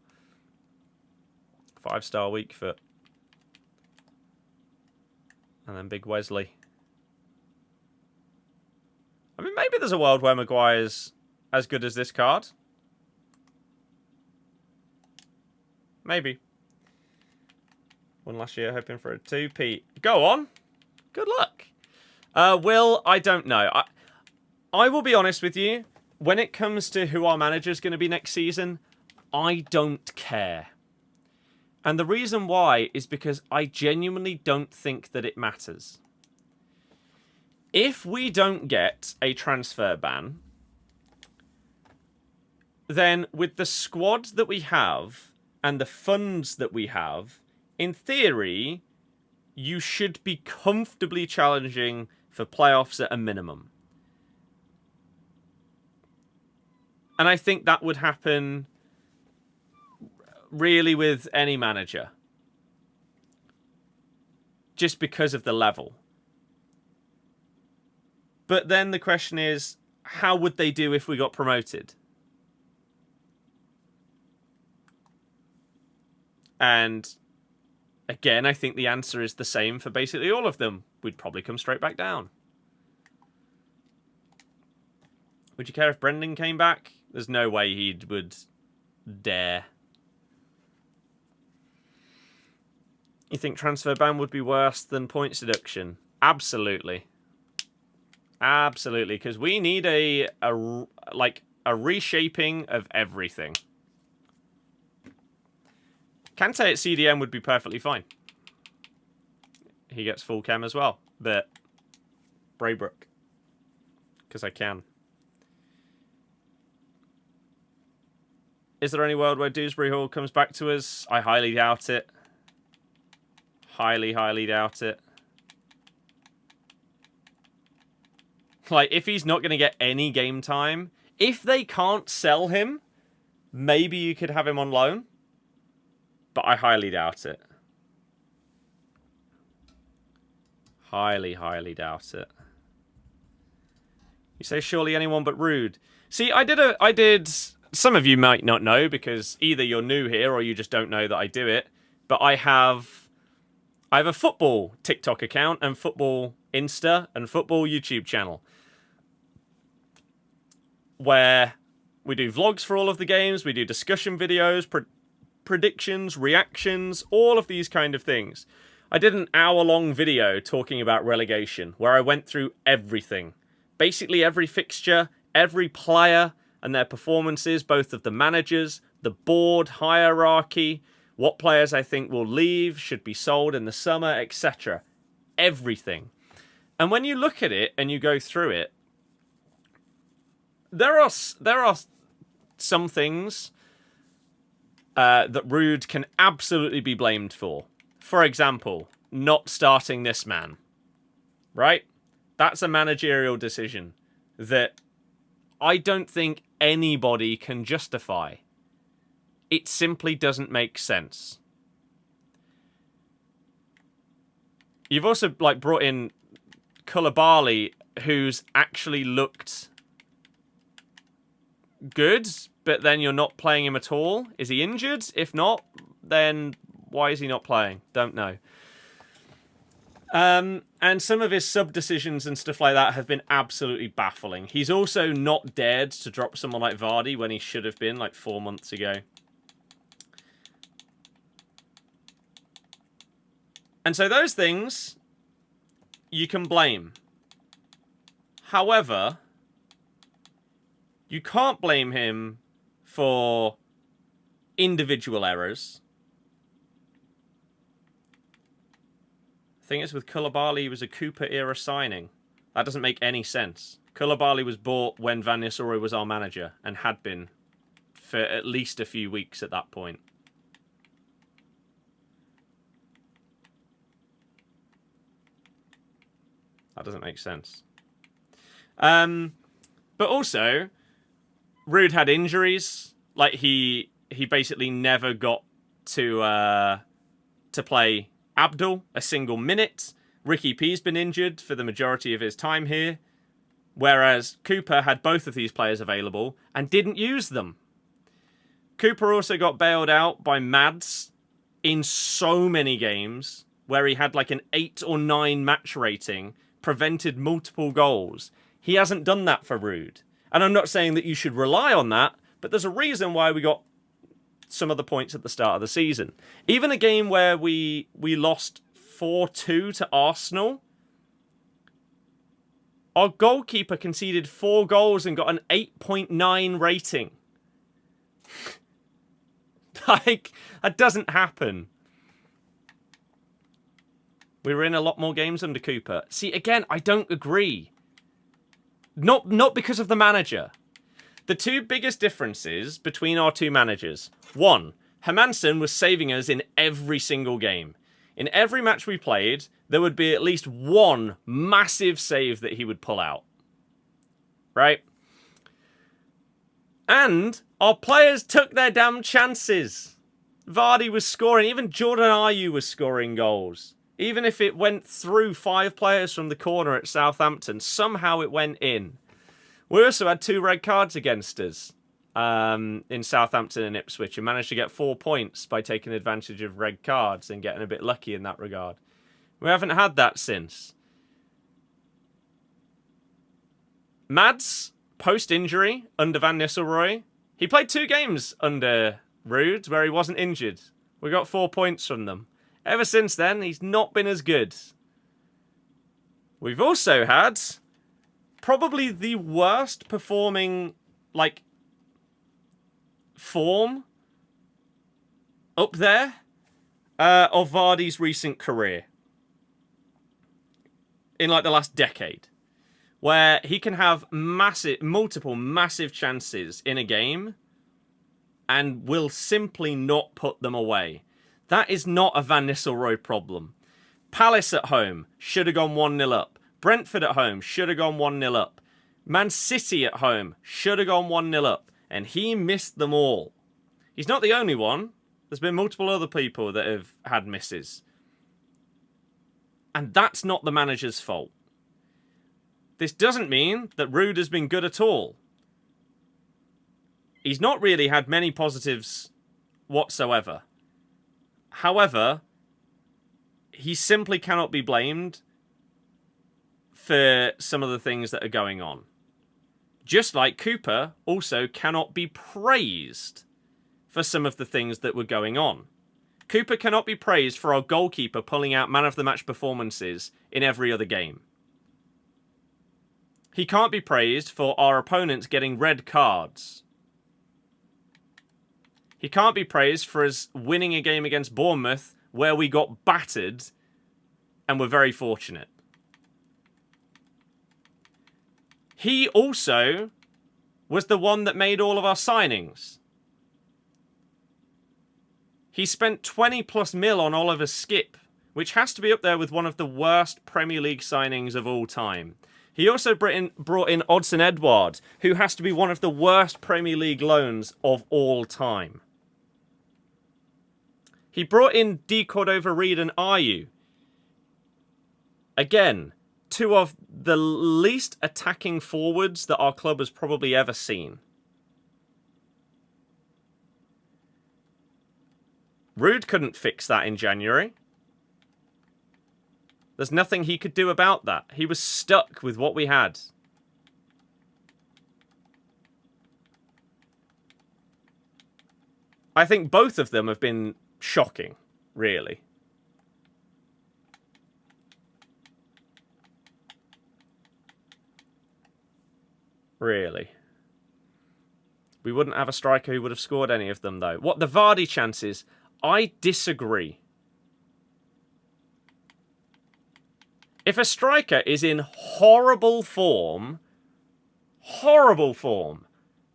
5-star weak foot. And then Big Wesley. I mean, maybe there's a world where Maguire's as good as this card. Maybe. One last year, hoping for a 2-peat. Go on. Good luck. Will, I don't know. I will be honest with you. When it comes to who our manager is going to be next season, I don't care. And the reason why is because I genuinely don't think that it matters. If we don't get a transfer ban, then with the squad that we have and the funds that we have, in theory, you should be comfortably challenging for playoffs at a minimum. And I think that would happen really with any manager. Just because of the level. But then the question is, how would they do if we got promoted? And again, I think the answer is the same for basically all of them. We'd probably come straight back down. Would you care if Brendan came back? There's no way he would dare. You think transfer ban would be worse than points deduction? Absolutely. Absolutely, because we need a reshaping of everything. Kante at CDM would be perfectly fine. He gets full chem as well, but Braybrook, because I can. Is there any world where Dewsbury Hall comes back to us? I highly doubt it. Highly, highly doubt it. Like, if he's not going to get any game time, if they can't sell him, maybe you could have him on loan. But I highly doubt it. Highly, highly doubt it. You say surely anyone but Rude. See, I did. Some of you might not know because either you're new here or you just don't know that I do it. But I have a football TikTok account and football Insta and football YouTube channel where we do vlogs for all of the games. We do discussion videos, predictions, reactions, all of these kind of things. I did an hour-long video talking about relegation where I went through everything basically every fixture, every player and their performances, both of the managers, the board, hierarchy, what players I think will leave, should be sold in the summer, etc. Everything. And when you look at it and you go through it, there are some things that Ruud can absolutely be blamed for. For example, not starting this man. Right? That's a managerial decision that I don't think anybody can justify. It simply doesn't make sense. You've also brought in Koulibaly, who's actually looked good, but then you're not playing him at all. Is he injured? If not, then why is he not playing? Don't know. And some of his sub decisions and stuff like that have been absolutely baffling. He's also not dared to drop someone like Vardy when he should have been 4 months ago. And so those things you can blame. However, you can't blame him for individual errors. I think it's with Koulibaly, he was a Cooper-era signing. That doesn't make any sense. Koulibaly was bought when Van Nistelrooy was our manager, and had been for at least a few weeks at that point. That doesn't make sense. But also, Ruud had injuries. He basically never got to play Abdul a single minute. Ricky P's been injured for the majority of his time here. Whereas Cooper had both of these players available and didn't use them. Cooper also got bailed out by Mads in so many games where he had an 8 or 9 match rating, prevented multiple goals. He hasn't done that for Ruud. And I'm not saying that you should rely on that, but there's a reason why we got some of the points at the start of the season. Even a game where we lost 4-2 to Arsenal, our goalkeeper conceded 4 goals and got an 8.9 rating. That doesn't happen. We were in a lot more games under Cooper. See, again, I don't agree. Not because of the manager. The two biggest differences between our two managers. 1, Hermansen was saving us in every single game. In every match we played, there would be at least one massive save that he would pull out. Right? And our players took their damn chances. Vardy was scoring. Even Jordan Ayew was scoring goals. Even if it went through 5 players from the corner at Southampton, somehow it went in. We also had 2 red cards against us in Southampton and Ipswich, and managed to get 4 points by taking advantage of red cards and getting a bit lucky in that regard. We haven't had that since. Mads, post-injury, under Van Nistelrooy, he played 2 games under Ruud where he wasn't injured. We got 4 points from them. Ever since then, he's not been as good. We've also had probably the worst performing, form up there of Vardy's recent career. In, the last decade. Where he can have multiple massive chances in a game and will simply not put them away. That is not a Van Nistelrooy problem. Palace at home should have gone 1-0 up. Brentford at home should have gone 1-0 up. Man City at home should have gone 1-0 up. And he missed them all. He's not the only one. There's been multiple other people that have had misses. And that's not the manager's fault. This doesn't mean that Ruud has been good at all. He's not really had many positives whatsoever. However, he simply cannot be blamed for some of the things that are going on. Just like Cooper also cannot be praised for some of the things that were going on. Cooper cannot be praised for our goalkeeper pulling out man of the match performances in every other game. He can't be praised for our opponents getting red cards. He can't be praised for us winning a game against Bournemouth where we got battered and were very fortunate. He also was the one that made all of our signings. He spent 20 plus mil on Oliver Skipp, which has to be up there with one of the worst Premier League signings of all time. He also brought in Odsonne Edouard, who has to be one of the worst Premier League loans of all time. He brought in D. Cordova-Reid and Ayew. Again, two of the least attacking forwards that our club has probably ever seen. Rude couldn't fix that in January. There's nothing he could do about that. He was stuck with what we had. I think both of them have been shocking, really. Really. We wouldn't have a striker who would have scored any of them, though. What, the Vardy chances? I disagree. If a striker is in horrible form,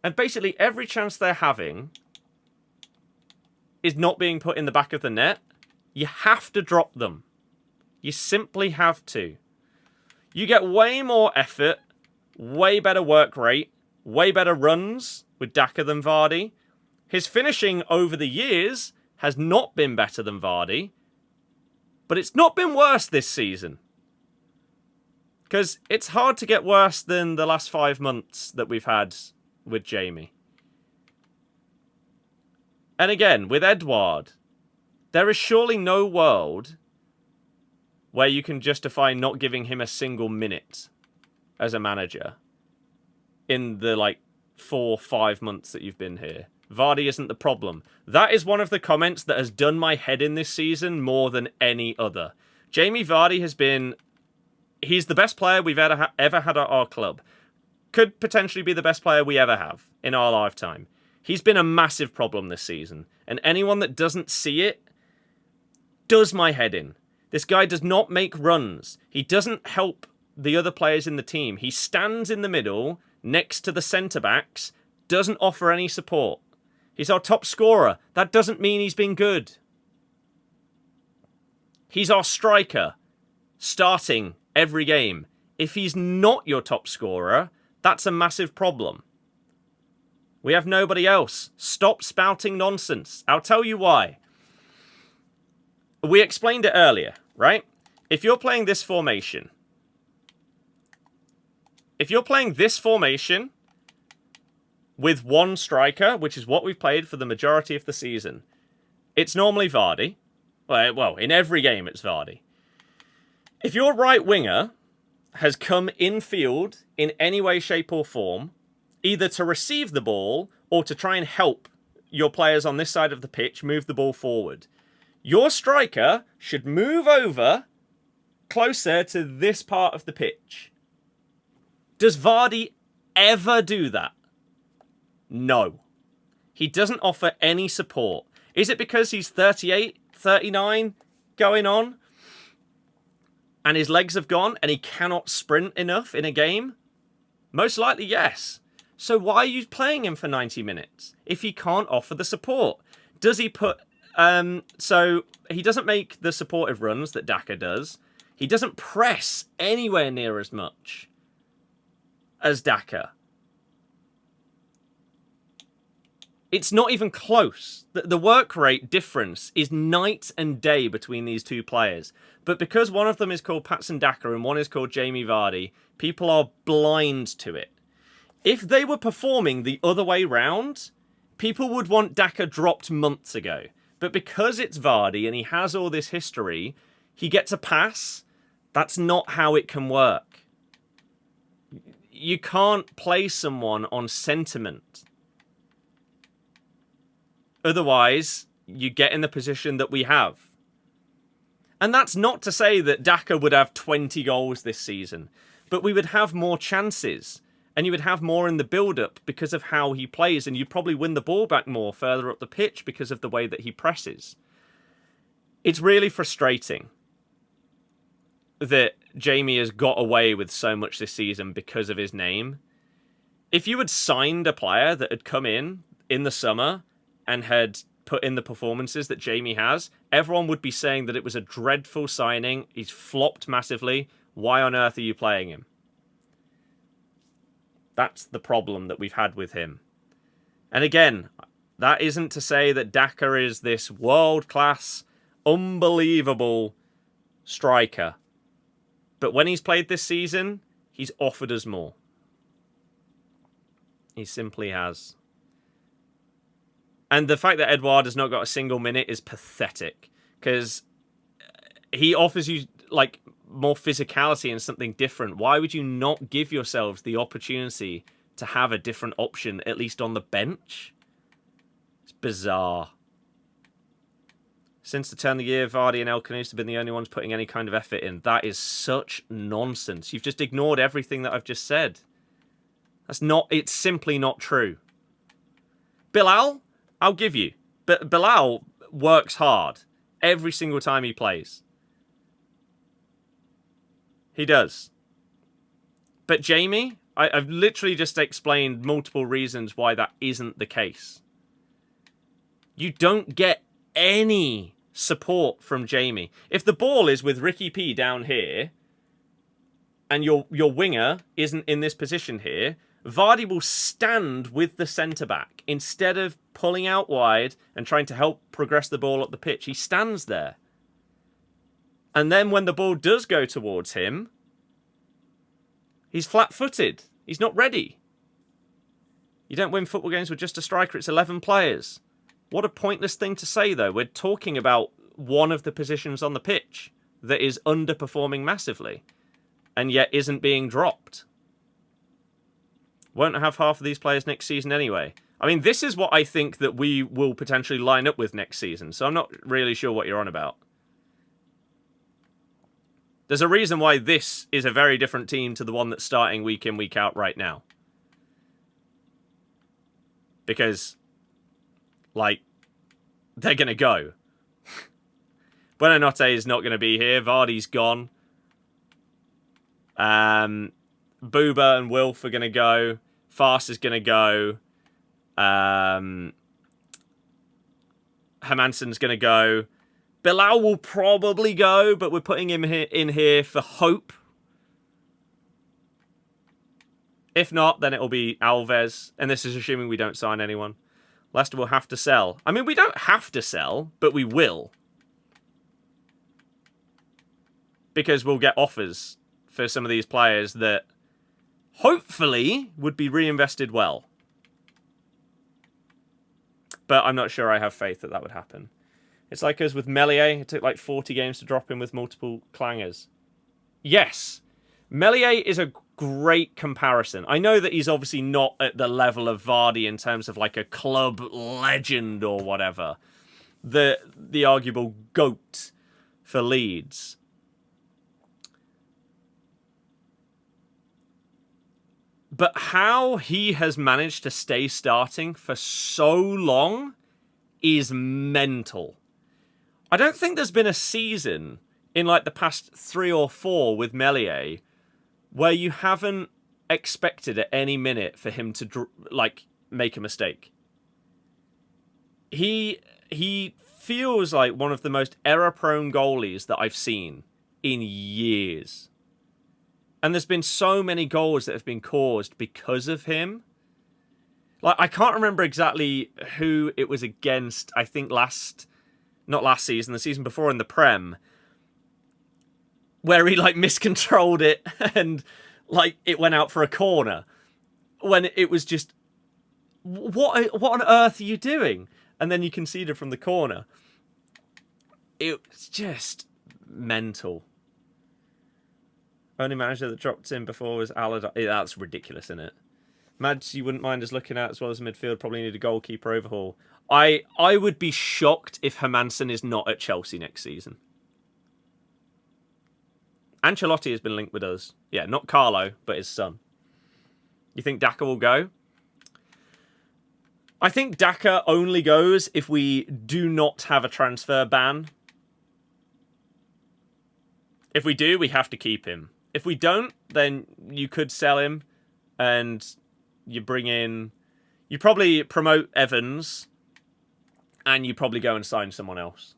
and basically every chance they're having is not being put in the back of the net, you have to drop them. You simply have to. You get way more effort, way better work rate, way better runs with Daka than Vardy. His finishing over the years has not been better than Vardy, but it's not been worse this season. Because it's hard to get worse than the last 5 months that we've had with Jamie. And again, with Edouard, there is surely no world where you can justify not giving him a single minute as a manager in the 4 or 5 months that you've been here. Vardy isn't the problem. That is one of the comments that has done my head in this season more than any other. Jamie Vardy has been... He's the best player we've ever had at our club. Could potentially be the best player we ever have in our lifetime. He's been a massive problem this season. And anyone that doesn't see it does my head in. This guy does not make runs. He doesn't help the other players in the team. He stands in the middle next to the centre-backs, doesn't offer any support. He's our top scorer. That doesn't mean he's been good. He's our striker, starting every game. If he's not your top scorer, that's a massive problem. We have nobody else. Stop spouting nonsense. I'll tell you why. We explained it earlier, right? If you're playing this formation, with one striker, which is what we've played for the majority of the season, it's normally Vardy. Well, in every game it's Vardy. If your right winger has come infield in any way, shape or form, either to receive the ball or to try and help your players on this side of the pitch move the ball forward, your striker should move over closer to this part of the pitch. Does Vardy ever do that? No. He doesn't offer any support. Is it because he's 38, 39 going on? And his legs have gone and he cannot sprint enough in a game? Most likely, yes. So why are you playing him for 90 minutes if he can't offer the support? Does he put... So he doesn't make the supportive runs that Daka does. He doesn't press anywhere near as much as Daka. It's not even close. The work rate difference is night and day between these two players. But because one of them is called Patson Daka and one is called Jamie Vardy, people are blind to it. If they were performing the other way round, people would want Daka dropped months ago. But because it's Vardy and he has all this history, he gets a pass. That's not how it can work. You can't play someone on sentiment. Otherwise, you get in the position that we have. And that's not to say that Daka would have 20 goals this season. but we would have more chances. And you would have more in the build-up because of how he plays, and you'd probably win the ball back more further up the pitch because of the way that he presses. It's really frustrating that Jamie has got away with so much this season because of his name. If you had signed a player that had come in the summer and had put in the performances that Jamie has, everyone would be saying that it was a dreadful signing. He's flopped massively. Why on earth are you playing him? That's the problem that we've had with him. And again, that isn't to say that Daka is this world-class, unbelievable striker. But when he's played this season, he's offered us more. He simply has. And the fact that Edouard has not got a single minute is pathetic. Because he offers you, like, more physicality and something different. Why would you not give yourselves the opportunity to have a different option, at least on the bench? It's bizarre. Since the turn of the year, Vardy and El Khanous have been the only ones putting any kind of effort in. That is such nonsense. You've just ignored everything that I've just said. It's simply not true. Bilal, I'll give you. But Bilal works hard every single time he plays. He does. But Jamie, I've literally just explained multiple reasons why that isn't the case. You don't get any support from Jamie. If the ball is with Ricky P down here, and your winger isn't in this position here, Vardy will stand with the centre-back. Instead of pulling out wide and trying to help progress the ball up the pitch, he stands there. And then when the ball does go towards him, he's flat-footed. He's not ready. You don't win football games with just a striker. It's 11 players. What a pointless thing to say, though. We're talking about one of the positions on the pitch that is underperforming massively and yet isn't being dropped. Won't have half of these players next season anyway. I mean, this is what I think that we will potentially line up with next season, so I'm not really sure what you're on about. There's a reason why this is a very different team to the one that's starting week in, week out right now. Because, like, they're going to go. Buonanotte is not going to be here. Vardy's gone. Booba and Wilf are going to go. Fast is going to go. Hermansen's going to go. Bilal will probably go, but we're putting him in here for hope. If not, then it'll be Alves, and this is assuming we don't sign anyone. Leicester will have to sell. I mean, we don't have to sell, but we will. Because we'll get offers for some of these players that hopefully would be reinvested well. But I'm not sure I have faith that that would happen. It's like us with Meslier. It took like 40 games to drop him with multiple clangers. Yes, Meslier is a great comparison. I know that he's obviously not at the level of Vardy in terms of like a club legend or whatever. The arguable GOAT for Leeds. But how he has managed to stay starting for so long is mental. I don't think there's been a season in like the past 3 or 4 with Meslier where you haven't expected at any minute for him to make a mistake. He feels like one of the most error-prone goalies that I've seen in years. And there's been so many goals that have been caused because of him. Like, I can't remember exactly who it was against. I think not last season, the season before in the Prem, where he like miscontrolled it and like it went out for a corner when it was just, what on earth are you doing? And then you conceded from the corner. It's just mental. Only manager that dropped in before was Allardyce. That's ridiculous, isn't it? Mads, you wouldn't mind us looking at as well as midfield. Probably need a goalkeeper overhaul. I would be shocked if Hermansen is not at Chelsea next season. Ancelotti has been linked with us. Yeah, not Carlo, but his son. You think Daka will go? I think Daka only goes if we do not have a transfer ban. If we do, we have to keep him. If we don't, then you could sell him and you bring in... You probably promote Evans and you probably go and sign someone else.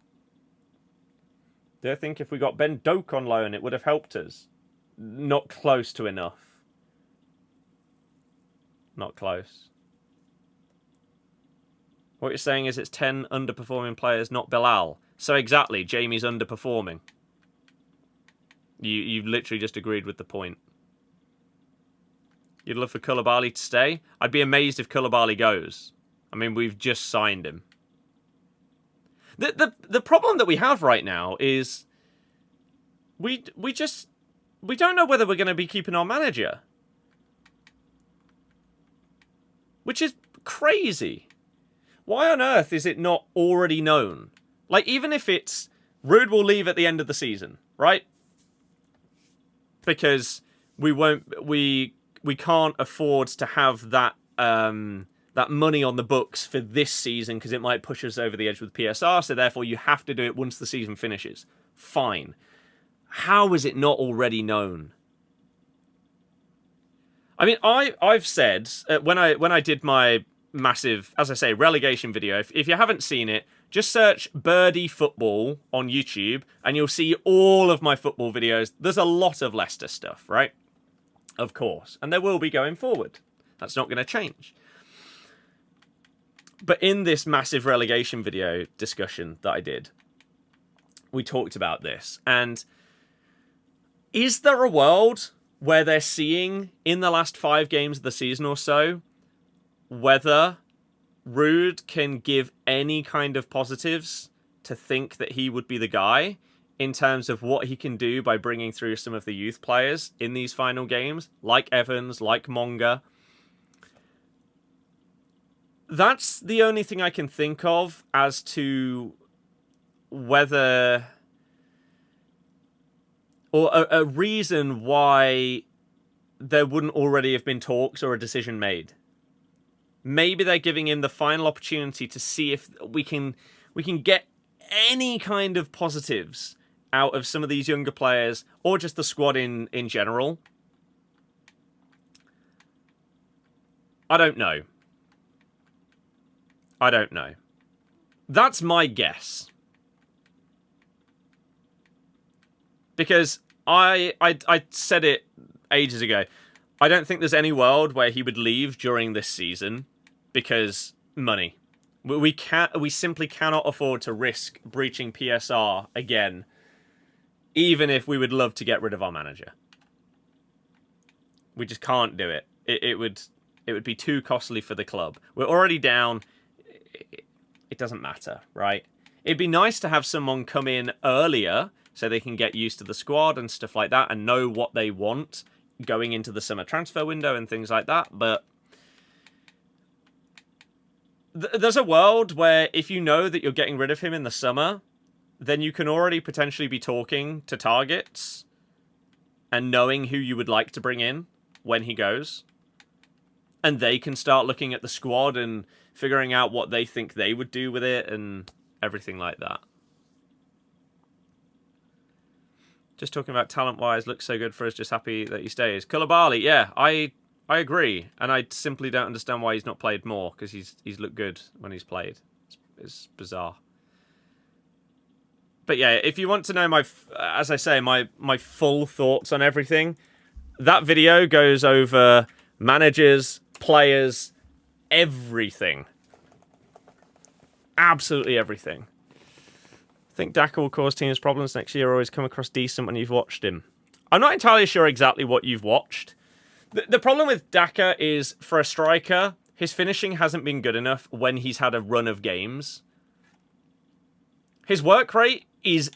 Do I think if we got Ben Doak on loan, it would have helped us? Not close to enough. Not close. What you're saying is it's 10 underperforming players, not Bilal. So exactly, Jamie's underperforming. You literally just agreed with the point. You'd love for Koulibaly to stay? I'd be amazed if Koulibaly goes. I mean, we've just signed him. The problem that we have right now is we don't know whether we're going to be keeping our manager. Which is crazy. Why on earth is it not already known? Like, even if it's Rude will leave at the end of the season, right? Because we can't afford to have that that money on the books for this season because it might push us over the edge with PSR, so therefore you have to do it once the season finishes. Fine. How is it not already known? I mean, I've said when I did my massive, as I say, relegation video, if you haven't seen it, just search Birdie Football on YouTube and you'll see all of my football videos. There's a lot of Leicester stuff, right? Of course. And there will be going forward. That's not going to change. But in this massive relegation video discussion that I did, we talked about this. And is there a world where they're seeing, in the last 5 games of the season or so, whether Rude can give any kind of positives to think that he would be the guy in terms of what he can do by bringing through some of the youth players in these final games, like Evans, like Monga? That's the only thing I can think of as to whether... or a reason why there wouldn't already have been talks or a decision made. Maybe they're giving him the final opportunity to see if we can get any kind of positives out of some of these younger players or just the squad in general. I don't know. I don't know. That's my guess. Because I said it ages ago. I don't think there's any world where he would leave during this season because money. We simply cannot afford to risk breaching PSR again, even if we would love to get rid of our manager. We just can't do it. It would be too costly for the club. We're already down. It doesn't matter, right? It'd be nice to have someone come in earlier so they can get used to the squad and stuff like that and know what they want going into the summer transfer window and things like that. But there's a world where if you know that you're getting rid of him in the summer, then you can already potentially be talking to targets and knowing who you would like to bring in when he goes. And they can start looking at the squad and figuring out what they think they would do with it and everything like that. Just talking about talent-wise, looks so good for us, just happy that he stays. Koulibaly, yeah, I agree. And I simply don't understand why he's not played more, because he's looked good when he's played. It's bizarre. But yeah, if you want to know as I say, my full thoughts on everything, that video goes over managers, players, everything. Absolutely everything. I think Daka will cause teams problems next year or he's come across decent when you've watched him. I'm not entirely sure exactly what you've watched. The problem with Daka is, for a striker, his finishing hasn't been good enough when he's had a run of games. His work rate is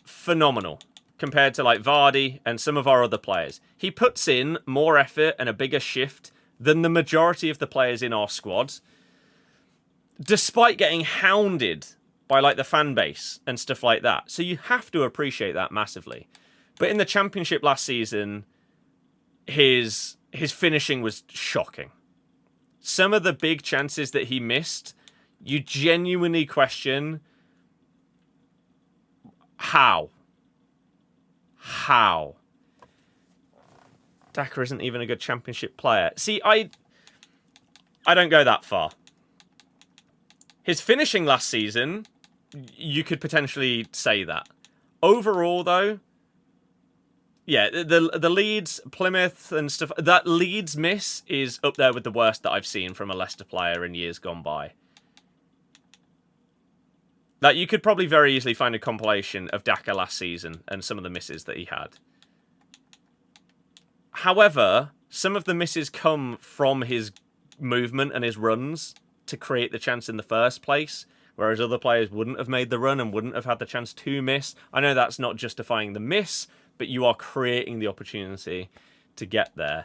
phenomenal compared to like Vardy and some of our other players. He puts in more effort and a bigger shift than the majority of the players in our squad, despite getting hounded by like the fan base and stuff like that. So you have to appreciate that massively. But in the Championship last season, his finishing was shocking. Some of the big chances that he missed, you genuinely question how. Daka isn't even a good Championship player. See, I don't go that far. His finishing last season, you could potentially say that. Overall, though, yeah, the Leeds, Plymouth and stuff, that Leeds miss is up there with the worst that I've seen from a Leicester player in years gone by. Like, you could probably very easily find a compilation of Daka last season and some of the misses that he had. However, some of the misses come from his movement and his runs to create the chance in the first place, whereas other players wouldn't have made the run and wouldn't have had the chance to miss. I know that's not justifying the miss, but you are creating the opportunity to get there.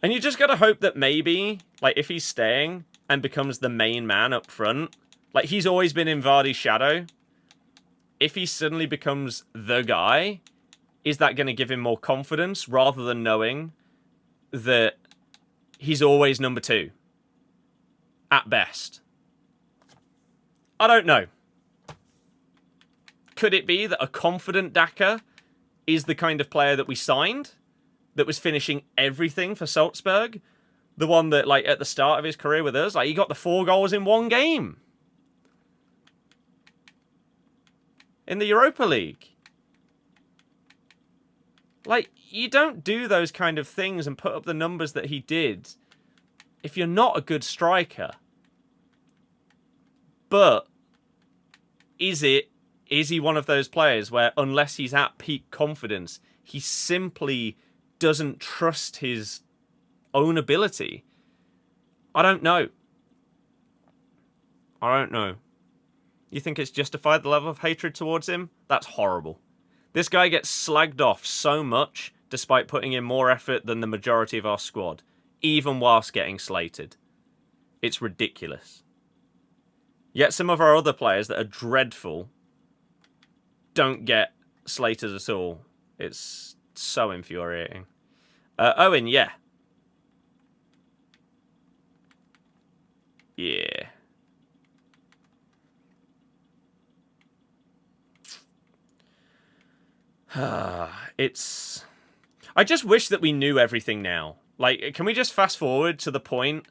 And you just got to hope that maybe, like, if he's staying and becomes the main man up front, like, he's always been in Vardy's shadow. If he suddenly becomes the guy, is that going to give him more confidence rather than knowing that he's always number 2? At best. I don't know. Could it be that a confident Daka is the kind of player that we signed? That was finishing everything for Salzburg? The one that, like, at the start of his career with us, like, he got the 4 goals in 1 game. In the Europa League. Like, you don't do those kind of things and put up the numbers that he did if you're not a good striker. But is he one of those players where, unless he's at peak confidence, he simply doesn't trust his own ability? I don't know. You think it's justified, the level of hatred towards him? That's horrible. This guy gets slagged off so much, despite putting in more effort than the majority of our squad, even whilst getting slated. It's ridiculous. Yet some of our other players that are dreadful don't get slated at all. It's so infuriating. Owen, yeah. Yeah. It's... I just wish that we knew everything now. Like, can we just fast forward to the point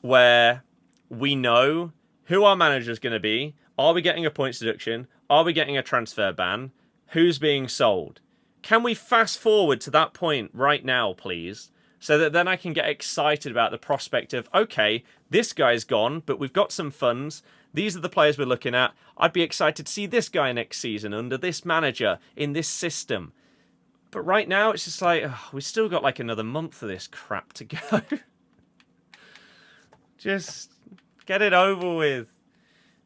where we know who our manager's going to be? Are we getting a points deduction? Are we getting a transfer ban? Who's being sold? Can we fast forward to that point right now, please? So that then I can get excited about the prospect of, okay, this guy's gone, but we've got some funds. These are the players we're looking at. I'd be excited to see this guy next season under this manager in this system. But right now, it's just like, we've still got like another month of this crap to go. Just get it over with.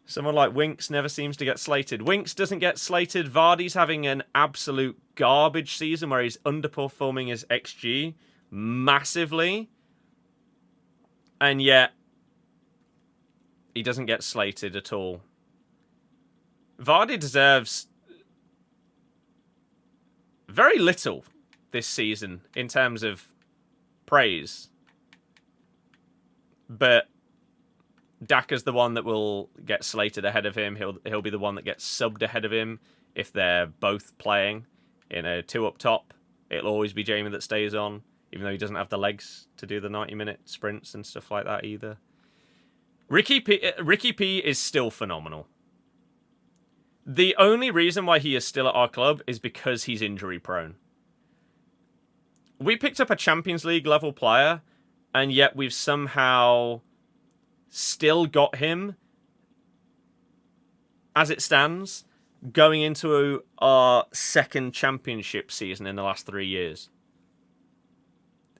Someone like Winks never seems to get slated. Winks doesn't get slated. Vardy's having an absolute garbage season where he's underperforming his XG massively. And yet, he doesn't get slated at all. Vardy deserves very little this season in terms of praise. But Daka's the one that will get slated ahead of him. He'll be the one that gets subbed ahead of him if they're both playing in a 2 up top. It'll always be Jamie that stays on, even though he doesn't have the legs to do the 90-minute sprints and stuff like that either. Ricky P is still phenomenal. The only reason why he is still at our club is because he's injury prone. We picked up a Champions League level player, and yet we've somehow still got him, as it stands, going into our 2nd championship season in the last 3 years.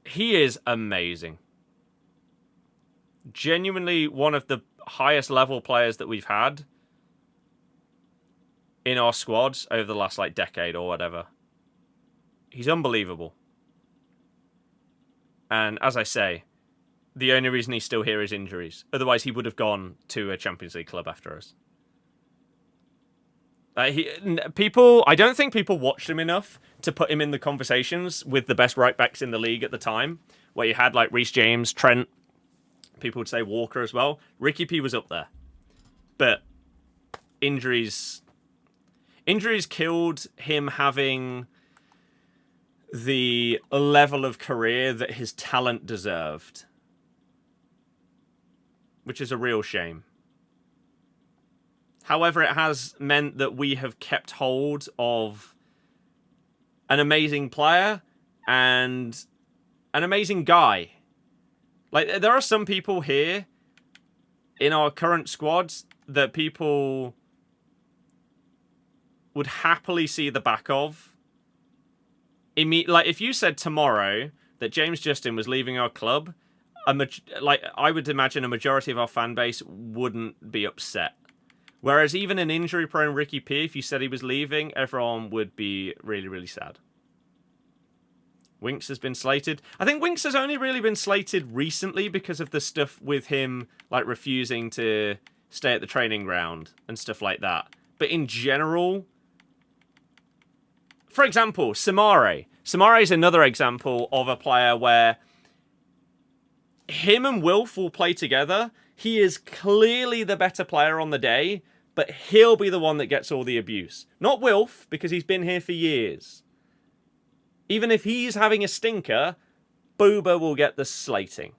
He is amazing. Genuinely one of the highest level players that we've had in our squads over the last like decade or whatever. He's unbelievable. And as I say, the only reason he's still here is injuries. Otherwise, he would have gone to a Champions League club after us. I don't think people watched him enough to put him in the conversations with the best right backs in the league at the time, where you had like Reece James, Trent. People would say Walker as well. Ricky P was up there, but injuries killed him having the level of career that his talent deserved, which is a real shame. However, it has meant that we have kept hold of an amazing player and an amazing guy. Like, there are some people here in our current squads that people would happily see the back of. Like, if you said tomorrow that James Justin was leaving our club, I would imagine a majority of our fan base wouldn't be upset. Whereas even an injury-prone Ricky P, if you said he was leaving, everyone would be really, really sad. Winks has been slated. I think Winks has only really been slated recently because of the stuff with him, like, refusing to stay at the training ground and stuff like that. But in general, for example, Samare. Samare is another example of a player where him and Wilf will play together. He is clearly the better player on the day, but he'll be the one that gets all the abuse. Not Wilf, because he's been here for years. Even if he's having a stinker, Booba will get the slating.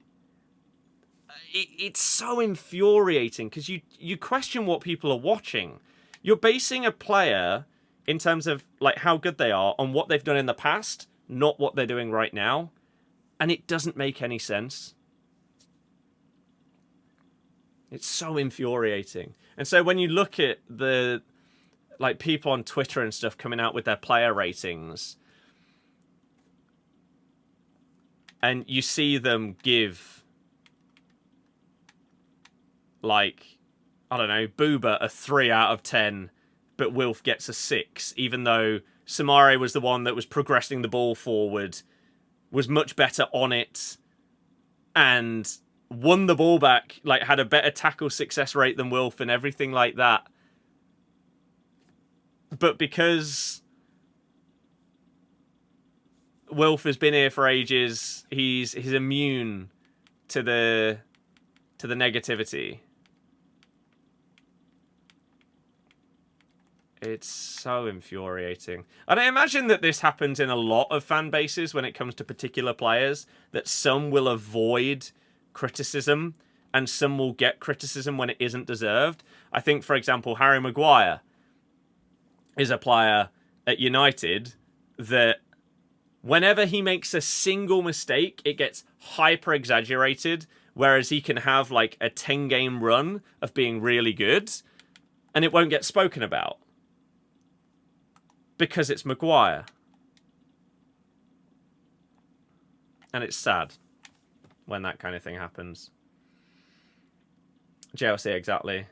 It's so infuriating, because you question what people are watching. You're basing a player, in terms of like how good they are, on what they've done in the past, not what they're doing right now. And it doesn't make any sense. It's so infuriating. And so when you look at the like people on Twitter and stuff coming out with their player ratings, and you see them give, like, I don't know, Booba a 3 out of 10, but Wilf gets a 6, even though Samare was the one that was progressing the ball forward, was much better on it, and won the ball back, like, had a better tackle success rate than Wilf and everything like that. But because Wilf has been here for ages, he's immune to the negativity. It's so infuriating. And I imagine that this happens in a lot of fan bases when it comes to particular players, that some will avoid criticism and some will get criticism when it isn't deserved. I think, for example, Harry Maguire is a player at United that whenever he makes a single mistake, it gets hyper exaggerated, whereas he can have like a 10-game run of being really good and it won't get spoken about because it's Maguire. And it's sad when that kind of thing happens. JLC, exactly.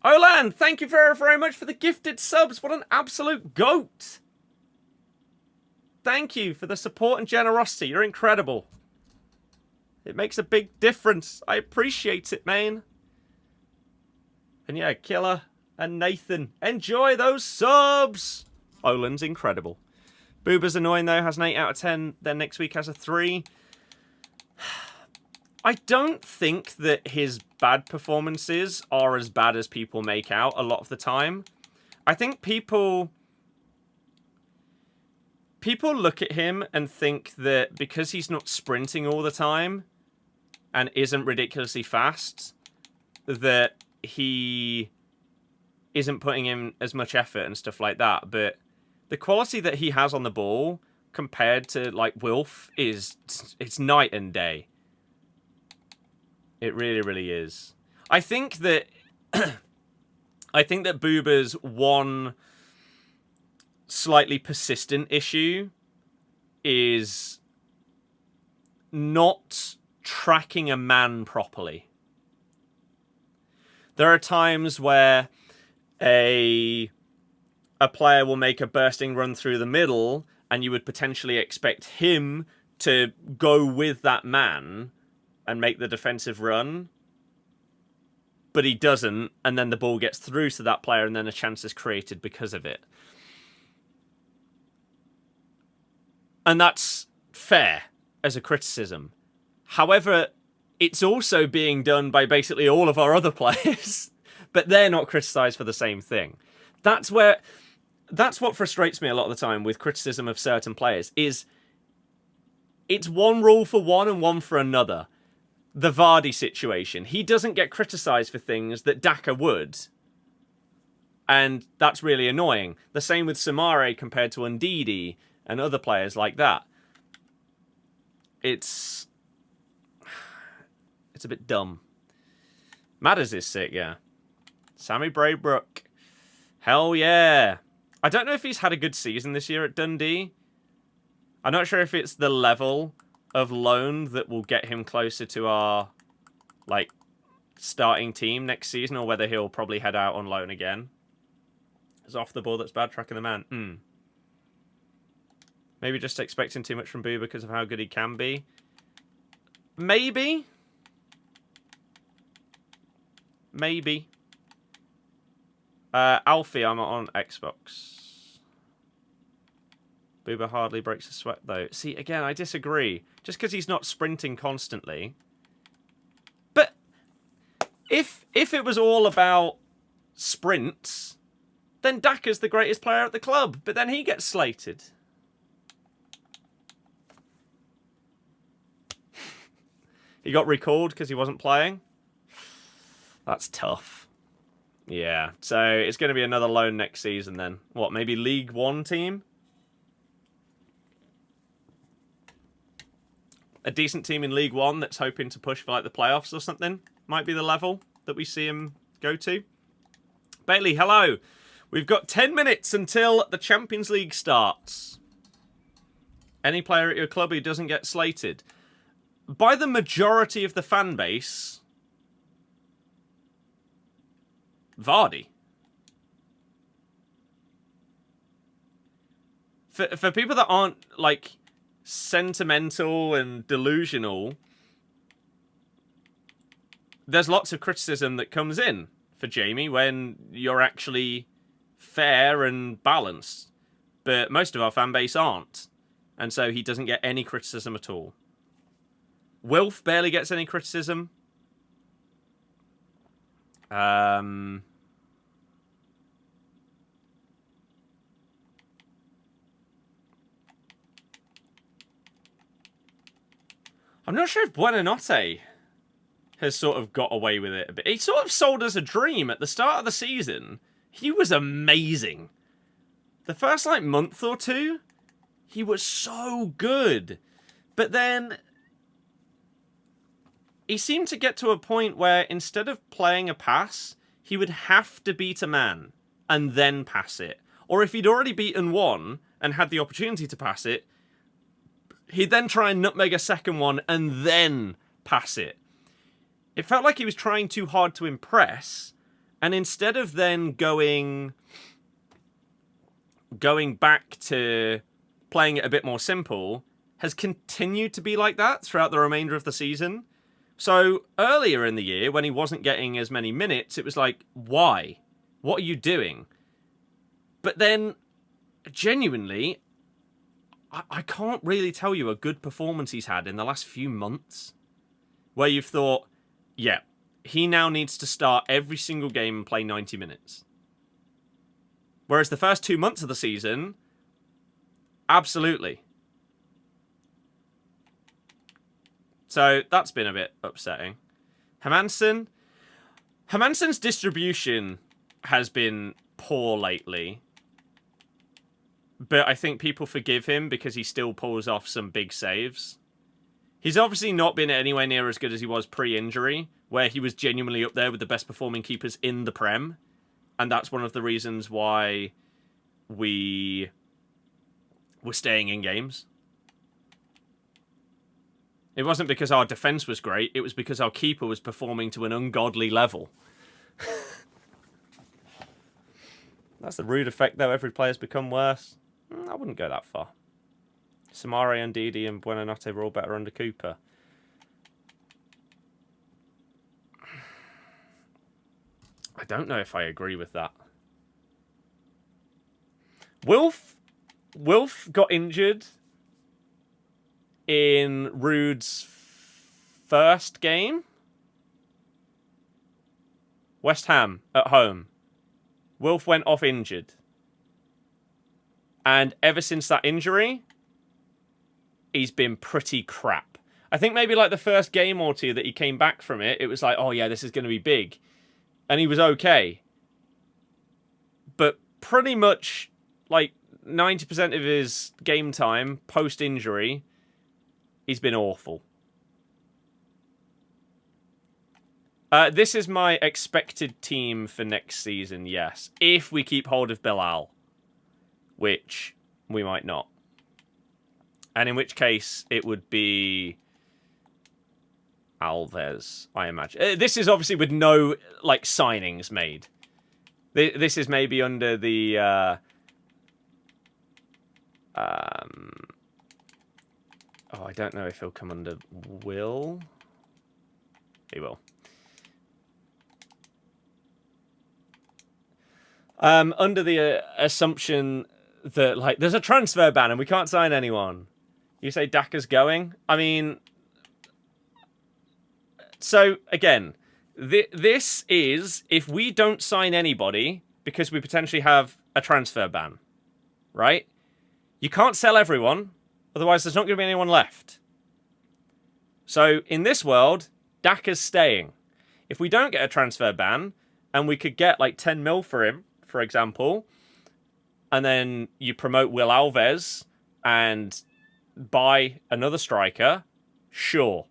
Olan, thank you very, very much for the gifted subs. What an absolute goat. Thank you for the support and generosity. You're incredible. It makes a big difference. I appreciate it, man. And yeah, Killer and Nathan, enjoy those subs. Olan's incredible. Booba's annoying, though. Has an 8 out of 10. Then next week has a 3. I don't think that his bad performances are as bad as people make out a lot of the time. I think people look at him and think that because he's not sprinting all the time and isn't ridiculously fast, that he isn't putting in as much effort and stuff like that. But the quality that he has on the ball compared to like Wilf it's night and day. It really, really is. I think that Booba's one slightly persistent issue is not tracking a man properly. There are times where a player will make a bursting run through the middle and you would potentially expect him to go with that man and make the defensive run. but he doesn't, and then the ball gets through to that player, and then a chance is created because of it. And that's fair as a criticism. However, it's also being done by basically all of our other players, but they're not criticised for the same thing. That's what frustrates me a lot of the time with criticism of certain players, is it's one rule for one and one for another. The Vardy situation. He doesn't get criticised for things that Daka would. And that's really annoying. The same with Samare compared to Ndidi and other players like that. It's a bit dumb. Matters is sick, yeah. Sammy Braybrook. Hell yeah. I don't know if he's had a good season this year at Dundee. I'm not sure if it's the level of loan that will get him closer to our, like, starting team next season, or whether he'll probably head out on loan again. It's off the ball that's bad, tracking the man. Maybe just expecting too much from Boo because of how good he can be. Maybe. Alfie, I'm on Xbox. Booba hardly breaks a sweat, though. See, again, I disagree. Just because he's not sprinting constantly. But if it was all about sprints, then Daka's the greatest player at the club. But then he gets slated. He got recalled because he wasn't playing. That's tough. Yeah, so it's going to be another loan next season then. What, maybe League One team? A decent team in League One that's hoping to push for like the playoffs or something might be the level that we see him go to. Bailey, hello. We've got 10 minutes until the Champions League starts. Any player at your club who doesn't get slated? By the majority of the fan base, Vardy. For people that aren't, like, sentimental and delusional, there's lots of criticism that comes in for Jamie when you're actually fair and balanced. But most of our fan base aren't. And so he doesn't get any criticism at all. Wilf barely gets any criticism. I'm not sure if Buonanotte has sort of got away with it a bit. He sort of sold us a dream at the start of the season. He was amazing. The first, like, month or two, he was so good. But then he seemed to get to a point where instead of playing a pass, he would have to beat a man and then pass it. Or if he'd already beaten one and had the opportunity to pass it, he'd then try and nutmeg a second one and then pass it. It felt like he was trying too hard to impress, and instead of then going back to playing it a bit more simple, has continued to be like that throughout the remainder of the season. So earlier in the year, when he wasn't getting as many minutes, it was like, why? What are you doing? But then, genuinely, I can't really tell you a good performance he's had in the last few months where you've thought, yeah, he now needs to start every single game and play 90 minutes. Whereas the first 2 months of the season, absolutely. So that's been a bit upsetting. Hermansen. Hermansen's distribution has been poor lately. But I think people forgive him because he still pulls off some big saves. He's obviously not been anywhere near as good as he was pre-injury, where he was genuinely up there with the best performing keepers in the Prem. And that's one of the reasons why we were staying in games. It wasn't because our defence was great, it was because our keeper was performing to an ungodly level. That's the rude effect, though. Every player's become worse. I wouldn't go that far. Samare, Ndidi, and Buonanotte were all better under Cooper. don't know if I agree with that. Wilf got injured in Rude's first game. West Ham at home. Wilf went off injured. And ever since that injury, he's been pretty crap. I think maybe like the first game or two that he came back from it, it was like, oh yeah, this is going to be big. And he was okay. But pretty much like 90% of his game time post-injury, he's been awful. This is my expected team for next season, yes. If we keep hold of Bilal. Which we might not. And in which case, it would be Alves, I imagine. This is obviously with no, like, signings made. This is maybe under the... Oh, I don't know if he'll come under Will. He will. Under the assumption that, like, there's a transfer ban and we can't sign anyone. You say Daka's going? I mean... So, again, this is if we don't sign anybody because we potentially have a transfer ban, right? You can't sell everyone, otherwise there's not going to be anyone left. So, in this world, Daka's staying. If we don't get a transfer ban, and we could get, like, 10 mil for him, for example, and then you promote Will Alves and buy another striker, sure.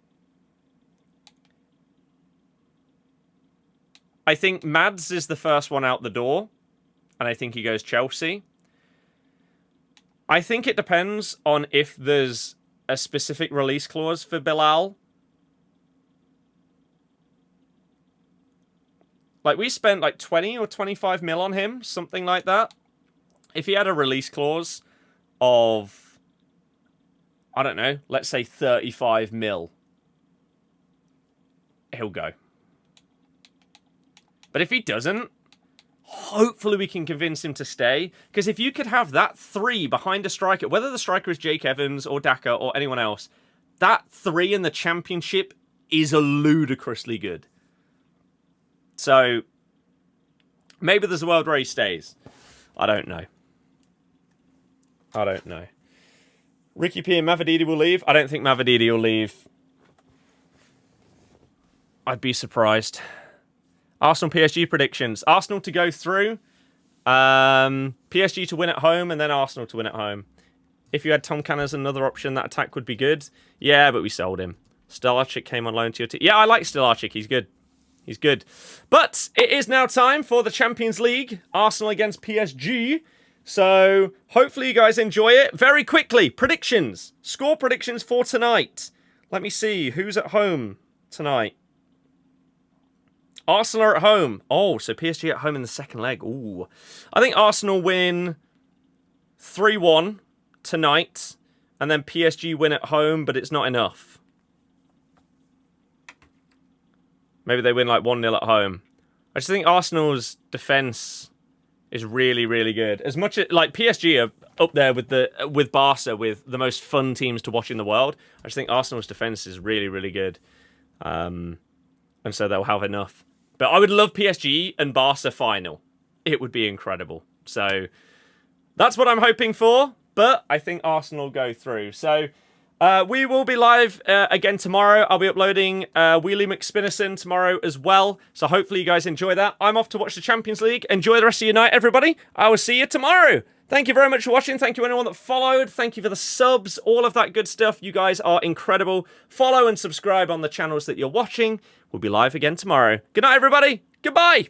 I think Mads is the first one out the door, and I think he goes Chelsea. I think it depends on if there's a specific release clause for Bilal. Like, we spent like 20 or 25 mil on him, something like that. If he had a release clause of, I don't know, let's say 35 mil, he'll go. But if he doesn't, hopefully we can convince him to stay. Because if you could have that three behind a striker, whether the striker is Jake Evans or Daka or anyone else, that three in the Championship is ludicrously good. So, maybe there's a world where he stays. I don't know. I don't know. Ricky P and Mavididi will leave. I don't think Mavididi will leave. I'd be surprised. Arsenal PSG predictions. Arsenal to go through. PSG to win at home and then Arsenal to win at home. If you had Tom Cann as another option, that attack would be good. Yeah, but we sold him. Stelarczyk came on loan to your team. Yeah, I like Stelarczyk. He's good. He's good. But it is now time for the Champions League. Arsenal against PSG. So hopefully you guys enjoy it. Very quickly, predictions. Score predictions for tonight. Let me see. Who's at home tonight? Arsenal are at home. Oh, so PSG at home in the second leg. Ooh. I think Arsenal win 3-1 tonight. And then PSG win at home, but it's not enough. Maybe they win like 1-0 at home. I just think Arsenal's defence is really, really good. As much as, like, PSG are up there with Barca, with the most fun teams to watch in the world. I just think Arsenal's defence is really, really good. And so they'll have enough. But I would love PSG and Barca final. It would be incredible. So that's what I'm hoping for. But I think Arsenal go through. So we will be live again tomorrow. I'll be uploading Wheelie McSpinnison tomorrow as well. So hopefully you guys enjoy that. I'm off to watch the Champions League. Enjoy the rest of your night, everybody. I will see you tomorrow. Thank you very much for watching. Thank you anyone that followed. Thank you for the subs. All of that good stuff. You guys are incredible. Follow and subscribe on the channels that you're watching. We'll be live again tomorrow. Good night, everybody. Goodbye.